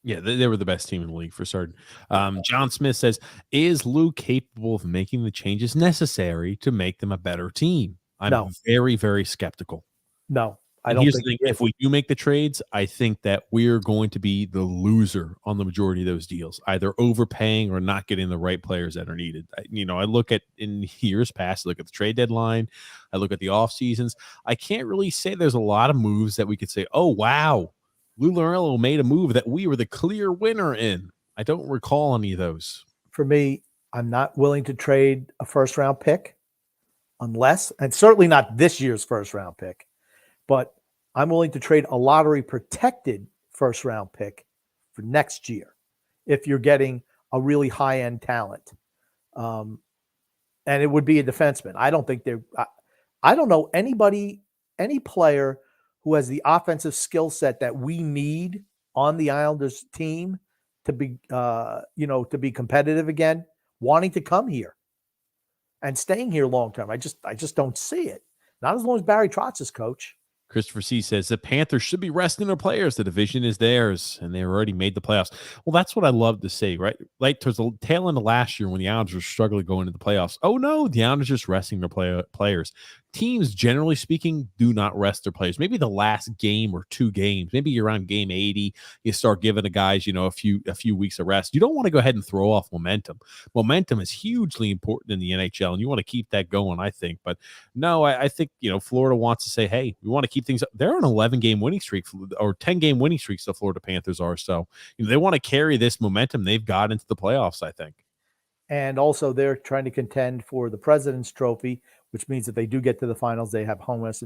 Yeah, they were the best team in the league for certain. John Smith says, is Lou capable of making the changes necessary to make them a better team? I'm very, very skeptical. No, I don't think if we do make the trades, I think that we're going to be the loser on the majority of those deals, either overpaying or not getting the right players that are needed. I look at in years past, I look at the trade deadline, I look at the off seasons. I can't really say there's a lot of moves that we could say, oh, wow, Lou Lamoriello made a move that we were the clear winner in. I don't recall any of those. For me, I'm not willing to trade a first-round pick unless, and certainly not this year's first-round pick, but I'm willing to trade a lottery-protected first-round pick for next year if you're getting a really high-end talent. And it would be a defenseman. I don't think I don't know any player who has the offensive skill set that we need on the Islanders team to be, to be competitive again, wanting to come here and staying here long term. I just don't see it. Not as long as Barry Trotz is coach. Christopher C says the Panthers should be resting their players. The division is theirs, and they already made the playoffs. Well, that's what I love to say, right? Like towards the tail end of last year when the Islanders were struggling going into the playoffs. Oh no, the Islanders just resting their players. Teams, generally speaking, do not rest their players. Maybe the last game or 2 games, maybe you're on game 80, you start giving the guys, a few weeks of rest. You don't want to go ahead and throw off momentum. Momentum is hugely important in the NHL, and you want to keep that going, I think. But no, I think Florida wants to say, hey, we want to keep things up. They're on an 11-game winning streak or 10-game winning streaks. The Florida Panthers are, so they want to carry this momentum they've got into the playoffs, I think. And also, they're trying to contend for the President's Trophy, which means if they do get to the finals, they have home ice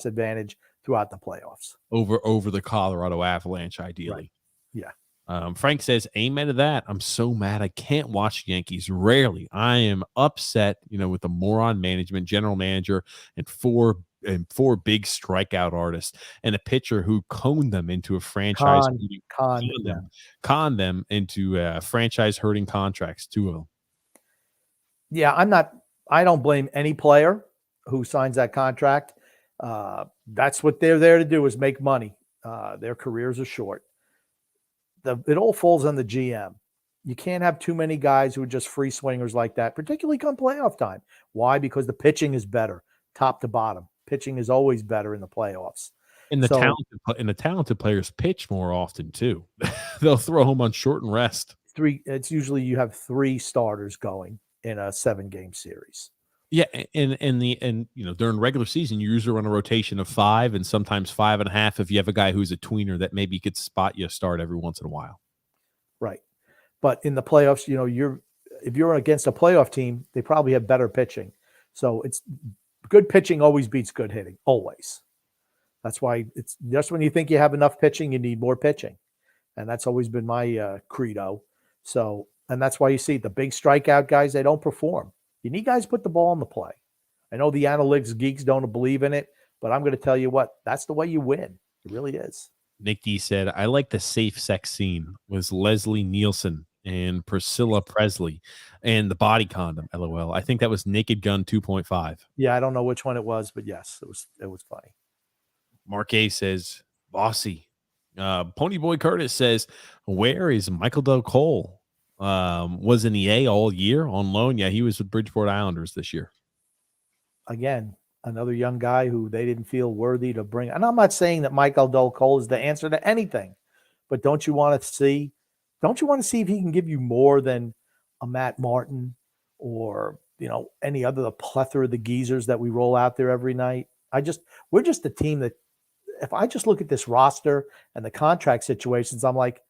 advantage throughout the playoffs. Over the Colorado Avalanche, ideally. Right. Yeah. Frank says, amen to that. I'm so mad I can't watch Yankees. Rarely. I am upset, with the moron management, general manager, and four big strikeout artists, and a pitcher who conned them into a franchise conned them into franchise hurting contracts, 2 of them. Yeah, I don't blame any player who signs that contract. That's what they're there to do, is make money. Their careers are short. It all falls on the GM. You can't have too many guys who are just free swingers like that, particularly come playoff time. Why? Because the pitching is better, top to bottom. Pitching is always better in the playoffs. And the talented players pitch more often too. They'll throw them on short and rest. It's usually you have 3 starters going in a 7-game series. Yeah, and during regular season you usually run a rotation of 5 and sometimes 5.5 if you have a guy who's a tweener that maybe could spot you a start every once in a while. Right. But in the playoffs, if you're against a playoff team, they probably have better pitching. So it's good pitching always beats good hitting, always. That's why it's just when you think you have enough pitching, you need more pitching. And that's always been my credo. So, and that's why you see the big strikeout guys, they don't perform. You need guys to put the ball in the play. I know the analytics geeks don't believe in it, but I'm going to tell you what, that's the way you win. It really is. Nick D said, I like the safe sex scene was Leslie Nielsen and Priscilla Presley and the body condom, LOL. I think that was Naked Gun 2.5. Yeah, I don't know which one it was, but yes, it was funny. Mark A says, bossy. Ponyboy Curtis says, where is Michael Del Cole? Was in the A all year on loan. Yeah, he was with Bridgeport Islanders this year. Again, another young guy who they didn't feel worthy to bring. And I'm not saying that Michael Del Cole is the answer to anything, but don't you want to see if he can give you more than a Matt Martin or, any other, the plethora of the geezers that we roll out there every night? We're just a team that, if I just look at this roster and the contract situations, I'm like,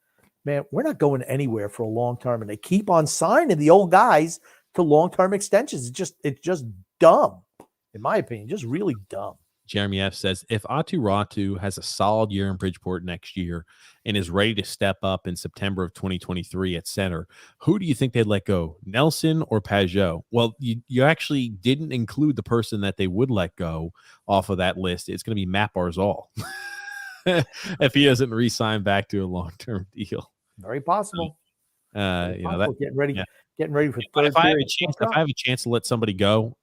man, we're not going anywhere for a long term. And they keep on signing the old guys to long-term extensions. It's just dumb, in my opinion, just really dumb. Jeremy F says, if Atu Ratu has a solid year in Bridgeport next year and is ready to step up in September of 2023 at center, who do you think they'd let go, Nelson or Pajot? Well, you actually didn't include the person that they would let go off of that list. It's going to be Matt Barzal if he doesn't re-sign back to a long-term deal. Very possible. Getting ready. Yeah. Getting ready for third. If I have a chance to let somebody go,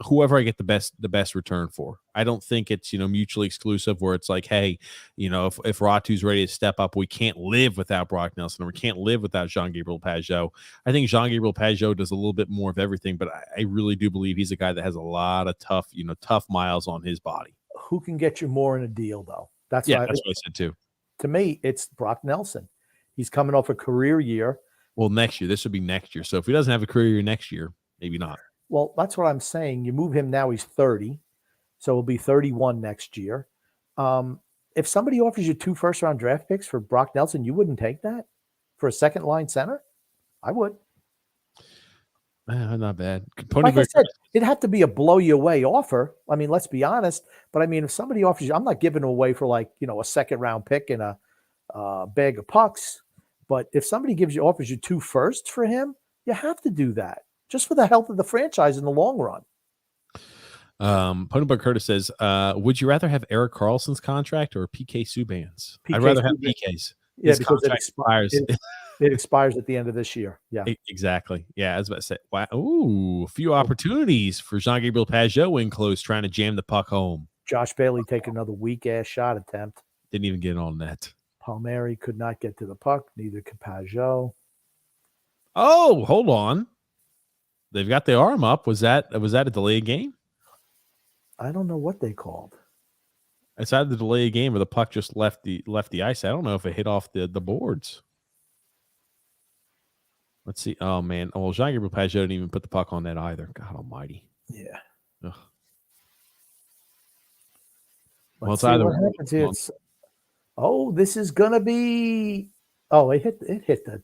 whoever I get the best return for. I don't think it's mutually exclusive where it's like, hey, if Ratu's ready to step up, we can't live without Brock Nelson, or we can't live without Jean-Gabriel Pajot. I think Jean-Gabriel Pajot does a little bit more of everything, but I really do believe he's a guy that has a lot of tough miles on his body. Who can get you more in a deal though? That's what I said too. To me, it's Brock Nelson. He's coming off a career year. Well, next year. This would be next year. So if he doesn't have a career year next year, maybe not. Well, that's what I'm saying. You move him now, he's 30. So he'll be 31 next year. If somebody offers you 2 first-round draft picks for Brock Nelson, you wouldn't take that for a second-line center? I would. Not bad. Like I said, it'd have to be a blow-you-away offer. I mean, let's be honest. But, I mean, if somebody offers you – I'm not giving away for, a second-round pick and a bag of pucks. But if somebody offers you 2 firsts for him, you have to do that just for the health of the franchise in the long run. Ponyboy Curtis says, would you rather have Eric Carlson's contract or PK Subban's? I'd PK rather have Subban. PK's. Yeah, His because contract expires. It expires at the end of this year. Yeah. Exactly. Yeah, I was about to say, wow. Ooh, a few opportunities for Jean-Gabriel Pageau in close, trying to jam the puck home. Josh Bailey take another weak-ass shot attempt. Didn't even get on net. Palmieri could not get to the puck. Neither could Pageau. Oh, hold on. They've got the arm up. Was that a delayed game? I don't know what they called. It's either the delayed game or the puck just left the ice. I don't know if it hit off the boards. Let's see. Oh, man. Well, Jean-Gabriel Pageau didn't even put the puck on net either. God almighty. Yeah. Ugh. Let's see what happens here. This is gonna be. Oh, it hit the.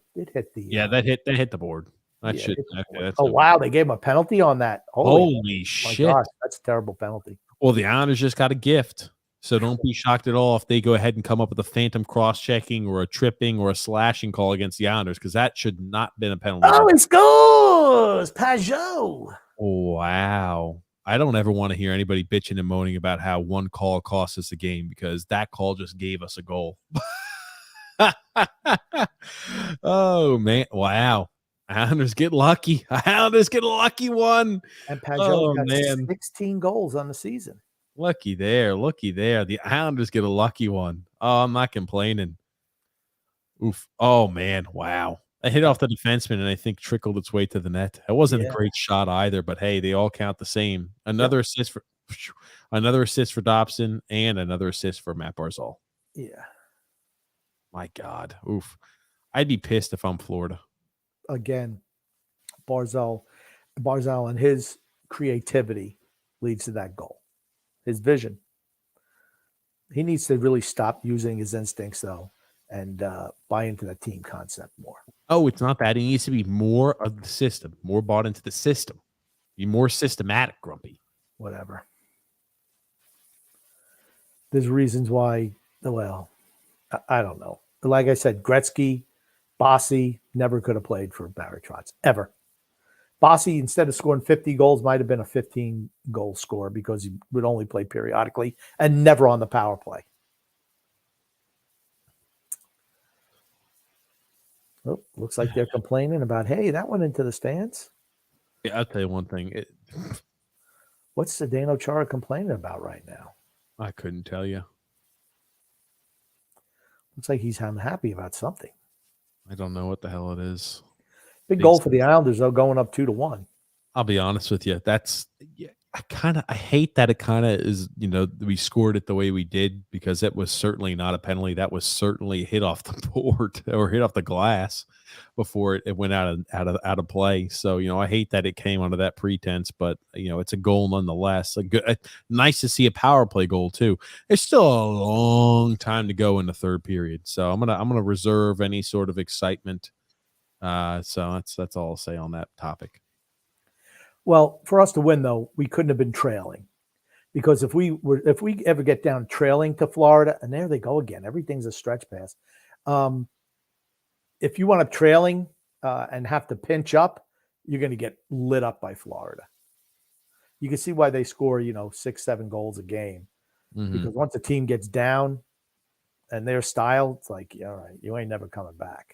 Yeah, that hit the board. That should. Okay, wow! They gave him a penalty on that. Holy shit! My gosh, that's a terrible penalty. Well, the Islanders just got a gift, so don't be shocked at all if they go ahead and come up with a phantom cross-checking or a tripping or a slashing call against the Islanders, because that should not have been a penalty. Oh, he scores! Pageau. Wow. I don't ever want to hear anybody bitching and moaning about how one call cost us a game, because that call just gave us a goal. Oh, man. Wow. Islanders get lucky. Islanders get a lucky one. And Pageau got 16 goals on the season. Lucky there. Looky there. The Islanders get a lucky one. Oh, I'm not complaining. Oof. Oh, man. Wow. I hit off the defenseman and I think trickled its way to the net. It wasn't a great shot either, but hey, they all count the same. Another assist for Dobson and another assist for Matt Barzal. Yeah. My God. Oof. I'd be pissed if I'm Florida. Again, Barzal and his creativity leads to that goal. His vision. He needs to really stop using his instincts, though, and buy into that team concept more. Oh, it's not that. He needs to be more of the system, more bought into the system. Be more systematic, Grumpy. Whatever. There's reasons why, well, I don't know. Like I said, Gretzky, Bossy never could have played for Barry Trotz, ever. Bossy, instead of scoring 50 goals, might have been a 15-goal scorer because he would only play periodically and never on the power play. Oh, looks like they're complaining about, hey, that went into the stands. Yeah, I'll tell you one thing. What's Zdeno Chara complaining about right now? I couldn't tell you. Looks like he's unhappy about something. I don't know what the hell it is. Big goal for the Islanders, though, going up 2-1. I'll be honest with you. I hate that it kind of is, we scored it the way we did, because it was certainly not a penalty. That was certainly hit off the board or hit off the glass before it went out of play. So, I hate that it came under that pretense, but it's a goal nonetheless. Nice to see a power play goal too. There's still a long time to go in the third period. So I'm going to reserve any sort of excitement. So that's all I'll say on that topic. Well, for us to win, though, we couldn't have been trailing, because if we ever get down trailing to Florida, and there they go again, everything's a stretch pass. If you want up trailing and have to pinch up, you're going to get lit up by Florida. You can see why they score, 6-7 goals a game, because once a team gets down and their style, it's like, all right, you ain't never coming back.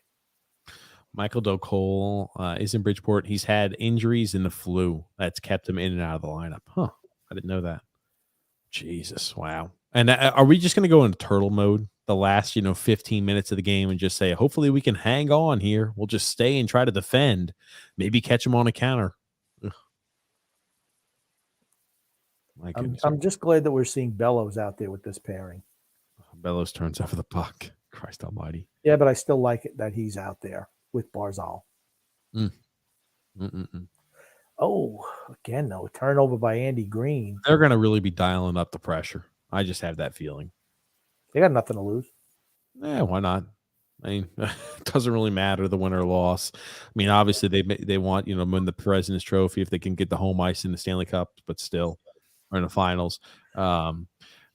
Michael Del Cole is in Bridgeport. He's had injuries in the flu that's kept him in and out of the lineup. Huh. I didn't know that. Jesus. Wow. And are we just going to go into turtle mode the last, 15 minutes of the game and just say, hopefully we can hang on here. We'll just stay and try to defend. Maybe catch him on a counter. I'm just glad that we're seeing Bellows out there with this pairing. Bellows turns over the puck. Christ almighty. Yeah, but I still like it that he's out there with Barzal. Oh, again, though, turnover by Andy Green. They're going to really be dialing up the pressure. I just have that feeling. They got nothing to lose. Yeah, why not? I mean, it doesn't really matter the win or loss. I mean, obviously they want, win the President's Trophy if they can get the home ice in the Stanley Cup, but still, or in the finals.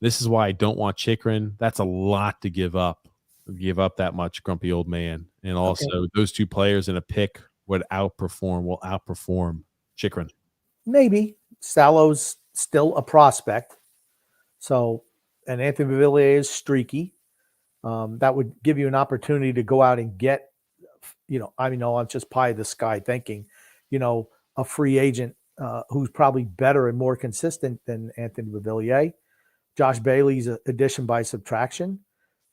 This is why I don't want Chychrun. That's a lot to give up. give up that much, grumpy old man. And Okay. also, those two players in a pick will outperform Chikrin. Maybe Salo's still a prospect. So, and Anthony Villiers is streaky. That would give you an opportunity to go out and get, I'm just pie in the sky thinking, a free agent who's probably better and more consistent than Anthony Villiers. Josh Bailey's addition by subtraction,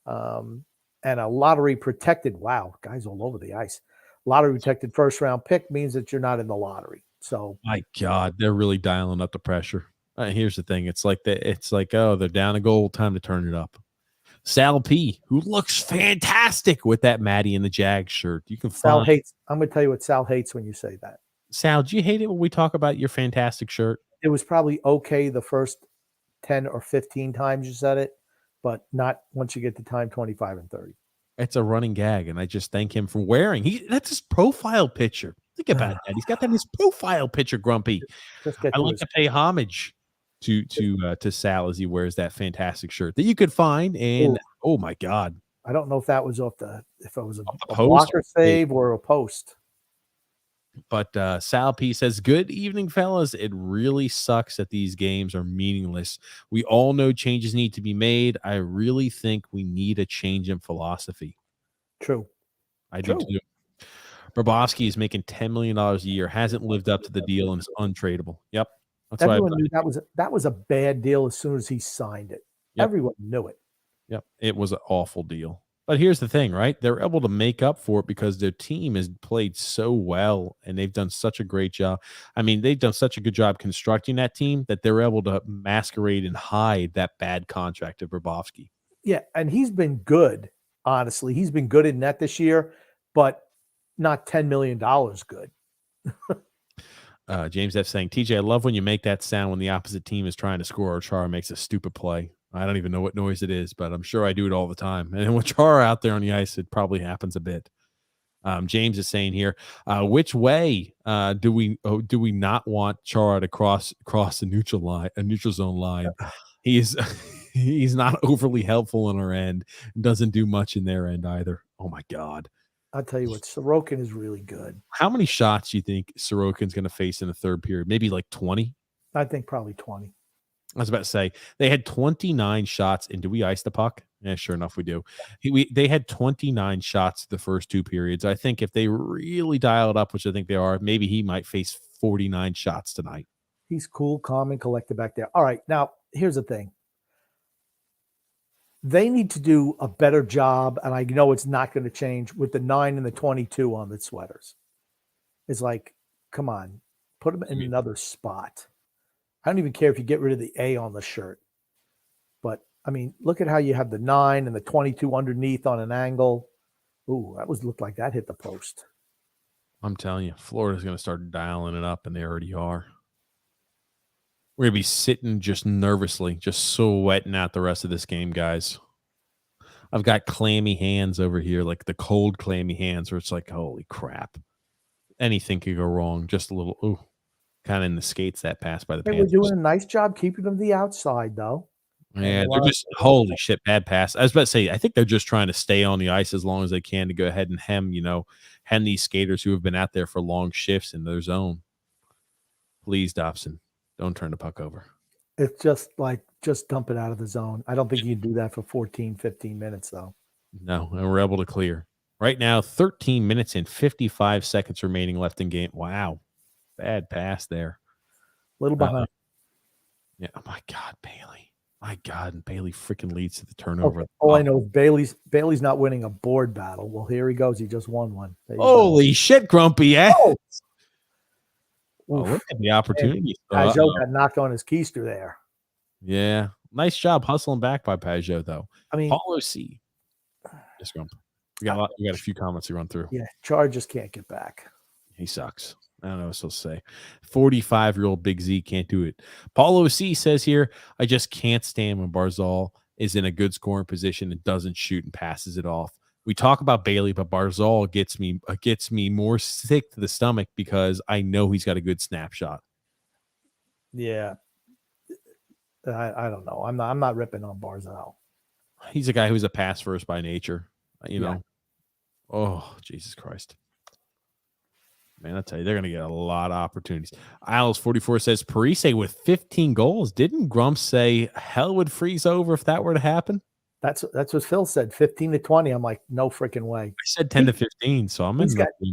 and a lottery protected. Wow, guys all over the ice. Lottery protected first round pick means that you're not in the lottery. So, My God, they're really dialing up the pressure. Here's the thing: it's like they're down a goal, time to turn it up. Sal P, who looks fantastic with that Maddie and the Jag shirt. You can Sal find hates. I'm going to tell you what Sal hates when you say that. Sal. Do you hate it when we talk about your fantastic shirt? It was probably okay the first 10 or 15 times you said it, but not once you get to time 25 and 30. It's a running gag, and I just thank him for wearing. That's his profile picture. Think about that. He's got that in his profile picture, Grumpy. Just get I to like his. to pay homage to Sal as he wears that fantastic shirt that you could find. And oh my God, I don't know if that was if it was a post blocker save or a post. But Sal P says, "Good evening, fellas. It really sucks that these games are meaningless. We all know changes need to be made. I really think we need a change in philosophy." True. I do too. Bobrovsky is making $10 million a year, hasn't lived up to the deal, and is untradeable. Yep. That's Everyone knew that was a bad deal as soon as he signed it. Yep. Everyone knew it. Yep. It was an awful deal. But here's the thing, right? They're able to make up for it because their team has played so well and they've done such a great job. I mean, they've done such a good job constructing that team that they're able to masquerade and hide that bad contract of Bobrovsky. Yeah, and he's been good, honestly. He's been good in net this year, but not $10 million good. James F. saying, TJ, I love when you make that sound when the opposite team is trying to score or Chara makes a stupid play. I don't even know what noise it is, but I'm sure I do it all the time. And with Chara out there on the ice, it probably happens a bit. James is saying here, which way do we not want Chara to cross the neutral zone line? He's not overly helpful in our end. Doesn't do much in their end either. Oh my God. I'll tell you what, Sorokin is really good. How many shots do you think Sorokin's going to face in the third period? Maybe like 20? I think probably 20. I was about to say they had 29 shots. And do we ice the puck? Yeah, sure enough, we do. They had 29 shots the first two periods. I think if they really dial it up, which I think they are, maybe he might face 49 shots tonight. He's cool, calm, and collected back there. All right, now here's the thing. They need to do a better job, and I know it's not going to change with the 9 and the 22 on the sweaters. It's like, come on, put them in another spot. I don't even care if you get rid of the A on the shirt. But, I mean, look at how you have the 9 and the 22 underneath on an angle. Ooh, looked like that hit the post. I'm telling you, Florida's going to start dialing it up, and they already are. We're going to be sitting just nervously, just sweating out the rest of this game, guys. I've got clammy hands over here, like the cold clammy hands, where it's like, holy crap. Anything could go wrong. Just a little, kind of in the skates that pass by the Panthers. We're doing a nice job keeping them to the outside, though. Yeah, they're just, holy shit, bad pass. I was about to say, I think they're just trying to stay on the ice as long as they can to go ahead and hem these skaters who have been out there for long shifts in their zone. Please, Dobson, don't turn the puck over. It's just dump it out of the zone. I don't think you can do that for 14, 15 minutes, though. No, and we're able to clear. Right now, 13 minutes and 55 seconds remaining left in game. Wow. Bad pass there. A little behind. Yeah. Oh, my God, Bailey. My God, and Bailey freaking leads to the turnover. Okay. All I know is Bailey's not winning a board battle. Well, here he goes. He just won one. Holy shit, Grumpy. Yeah. Oh. Look at the opportunity. Pajot got knocked on his keister there. Yeah. Nice job hustling back by Pajot, though. I mean, Paulo C. Yes, Grump. We got a few comments to run through. Yeah, Char just can't get back. He sucks. I don't know what else to say. 45-year-old Big Z can't do it. Paulo C says here, I just can't stand when Barzal is in a good scoring position and doesn't shoot and passes it off. We talk about Bailey, but Barzal gets me more sick to the stomach because I know he's got a good snapshot. Yeah. I don't know. I'm not ripping on Barzal. He's a guy who's a pass first by nature. You know, oh, Jesus Christ. Man, I tell you, they're going to get a lot of opportunities. Isles44 says, Parise with 15 goals. Didn't Grump say hell would freeze over if that were to happen? That's what Phil said, 15 to 20. I'm like, no freaking way. I said 10 to 15, so I'm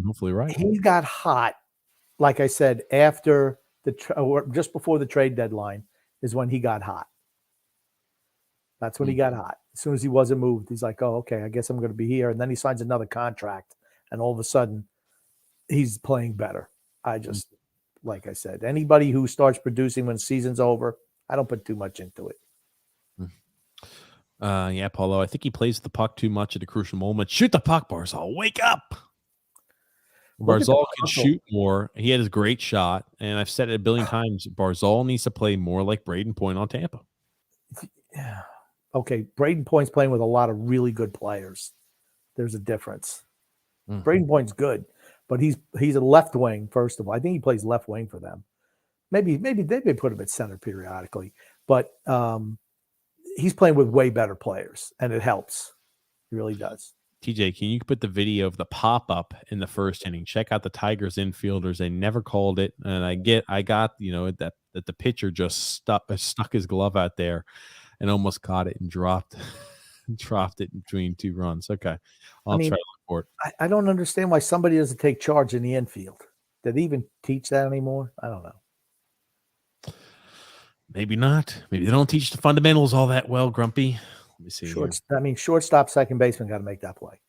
hopefully right. He got hot, like I said, after or just before the trade deadline is when he got hot. That's when he got hot. As soon as he wasn't moved, he's like, oh, okay, I guess I'm going to be here. And then he signs another contract, and all of a sudden, he's playing better. I just, like I said, anybody who starts producing when season's over, I don't put too much into it. Yeah, Paulo, I think he plays the puck too much at a crucial moment. Shoot the puck, Barzal. Wake up. Barzal can shoot more. He had his great shot, and I've said it a billion times. Barzal needs to play more like Braden Point on Tampa. Yeah. Okay, Braden Point's playing with a lot of really good players. There's a difference. Braden Point's good, but he's a left wing, first of all. I think he plays left wing for them. Maybe they may put him at center periodically, but he's playing with way better players, and it helps. It really does. TJ, can you put the video of the pop-up in the first inning? Check out the Tigers infielders. They never called it. And I got, that the pitcher just stuck his glove out there and almost caught it and dropped it between two runs. Okay. I'll try to look for it. I don't understand why somebody doesn't take charge in the infield. Did they even teach that anymore? I don't know. Maybe not. Maybe they don't teach the fundamentals all that well, Grumpy. Let me see. Shortstop, second baseman got to make that play.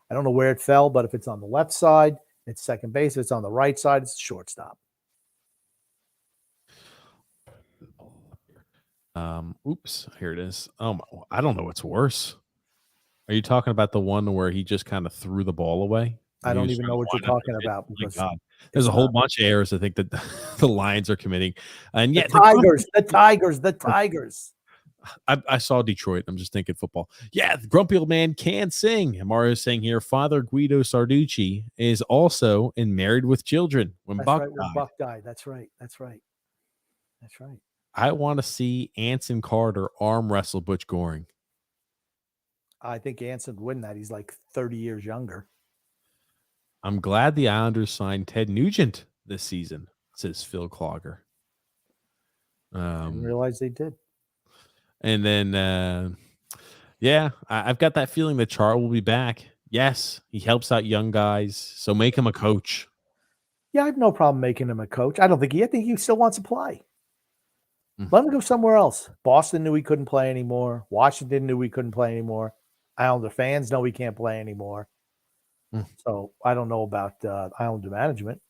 I don't know where it fell, but if it's on the left side, it's second base. If it's on the right side, it's shortstop. Oops, here it is. I don't know what's worse. Are you talking about the one where he just kind of threw the ball away? I don't even know what you're talking about. There's a whole bunch of errors I think that the Lions are committing. And yeah, the Tigers. I saw Detroit. I'm just thinking football. Yeah, the grumpy old man can sing. Mario is saying here, Father Guido Sarducci is also in Married with Children when Buck died. That's right. I want to see Anson Carter arm wrestle Butch Goring. I think Anson would win that. He's like 30 years younger. I'm glad the Islanders signed Ted Nugent this season, says Phil Clogger. I didn't realize they did. And then, I've got that feeling that Char will be back. Yes, he helps out young guys, so make him a coach. Yeah, I have no problem making him a coach. I think he still wants to play. Let him go somewhere else. Boston knew he couldn't play anymore. Washington knew he couldn't play anymore. Islander fans know he can't play anymore. So I don't know about Islander management.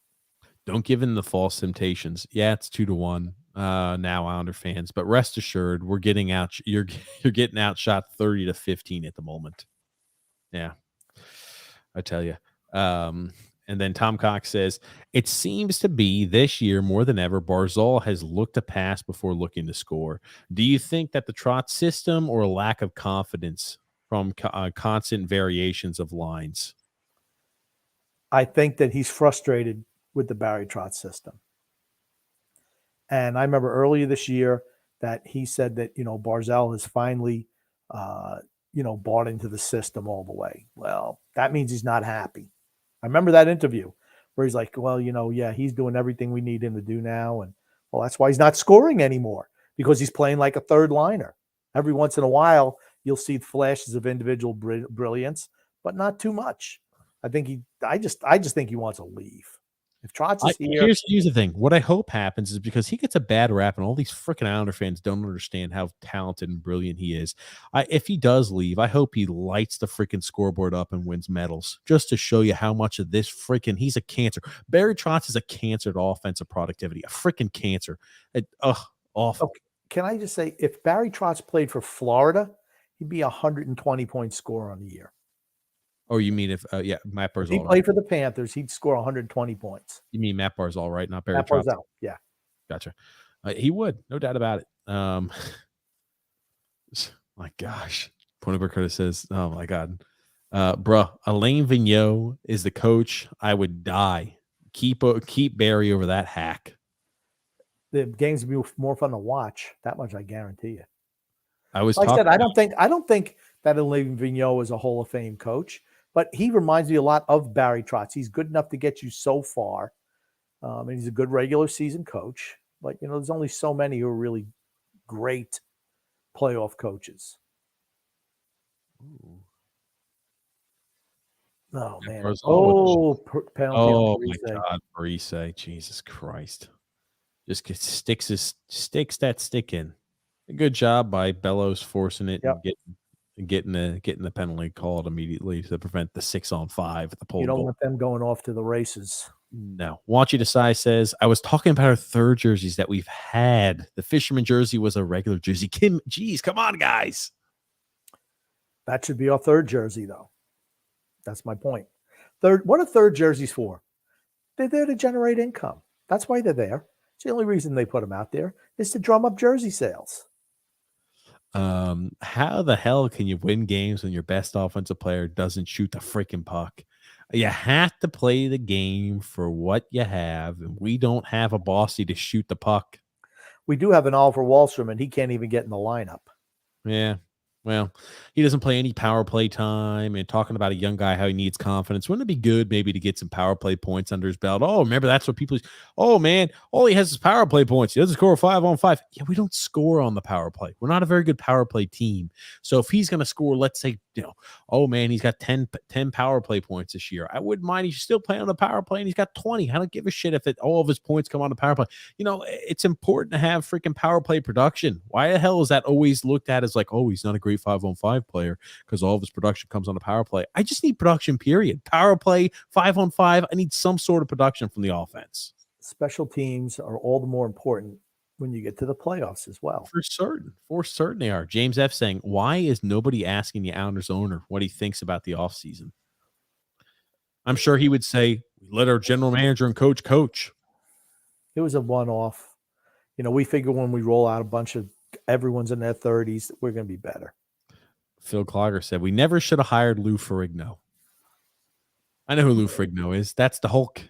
Don't give in the false temptations. Yeah, it's 2-1 now, Islander fans. But rest assured, we're getting out. You're getting outshot 30-15 at the moment. Yeah, I tell you. And then Tom Cox says, it seems to be this year more than ever, Barzal has looked to pass before looking to score. Do you think that the Trot system or a lack of confidence from constant variations of lines? I think that he's frustrated with the Barry Trotz system. And I remember earlier this year that he said that, Barzal has finally, bought into the system all the way. Well, that means he's not happy. I remember that interview where he's like, well, he's doing everything we need him to do now. And well, that's why he's not scoring anymore, because he's playing like a third liner. Every once in a while, you'll see flashes of individual brilliance, but not too much. I just think he wants to leave. If Trotz is here, here's the thing. What I hope happens is, because he gets a bad rap and all these freaking Islander fans don't understand how talented and brilliant he is. If he does leave, I hope he lights the freaking scoreboard up and wins medals, just to show you how much of this he's a cancer. Barry Trotz is a cancer to offensive productivity, a freaking cancer. Awful. Okay. Can I just say, if Barry Trotz played for Florida, he'd be a 120-point scorer on the year. Oh, you mean Matt Barzal? If he played for the Panthers, he'd score 120 points. You mean Matt Barzal, right? Not Barry Trotz. Barzal, yeah. Gotcha. He would, no doubt about it. My gosh. Ponyberg Curtis says, oh my God. Alain Vigneault is the coach. I would die. Keep Barry over that hack. The games would be more fun to watch. That much I guarantee you. I was like I said, I don't think that Alain Vigneault is a Hall of Fame coach, but he reminds me a lot of Barry Trotz. He's good enough to get you so far, and he's a good regular season coach. But there's only so many who are really great playoff coaches. Ooh. Oh man! Penalty. On My Parise. God, Parise! Jesus Christ! Just sticks that stick in. A good job by Bellows forcing it Yep. and getting the penalty called immediately to prevent the 6-on-5 at the pole You don't goal. want them going off to the races. No. Want You to Sigh says, I was talking about our third jerseys that we've had. The Fisherman jersey was a regular jersey. Geez, come on, guys. That should be our third jersey, though. That's my point. What are third jerseys for? They're there to generate income. That's why they're there. It's the only reason they put them out there is to drum up jersey sales. How the hell can you win games when your best offensive player doesn't shoot the freaking puck? You have to play the game for what you have, and we don't have a Bossy to shoot the puck. We do have an Oliver Wahlstrom, and he can't even get in the lineup. Yeah. Well, he doesn't play any power play time, and talking about a young guy, how he needs confidence. Wouldn't it be good maybe to get some power play points under his belt? Oh, remember, that's what people, oh man, all he has is power play points. He doesn't score 5-on-5. Yeah, we don't score on the power play. We're not a very good power play team. So if he's going to score, let's say, oh man, he's got 10 power play points this year. I wouldn't mind. He's still playing on the power play, and he's got 20. I don't give a shit if all of his points come on the power play. It's important to have freaking power play production. Why the hell is that always looked at as like, oh, he's not a great 5-on-5 player because all of his production comes on the power play? I just need production, period. Power play, 5-on-5. I need some sort of production from the offense. Special teams are all the more important when you get to the playoffs as well. For certain they are. James F. saying, why is nobody asking the Islanders owner what he thinks about the offseason? I'm sure he would say, let our general manager and coach. It was a one-off. We figure when we roll out a bunch of everyone's in their 30s, we're going to be better. Phil Clogger said, we never should have hired Lou Ferrigno. I know who Lou Ferrigno is. That's the Hulk.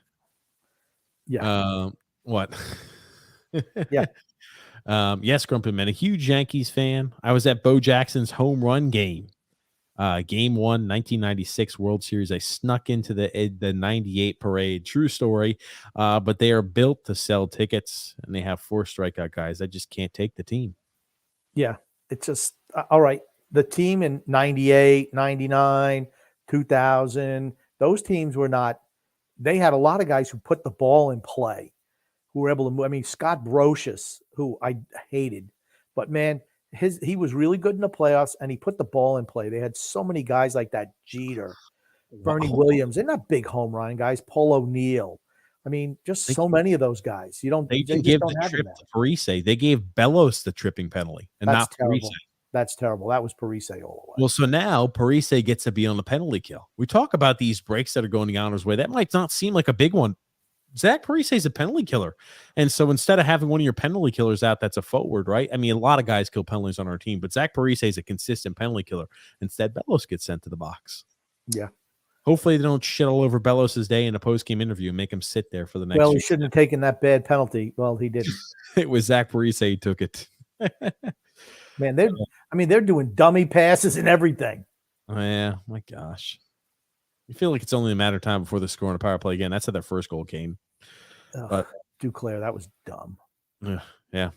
Yeah. What? Yeah. Yes, Grumpy Man, a huge Yankees fan. I was at Bo Jackson's home run game. Game 1, 1996 World Series. I snuck into the 98 parade. True story. But they are built to sell tickets, and they have 4 strikeout guys. I just can't take the team. Yeah. It's just, all right. The team in 98, 99, 2000, those teams were not, they had a lot of guys who put the ball in play, who were able to move. I mean, Scott Brocious, who I hated, but man, he was really good in the playoffs, and he put the ball in play. They had so many guys like that. Jeter, Bernie Williams. They're not big home run guys. Paul O'Neill. I mean, just so many of those guys. They didn't give the trip to Parise. They gave Bellows the tripping penalty, and that's not terrible. Parise. That's terrible. That was Parise all the way. Well, so now Parise gets to be on the penalty kill. We talk about these breaks that are going the Islanders' way. That might not seem like a big one. Zach Parise is a penalty killer. And so instead of having one of your penalty killers out that's a forward, right? I mean, a lot of guys kill penalties on our team, but Zach Parise is a consistent penalty killer. Instead, Bellows gets sent to the box. Yeah. Hopefully they don't shit all over Bellows' day in a post-game interview and make him sit there for the next Well, he shouldn't have taken that bad penalty. Well, he didn't. It was Zach Parise who took it. Man, they're doing dummy passes and everything. Oh, yeah, my gosh. You feel like it's only a matter of time before they score on a power play again. That's how their first goal came. But Duclair, that was dumb. Yeah.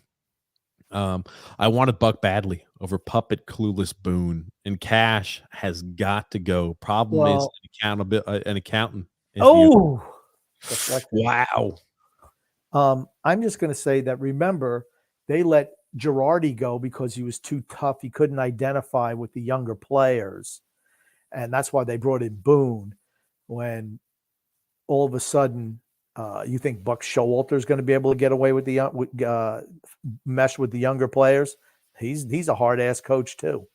I wanted Buck badly over puppet clueless Boone, and Cash has got to go. Problem is an accountant. Wow. I'm just going to say that, remember, they let Girardi go because he was too tough. He couldn't identify with the younger players. And that's why they brought in Boone, when all of a sudden you think Buck Showalter is going to be able to get away with the mesh with the younger players. He's a hard ass coach too.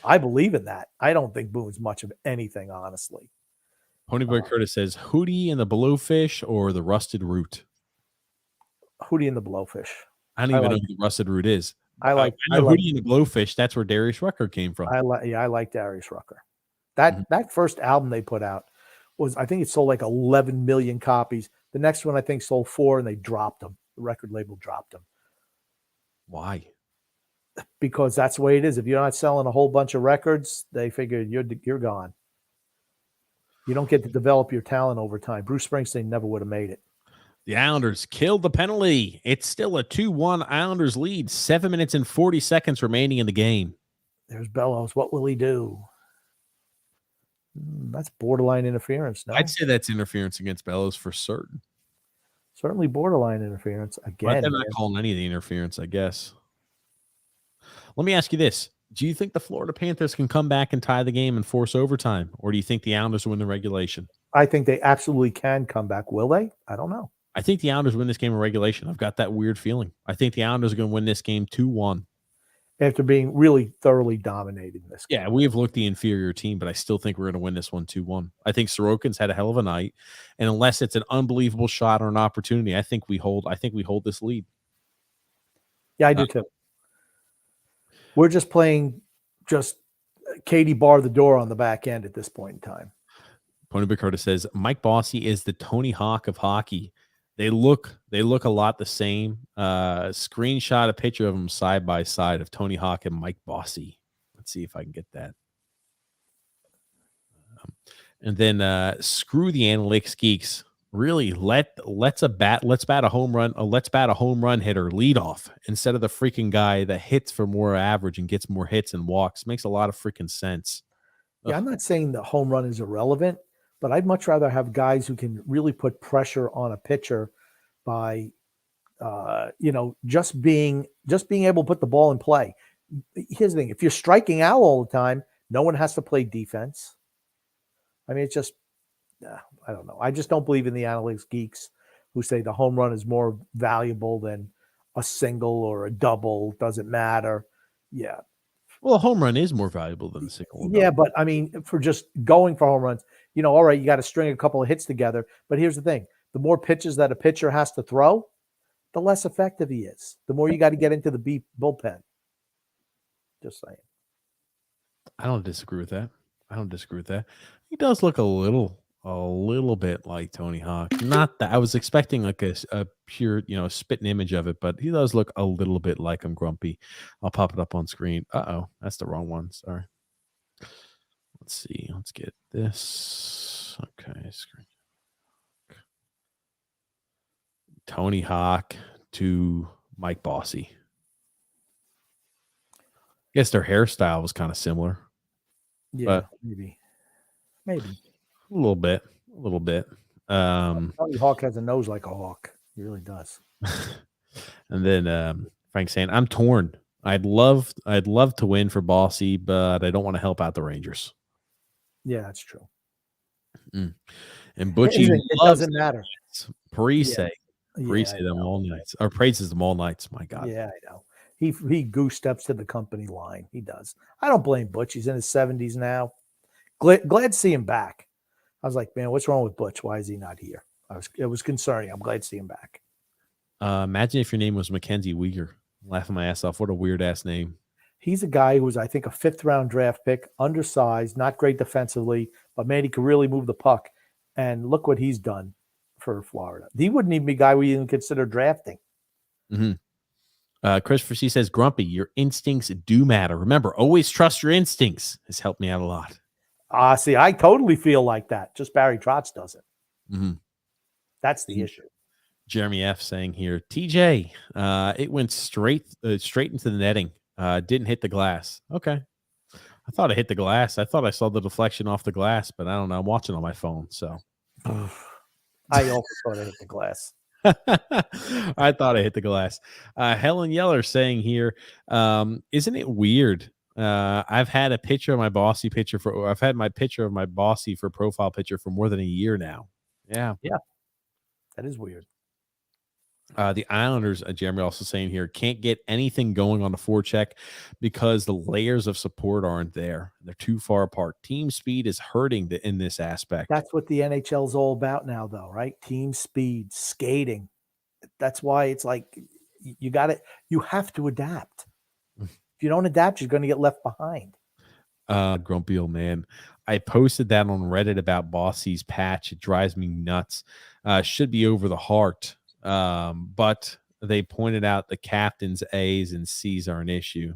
I believe in that. I don't think Boone's much of anything, honestly. Ponyboy Curtis says Hootie and the Blowfish or the Rusted Root. Hootie and the Blowfish. I don't even know who the Rusted Root is. I know Hootie and the Blowfish. That's where Darius Rucker came from. I like Darius Rucker. That first album they put out was, I think it sold like 11 million copies. The next one I think sold 4, and they dropped them. The record label dropped them. Why? because that's the way it is. If you're not selling a whole bunch of records, they figure you're gone. You don't get to develop your talent over time. Bruce Springsteen never would have made it. The Islanders killed the penalty. It's still a 2-1 Islanders lead. 7 minutes and 40 seconds remaining in the game. There's Bellows. What will he do? That's borderline interference. No, I'd say that's interference against Bellows for certain. Certainly borderline interference. Again, But they're not calling any of the interference, I guess. Let me ask you this. Do you think the Florida Panthers can come back and tie the game and force overtime? Or do you think the Islanders win the regulation? I think they absolutely can come back. Will they? I don't know. I think the Islanders win this game in regulation. I've got that weird feeling. I think the Islanders are going to win this game 2-1. After being really thoroughly dominated in this game. Yeah, we have looked the inferior team, but I still think we're going to win this one 2-1. I think Sorokin's had a hell of a night, and unless it's an unbelievable shot or an opportunity, I think we hold this lead. Yeah, I do too. We're just playing Katie bar the door on the back end at this point in time. Pony Bicarda says Mike Bossy is the Tony Hawk of hockey. They look a lot the same. Screenshot a picture of them side by side of Tony Hawk and Mike Bossy. Let's see if I can get that. And then screw the analytics geeks. Really, let's bat a home run hitter lead off instead of the freaking guy that hits for more average and gets more hits and walks. Makes a lot of freaking sense. Yeah, I'm not saying the home run is irrelevant, but I'd much rather have guys who can really put pressure on a pitcher by, just being able to put the ball in play. Here's the thing: if you're striking out all the time, no one has to play defense. I mean, it's just, I don't know. I just don't believe in the analytics geeks who say the home run is more valuable than a single or a double. Doesn't matter. Yeah. Well, a home run is more valuable than a single. Yeah, but I mean, for just going for home runs, all right, you got to string a couple of hits together. But here's the thing: the more pitches that a pitcher has to throw, the less effective he is. The more you got to get into the bullpen. Just saying. I don't disagree with that. He does look a little bit like Tony Hawk. Not that I was expecting like a pure, spitting image of it, but he does look a little bit like him, Grumpy. I'll pop it up on screen. Uh-oh, that's the wrong one. Sorry. Let's see. Let's get this. Okay, screen. Tony Hawk to Mike Bossy. I guess their hairstyle was kind of similar. Yeah, but maybe. A little bit. Tony Hawk has a nose like a hawk. He really does. And then Frank saying, I'm torn. I'd love to win for Bossy, but I don't want to help out the Rangers. Yeah, that's true. And Butchie, it doesn't matter. Praises them all nights. Or praises them all nights. My God. Yeah, I know. He goose steps to the company line. He does. I don't blame Butch. He's in his 70s now. Glad to see him back. I was like, man, what's wrong with Butch? Why is he not here? It was concerning. I'm glad to see him back. Imagine if your name was Mackenzie Weegar. Laughing my ass off. What a weird ass name. He's a guy who was, I think, a 5th round draft pick, undersized, not great defensively, but man, he could really move the puck. And look what he's done for Florida. He wouldn't even be a guy we even consider drafting. Mm-hmm. Christopher C says, Grumpy, your instincts do matter. Remember, always trust your instincts. Has helped me out a lot. See, I totally feel like that. Just Barry Trotz doesn't. Mm-hmm. That's the issue. Jeremy F saying here, TJ, it went straight into the netting. Didn't hit the glass. Okay. I thought it hit the glass. I thought I saw the deflection off the glass, but I don't know. I'm watching on my phone, so. I also thought I hit the glass. I thought I hit the glass. Helen Yeller saying here, isn't it weird? I've had my picture of my Bossy for profile picture for more than a year now. Yeah. That is weird. The Islanders, Jeremy also saying here, can't get anything going on the forecheck because the layers of support aren't there. They're too far apart. Team speed is hurting in this aspect. That's what the NHL is all about now, though, right? Team speed, skating. That's why it's like you have to adapt. If you don't adapt, you're going to get left behind. Grumpy old man. I posted that on Reddit about Bossy's patch. It drives me nuts. Should be over the heart. But they pointed out the captain's A's and C's are an issue.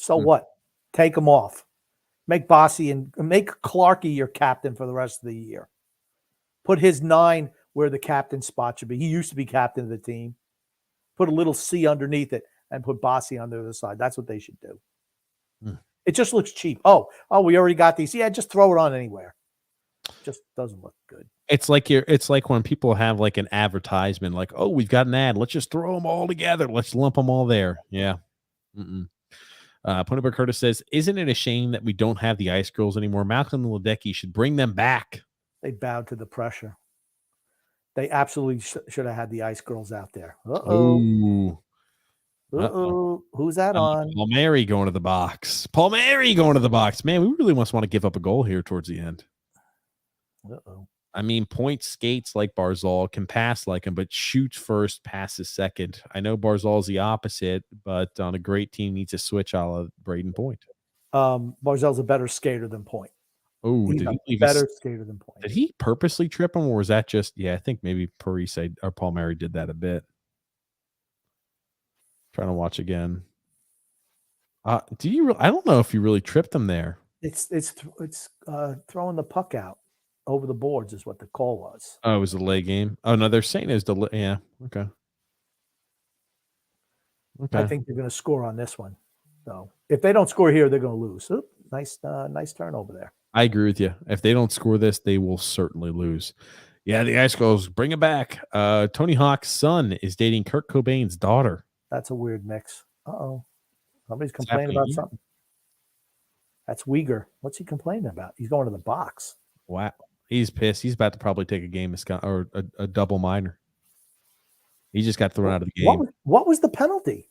So what? Take him off. Make Bossy and make Clarkey your captain for the rest of the year. Put his 9 where the captain spot should be. He used to be captain of the team. Put a little C underneath it and put Bossy on the other side. That's what they should do. It just looks cheap. Oh, we already got these. Yeah, just throw it on anywhere. Just doesn't look good. It's like when people have like an advertisement, like, oh, we've got an ad. Let's just throw them all together. Let's lump them all there. Yeah. Ponyboy Curtis says, isn't it a shame that we don't have the Ice Girls anymore? Malcolm and Ledecky should bring them back. They bowed to the pressure. They absolutely should have had the Ice Girls out there. Ooh. Who's that on? Paul Mary going to the box. Man, we really must want to give up a goal here towards the end. I mean, Point skates like Barzal, can pass like him, but shoots first, passes second. I know Barzal's the opposite, but on a great team needs a switch a la Braden Point. Barzal's a better skater than Point. Oh, he's a better skater than Point. Did he purposely trip him, or was that just? Yeah, I think maybe Parise or Paul Mary did that a bit. Trying to watch again. Do you? I don't know if you really tripped him there. It's throwing the puck out over the boards is what the call was. Oh, it was a delay game. Oh no, they're saying it's delay. Yeah. Okay. I think they're going to score on this one. So if they don't score here, they're going to lose. Oop, nice turnover there. I agree with you. If they don't score this, they will certainly lose. Yeah, the Ice Girls, bring it back. Tony Hawk's son is dating Kurt Cobain's daughter. That's a weird mix. Somebody's complaining about something. That's Uyghur. What's he complaining about? He's going to the box. Wow. He's pissed. He's about to probably take a game or a double minor. He just got thrown out of the game. What was the penalty?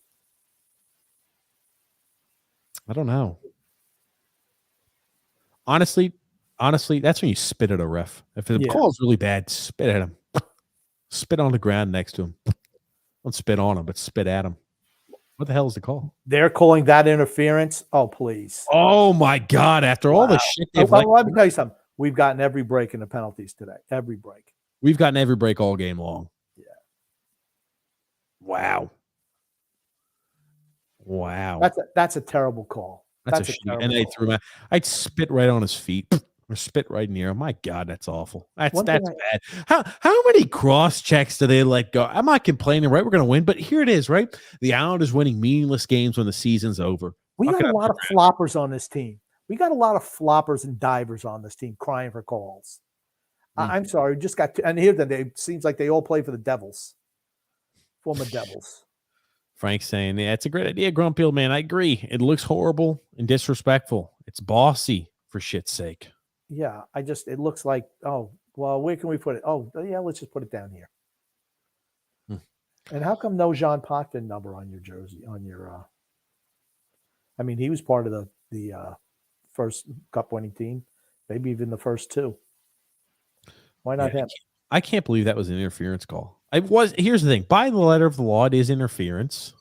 I don't know. Honestly, that's when you spit at a ref. If the call is really bad, spit at him. Spit on the ground next to him. Don't spit on him, but spit at him. What the hell is the call? They're calling that interference. Oh, please. Oh, my God. After all the shit they've let me tell you something. We've gotten every break in the penalties today. Every break. We've gotten every break all game long. Yeah. Wow. That's a terrible call. That's a shit. And they threw him out. I'd spit right on his feet or spit right near him. My God, that's awful. That's bad. How many cross checks do they let go? I'm not complaining, right? We're going to win, but here it is, right? The Islanders winning meaningless games when the season's over. We got a lot of floppers on this team. We got a lot of floppers and divers on this team crying for calls. I'm sorry, just got to, and here then it seems like they all play for the Devils, former Devils. Frank's saying, yeah, it's a great idea, Grumpy Old Man. I agree. It looks horrible and disrespectful. It's bossy, for shit's sake. Yeah, it looks like, oh, well, where can we put it? Oh, yeah, let's just put it down here. And how come no Jean Potvin number on your jersey, on your, I mean, he was part of the first cup-winning team, maybe even the first 2. Why not him? I can't believe that was an interference call. Here's the thing. By the letter of the law, it is interference.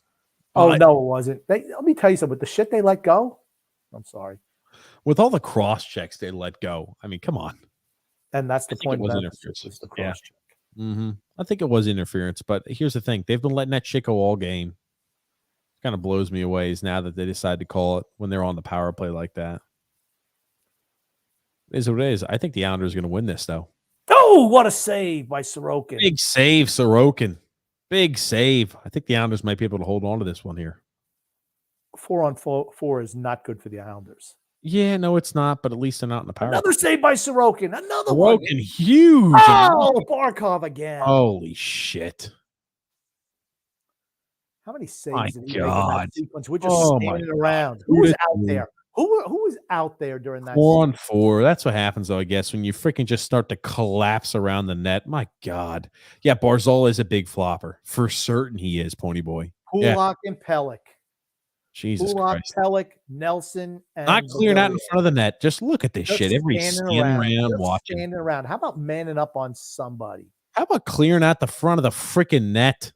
Oh, no, it wasn't. Let me tell you something. With the shit they let go, I'm sorry. With all the cross checks they let go, I mean, come on. And that's the point. It was interference. The cross check. Mm-hmm. I think it was interference, but here's the thing. They've been letting that shit go all game. It kind of blows me away is now that they decide to call it when they're on the power play like that. It is what it is. I think the Islanders are going to win this, though. Oh, what a save by Sorokin. Big save, Sorokin. Big save. I think the Islanders might be able to hold on to this one here. 4-on-4 is not good for the Islanders. Yeah, no, it's not, but at least they're not in the power. Another save by Sorokin. Another one. Sorokin, huge. Oh, Barkov again. Holy shit. How many saves did he make in that sequence? We're just standing around. Who was out there? Who was out there during that? 4-on-4. That's what happens, though, I guess, when you freaking just start to collapse around the net. My God. Yeah, Barzal is a big flopper. For certain he is, Pony Boy. Kulak and Pelech. Jesus Christ. Pelech, Nelson, and not clearing out in front of the net. Just look at this shit. Every standing around watching. Standing around. How about manning up on somebody? How about clearing out the front of the freaking net?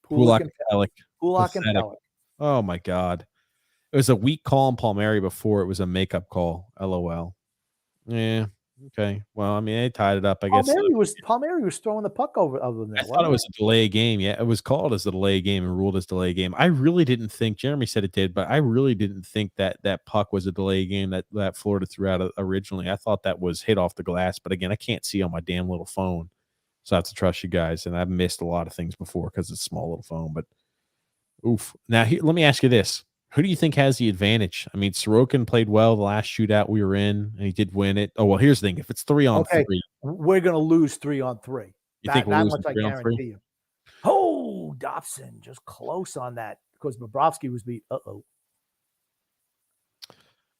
Kulak and Pelech. Kulak and Pelech. Oh, my God. It was a weak call on Paul Mary before it was a makeup call. LOL. Yeah. Okay. Well, I mean, they tied it up, I guess. Palmieri was throwing the puck over other than I that, thought it wasn't was a delay game. Yeah, it was called as a delay game and ruled as delay game. I really didn't think Jeremy said it did, but I really didn't think that that puck was a delay game that Florida threw out originally. I thought that was hit off the glass, but again, I can't see on my damn little phone, so I have to trust you guys. And I've missed a lot of things before because it's a small little phone. But oof. Now, let me ask you this: who do you think has the advantage? I mean, Sorokin played well the last shootout we were in, and he did win it. Oh well, here's the thing: if it's 3-on-3, Okay, we're gonna lose 3-on-3. you think we'll That lose much I 3-on-3? guarantee you. Oh, Dobson, just close on that because Bobrovsky was beat.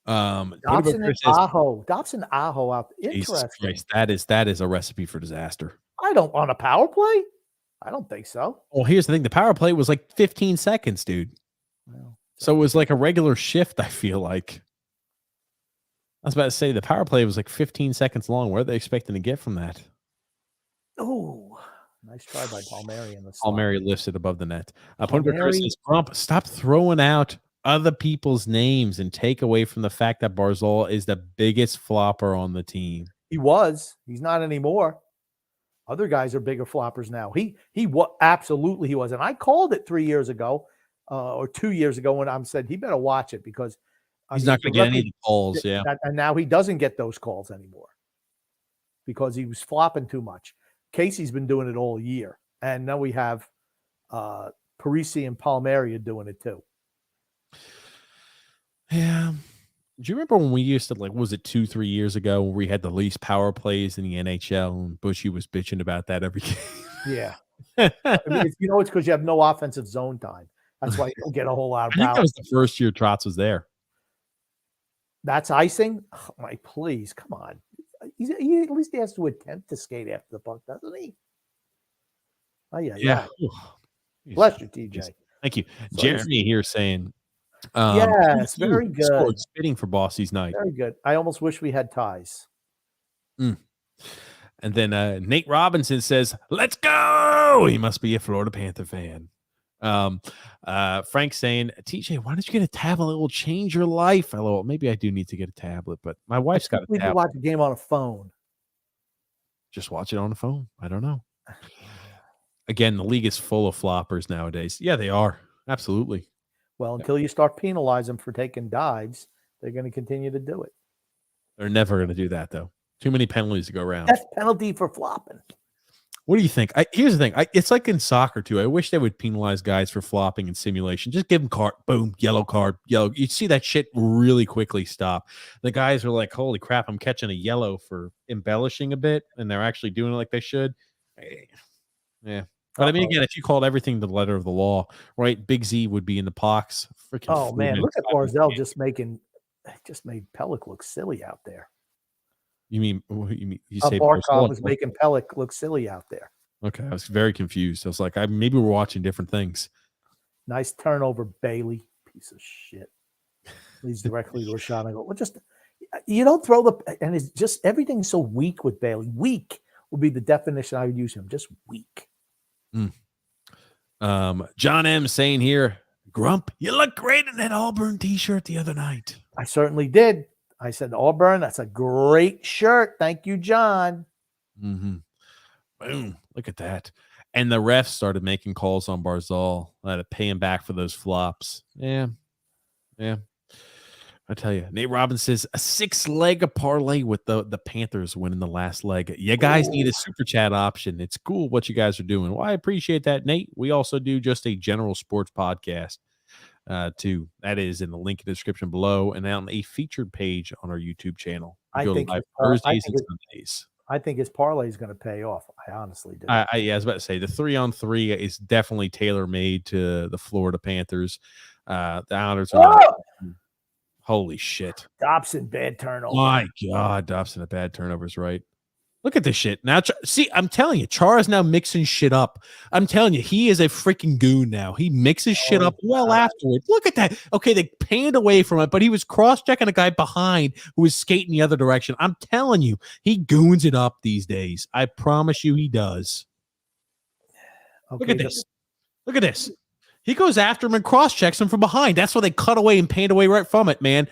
Dobson and Aho. Dobson Aho out. Jesus Interesting. Christ, that is a recipe for disaster. I don't on a power play. I don't think so. Well, here's the thing: the power play was like 15 seconds, dude. Well, So it was like a regular shift. I feel like I was about to say the power play was like 15 seconds long. What are they expecting to get from that? oh, nice try by Palmieri in the slot. Palmieri lifts it above the net. Palmieri- Chris says, Grump, stop throwing out other people's names and take away from the fact that Barzal is the biggest flopper on the team. He was. He's not anymore. Other guys are bigger floppers now. He absolutely he was, and I called it 3 years ago, or 2 years ago when I said he better watch it because He's not going to get any of the calls. Yeah, and now he doesn't get those calls anymore because he was flopping too much. Casey's been doing it all year, and now we have Parisi and Palmieri are doing it too. Yeah. Do you remember when we used to, like, was it 2-3 years ago when we had the least power plays in the NHL and Bushy was bitching about that every game? Yeah. I mean, it's because you have no offensive zone time. That's why you don't get a whole lot of power. I think that was the first year Trotz was there. That's icing? Oh, please, come on. He at least has to attempt to skate after the puck, doesn't he? Oh, yeah. Bless you, TJ. Thank you. So Jeremy here saying, yes, very good. Spitting for Bossy's night. Very good. I almost wish we had ties. And then Nate Robinson says, let's go. He must be a Florida Panther fan. Frank saying, TJ, why don't you get a tablet? It will change your life. Hello, maybe I do need to get a tablet, but my wife's got a tablet. We can watch the game on a phone. Just watch it on the phone. I don't know. Again, the league is full of floppers nowadays. Yeah, they are. Absolutely. Well, until you start penalizing them for taking dives, they're going to continue to do it. They're never going to do that, though. Too many penalties to go around. That's penalty for flopping. What do you think? Here's the thing. It's like in soccer, too. I wish they would penalize guys for flopping and simulation. Just give them card, boom, yellow card, yellow. You see that shit really quickly stop. The guys are like, holy crap, I'm catching a yellow for embellishing a bit, and they're actually doing it like they should. Yeah. But I mean, again, if you called everything the letter of the law, right? Big Z would be in the box. Oh man, look at Barzal just made Pellick look silly out there. You mean you say Barkov was making Pellick look silly out there? Okay, I was very confused. I was like, maybe we're watching different things. Nice turnover, Bailey. Piece of shit. Leads directly to a shot. I go, well, just you don't throw and it's just everything's so weak with Bailey. Weak would be the definition I would use him. Just weak. John M saying here, Grump, you look great in that Auburn t-shirt the other night. I certainly did. I said, Auburn, that's a great shirt. Thank you, John. Boom. Look at that. And the refs started making calls on Barzal to pay him back for those flops. Yeah. I tell you, Nate Robbins says a 6-leg parlay with the Panthers winning the last leg. You guys need a super chat option. It's cool what you guys are doing. Well, I appreciate that, Nate. We also do just a general sports podcast too. That is in the link in the description below and on a featured page on our YouTube channel. I think Thursdays and Sundays. I think his parlay is going to pay off. I honestly do. I was about to say the 3-on-3 is definitely tailor-made to the Florida Panthers. The Islanders are holy shit. Dobson, bad turnover. My God, Dobson, a bad turnover is right. Look at this shit. Now, see, I'm telling you, Char is now mixing shit up. I'm telling you, he is a freaking goon now. He mixes shit up well afterwards. Look at that. Okay, they panned away from it, but he was cross-checking a guy behind who was skating the other direction. I'm telling you, he goons it up these days. I promise you he does. Okay, look at this. Look at this. He goes after him and cross-checks him from behind. That's why they cut away and panned away right from it, man.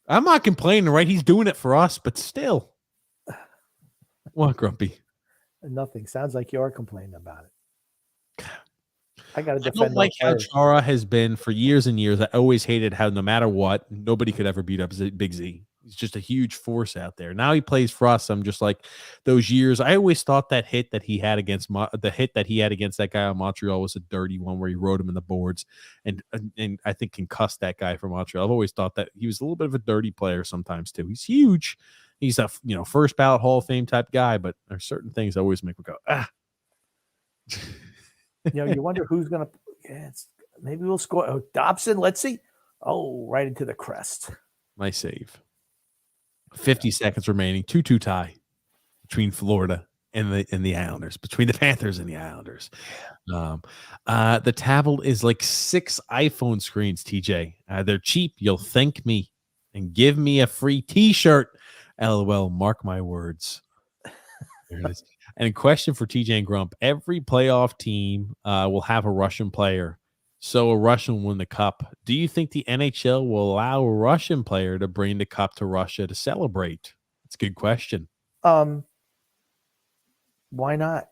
I'm not complaining, right? He's doing it for us, but still. What, Grumpy? Nothing. Sounds like you are complaining about it. I got to I don't defend our like how players. Chara has been for years and years. I always hated how no matter what, nobody could ever beat up Big Z. He's just a huge force out there. Now he plays for us. I'm just like those years. I always thought that hit that he had against that guy on Montreal was a dirty one where he rode him in the boards and I think concussed that guy from Montreal. I've always thought that he was a little bit of a dirty player sometimes too. He's huge. He's a first ballot Hall of Fame type guy, but there's certain things that always make me go ah. You wonder who's going to. Yeah, maybe we'll score. Oh, Dobson, let's see. Oh, right into the crest. Nice save. 50 seconds remaining. 2-2 tie between Florida and the Islanders, between the Panthers and the Islanders. The tablet is like 6 iPhone screens, TJ. They're cheap. You'll thank me and give me a free T-shirt. LOL. Mark my words. There it is. And a question for TJ and Grump. Every playoff team will have a Russian player. So a Russian will win the cup. Do you think the NHL will allow a Russian player to bring the cup to Russia to celebrate? That's a good question. Why not?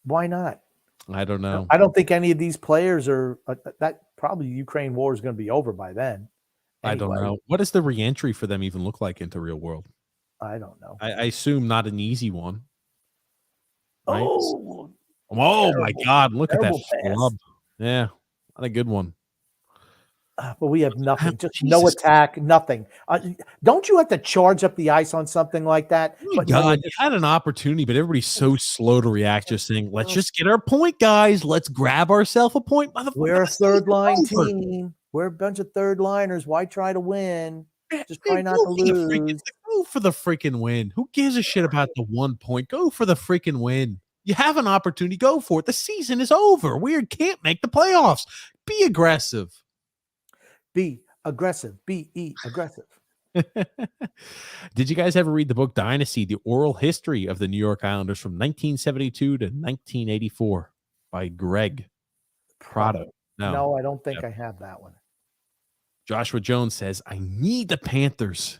Why not? I don't know. I don't think any of these players are that probably Ukraine war is going to be over by then. Anyway. I don't know. What does the reentry for them even look like into real world? I don't know. I assume not an easy one. Right? Oh my God. Look at that flub. Yeah. Not a good one. But we have nothing. Just Jesus. No attack, nothing. Don't you have to charge up the ice on something like that? Oh my God, you had an opportunity, but everybody's so slow to react, just saying, let's just get our point, guys. Let's grab ourselves a point. We're a third-line team. We're a bunch of third-liners. Why try to win? Just try not to lose. Go for the freaking win. Who gives a shit about the 1 point? Go for the freaking win. You have an opportunity. Go for it. The season is over. We can't make the playoffs. Be aggressive. Be aggressive. Be aggressive. Did you guys ever read the book Dynasty, the oral history of the New York Islanders from 1972 to 1984 by Greg Prado? No, I don't think I have that one. Joshua Jones says, I need the Panthers.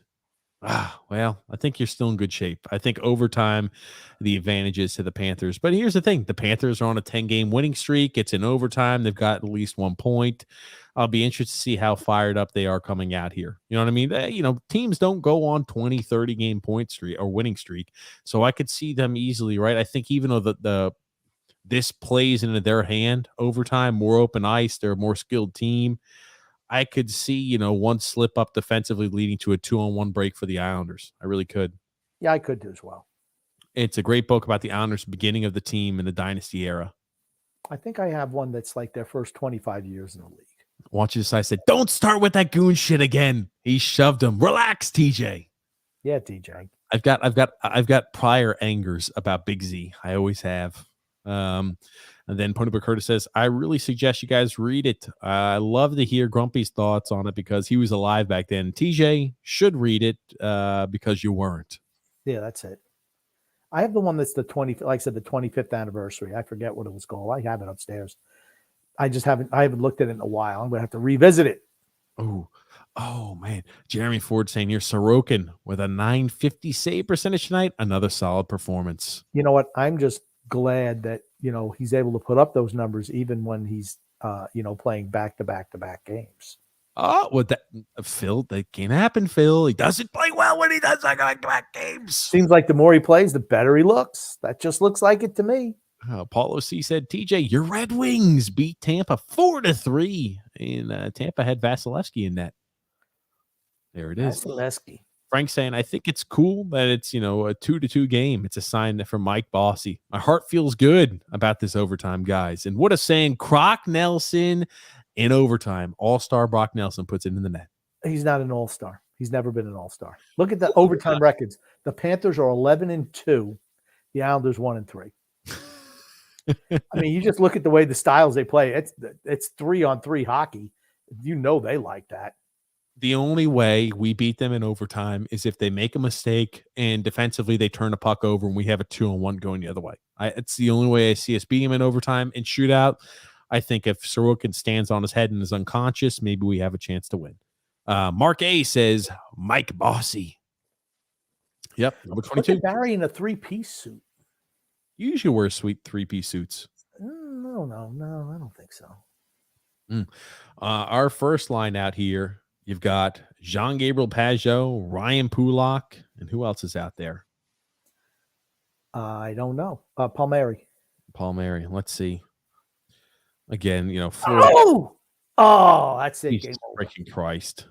Well, I think you're still in good shape. I think overtime, the advantages to the Panthers. But here's the thing. The Panthers are on a 10-game winning streak. It's in overtime. They've got at least 1 point. I'll be interested to see how fired up they are coming out here. You know what I mean? Teams don't go on 20, 30-game point streak or winning streak. So I could see them easily, right? I think even though this plays into their hand, overtime, more open ice, they're a more skilled team. I could see, one slip up defensively leading to a 2-on-1 break for the Islanders. I really could. Yeah, I could do as well. It's a great book about the Islanders' beginning of the team in the dynasty era. I think I have one that's like their first 25 years in the league. I want you to say, I said, don't start with that goon shit again. He shoved him. Relax, TJ. Yeah, TJ. I've got prior angers about Big Z. I always have. And then Ponybook Curtis says, I really suggest you guys read it. I love to hear Grumpy's thoughts on it because he was alive back then. TJ should read it because you weren't. Yeah, that's it. I have the one that's the 25th anniversary. I forget what it was called. I have it upstairs. I haven't looked at it in a while. I'm going to have to revisit it. Oh man. Jeremy Ford saying you're Sorokin with a 950 save percentage tonight. Another solid performance. You know what? I'm just glad that, he's able to put up those numbers even when he's, playing back-to-back games. Oh, well, Phil, that can happen, Phil. He doesn't play well when he does back-to-back games. Seems like the more he plays, the better he looks. That just looks like it to me. Paulo C said, TJ, your Red Wings beat Tampa 4-3. And Tampa had Vasilevsky in net. There it is. Vasilevsky. Frank saying, I think it's cool that it's, a 2-2 game. It's a sign for Mike Bossy. My heart feels good about this overtime, guys. And what a saying, Croc Nelson in overtime. All-star Brock Nelson puts it in the net. He's not an all-star. He's never been an all-star. Look at the overtime records. The Panthers are 11-2. The Islanders 1-3. I mean, you just look at the way the styles they play. It's 3-on-3 hockey. They like that. The only way we beat them in overtime is if they make a mistake and defensively they turn the puck over and we have a 2-on-1 going the other way. It's the only way I see us beating them in overtime and shootout. I think if Sorokin stands on his head and is unconscious, maybe we have a chance to win. Mark A says Mike Bossy. Yep, number Look 22. at Barry in a three-piece suit. You usually wear sweet three-piece suits. No, I don't think so. Our first line out here, you've got Jean-Gabriel Pageau, Ryan Pulock, and who else is out there? I don't know. Palmieri. Palmieri. Let's see. Again, Florida. Oh, that's it. Jesus Game over. freaking Christ.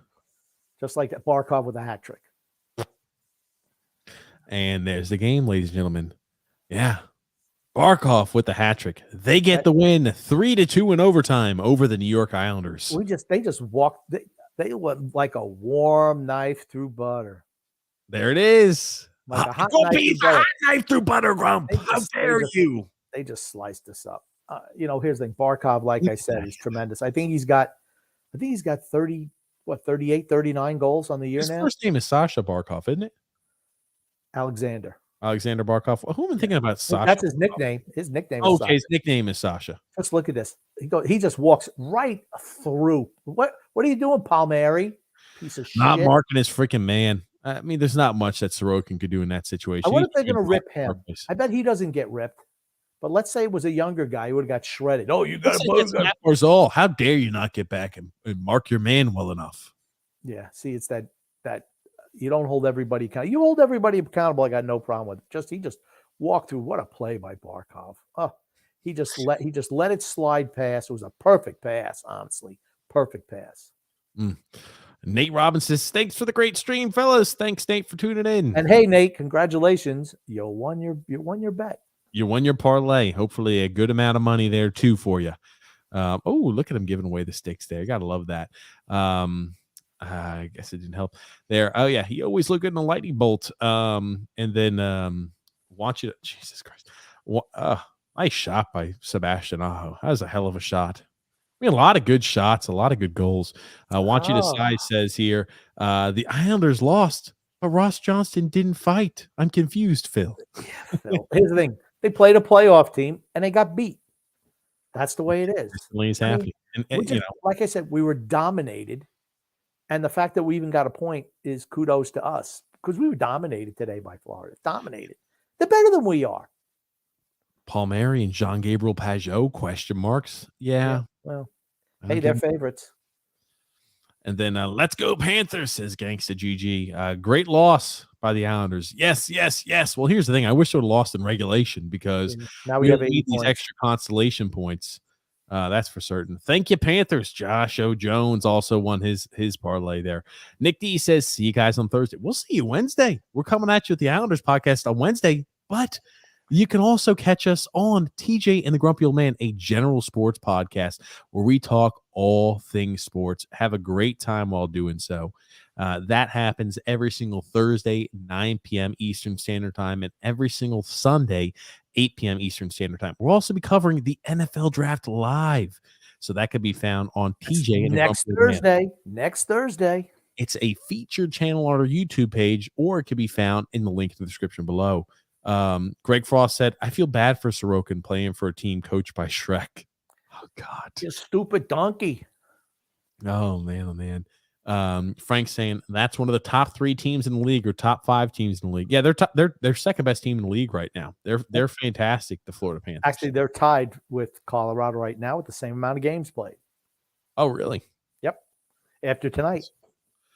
Just like that Barkov with a hat trick. And there's the game, ladies and gentlemen. Yeah. Barkov with the hat trick. They get the win 3-2 in overtime over the New York Islanders. They just walked. They went like a warm knife through butter. There it is. Like a hot knife through butter, Grump. How dare you? They just sliced us up. Here's the thing. Barkov, like I said, is tremendous. I think he's got 38, 39 goals on the year His now. first name is Sasha Barkov, isn't it? Alexander Barkov. Who am I thinking about? Sasha. That's his nickname. His nickname is Sasha. His nickname is Sasha. Let's look at this. He just walks right through. What are you doing, Palmieri? Piece of shit. Not marking his freaking man. I mean, there's not much that Sorokin could do in that situation. I wonder if they're going to rip him. I bet he doesn't get ripped. But let's say it was a younger guy who would have got shredded. Oh, you got to How dare you not get back and mark your man well enough? Yeah. See, it's that you don't hold everybody accountable. You hold everybody accountable. I got no problem with it. He just walked through. What a play by Barkov. Oh, he just let it slide past. It was a perfect pass, honestly. Perfect pass. Nate Robinson says, thanks for the great stream, fellas. Thanks, Nate, for tuning in. And hey, Nate, congratulations. You won your bet. You won your parlay. Hopefully a good amount of money there too for you. Look at him giving away the sticks there. Gotta love that. I guess it didn't help there. Oh yeah, he always looked good in a lightning bolt. And then watch it. Jesus Christ. Nice shot by Sebastian Aho. That was a hell of a shot. We had a lot of good shots, a lot of good goals. Want you to decide, says here. The Islanders lost, but Ross Johnston didn't fight. I'm confused, Phil. Yeah, Phil. Here's the thing. They played a playoff team and they got beat. That's the way it is. It's happening. Like I said, we were dominated. And the fact that we even got a point is kudos to us because we were dominated today by Florida. Dominated. They're better than we are. Palmieri and Jean-Gabriel Pageau, question marks. Yeah. Well, hey, they're favorites. And then let's go Panthers, says Gangsta GG. Great loss by the Islanders. Yes. Well, here's the thing. I wish they would have lost in regulation because now we have need these extra consolation points. That's for certain. Thank you, Panthers. Josh O. Jones also won his parlay there. Nick D says, see you guys on Thursday. We'll see you Wednesday. We're coming at you with the Islanders podcast on Wednesday, but you can also catch us on TJ and the Grumpy Old Man, a general sports podcast where we talk all things sports. Have a great time while doing so. That happens every single Thursday, 9 p.m. Eastern Standard Time, and every single Sunday, 8 p.m. Eastern Standard Time. We'll also be covering the NFL Draft live. So that could be found on TJ. Next Thursday. It's a featured channel on our YouTube page, or it could be found in the link in the description below. Greg Frost said, I feel bad for Sorokin playing for a team coached by Shrek. Oh, God. You stupid donkey. Oh, man. Frank saying that's one of the top 3 teams in the league or top 5 teams in the league. Yeah, they're second best team in the league right now. They're fantastic, the Florida Panthers. Actually, they're tied with Colorado right now with the same amount of games played. Oh, really? Yep. After tonight.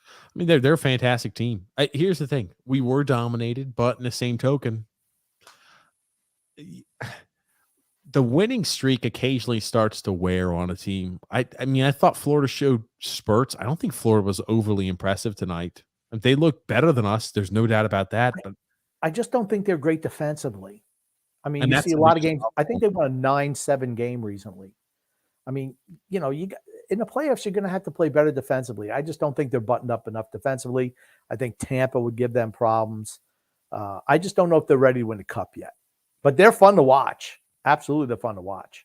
I mean, they're a fantastic team. Here's the thing. We were dominated, but in the same token, the winning streak occasionally starts to wear on a team. I mean, I thought Florida showed spurts. I don't think Florida was overly impressive tonight. They look better than us. There's no doubt about that. But I just don't think they're great defensively. I mean, you see a lot of games. I think they won a 9-7 game recently. I mean, you got in the playoffs, you're going to have to play better defensively. I just don't think they're buttoned up enough defensively. I think Tampa would give them problems. I just don't know if they're ready to win the cup yet. But they're fun to watch. Absolutely, they're fun to watch.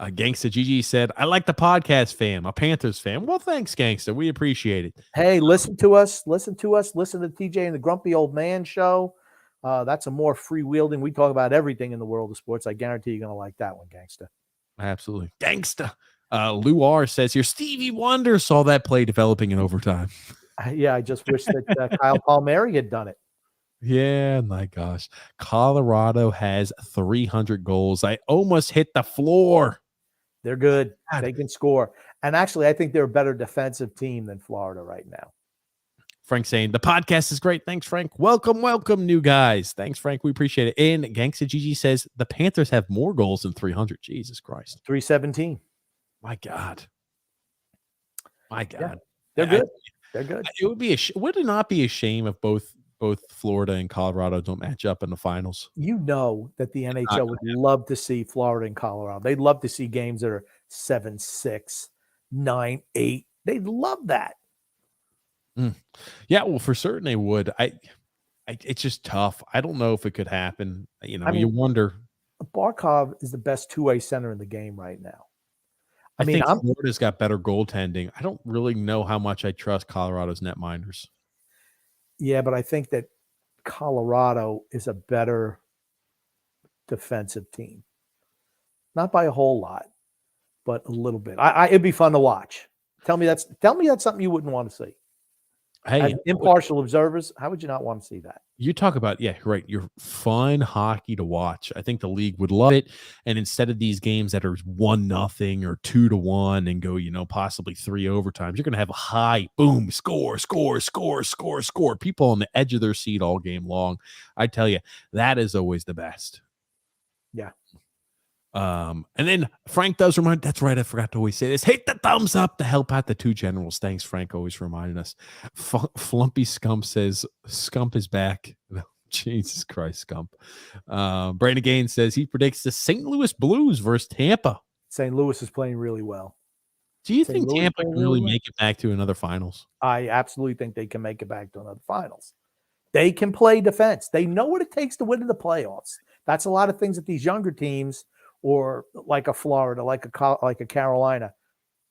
Gangsta GG said, I like the podcast, fam. A Panthers fan. Well, thanks, Gangsta. We appreciate it. Hey, listen to us. Listen to TJ and the Grumpy Old Man show. That's a more freewheeling. We talk about everything in the world of sports. I guarantee you're going to like that one, Gangsta. Absolutely. Gangsta. Lou R says here, Stevie Wonder saw that play developing in overtime. Yeah, I just wish that Kyle Palmieri had done it. Yeah, my gosh. Colorado has 300 goals. I almost hit the floor. They're good. God. They can score. And actually, I think they're a better defensive team than Florida right now. Frank saying, the podcast is great. Thanks, Frank. Welcome, new guys. Thanks, Frank. We appreciate it. And Gangsta Gigi says, the Panthers have more goals than 300. Jesus Christ. 317. My God. My God. Yeah, they're good. They're good. It would it not be a shame if both Florida and Colorado don't match up in the finals? You know that the NHL would love to see Florida and Colorado. They'd love to see games that are 7-6, 9-8. They'd love that. Yeah, well, for certain they would. It's just tough. I don't know if it could happen. You wonder. Barkov is the best two-way center in the game right now. I think Florida's got better goaltending. I don't really know how much I trust Colorado's netminders. Yeah, but I think that Colorado is a better defensive team. Not by a whole lot, but a little bit. It'd be fun to watch. Tell me that's something you wouldn't want to see. Hey, as impartial observers, how would you not want to see that? You talk about, right, you're fun hockey to watch. I think the league would love it. And instead of these games that are 1-0 or 2-1 and go, possibly 3 overtimes, you're going to have a high, boom, score. People on the edge of their seat all game long. I tell you, that is always the best. Yeah. And then Frank does remind, that's right, I forgot to always say this, hit the thumbs up to help out the two generals. Thanks, Frank, always reminding us. Flumpy Scump says Scump is back. Jesus Christ, Scump. Brandon Gaines says he predicts the St. Louis Blues versus Tampa. St. Louis is playing really well. Do you think Tampa can really make it back to another finals? I absolutely think they can make it back to another finals. They can play defense. They know what it takes to win in the playoffs. That's a lot of things that these younger teams, or like a Florida, like a Carolina,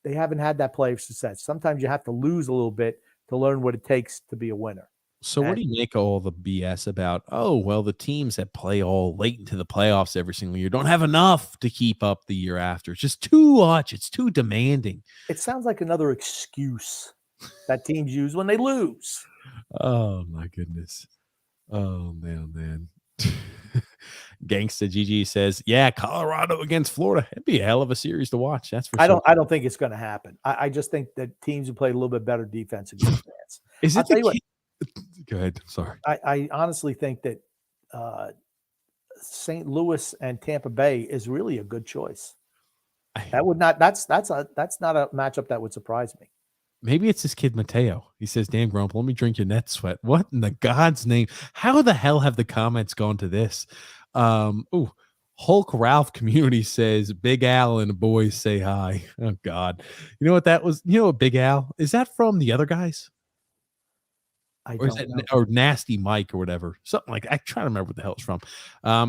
they haven't had that play of success. Sometimes you have to lose a little bit to learn what it takes to be a winner. So what do you make of all the BS about, the teams that play all late into the playoffs every single year don't have enough to keep up the year after? It's just too much. It's too demanding. It sounds like another excuse that teams use when they lose. Oh, my goodness. Oh, man. Gangsta GG says, yeah, Colorado against Florida. It'd be a hell of a series to watch. That's for sure. I don't think it's going to happen. I just think that teams who play a little bit better defense against fans. Is it Go ahead. Sorry. I honestly think that St. Louis and Tampa Bay is really a good choice. That's not a matchup that would surprise me. Maybe it's this kid Mateo. He says, damn, Grump, let me drink your net sweat. What in the God's name? How the hell have the comments gone to this? Hulk Ralph community says, Big Al and the boys say hi. Oh, God. You know what that was? You know what, Big Al? Is that from the other guys? Or Nasty Mike or whatever, something like that. I try to remember what the hell it's from.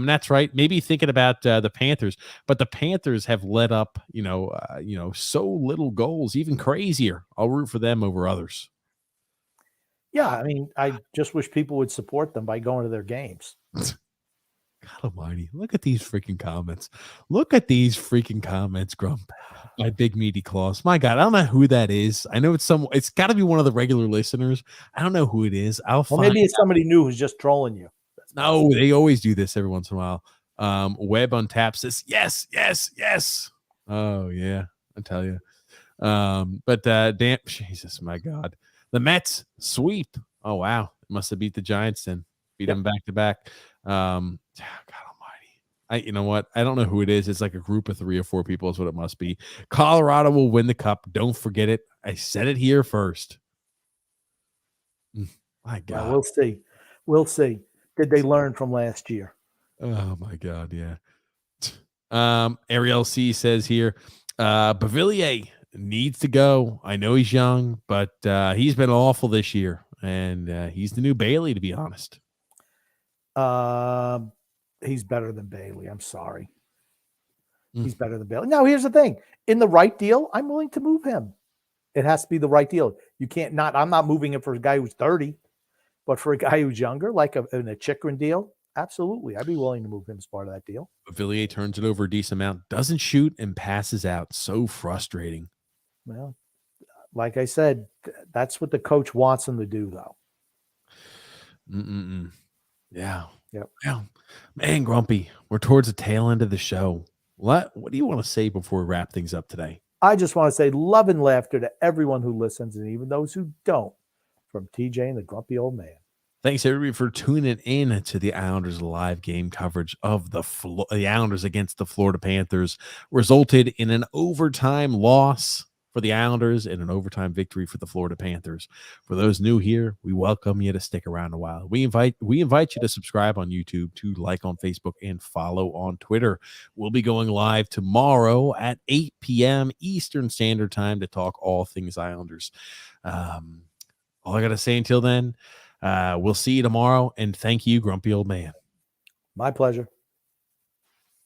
That's right. Maybe thinking about the Panthers, but the Panthers have let up, so little goals, even crazier. I'll root for them over others. Yeah, I mean, I just wish people would support them by going to their games. God almighty. Look at these freaking comments. Grump. My big meaty claws. My God, I don't know who that is. I know it's got to be one of the regular listeners. I don't know who it is. Maybe it's somebody new who's just trolling you. No, they always do this every once in a while. Web on tap says, yes. Oh, yeah, I tell you. But damn, Jesus, my God. The Mets sweep. Oh, wow. Must have beat the Giants then. Beat them back to back. God almighty. You know what? I don't know who it is. It's like a group of 3 or 4 people is what it must be. Colorado will win the cup. Don't forget it. I said it here first. My God. Well, we'll see. Did they learn from last year? Oh, my God, yeah. Ariel C says here, Bavillier needs to go. I know he's young, but he's been awful this year, and he's the new Bailey, to be honest. He's better than Bailey. I'm sorry. He's better than Bailey. Now, here's the thing. In the right deal, I'm willing to move him. It has to be the right deal. I'm not moving him for a guy who's 30, but for a guy who's younger, like in a Chikrin deal, Absolutely. I'd be willing to move him as part of that deal. Villiers turns it over a decent amount, doesn't shoot and passes out. So frustrating. Well, like I said, that's what the coach wants him to do, though. Yeah. Yep. Well, man, Grumpy, we're towards the tail end of the show. What do you want to say before we wrap things up today? I just want to say love and laughter to everyone who listens and even those who don't, from TJ and the Grumpy Old Man. Thanks, everybody, for tuning in to the Islanders live game coverage of the Islanders against the Florida Panthers. Resulted in an overtime loss for the Islanders and an overtime victory for the Florida Panthers. For those new here, we welcome you to stick around a while. We invite you to subscribe on YouTube, to like on Facebook, and follow on Twitter. We'll be going live tomorrow at 8 p.m. Eastern Standard Time to talk all things Islanders. All I got to say until then, we'll see you tomorrow, and thank you, Grumpy Old Man. My pleasure.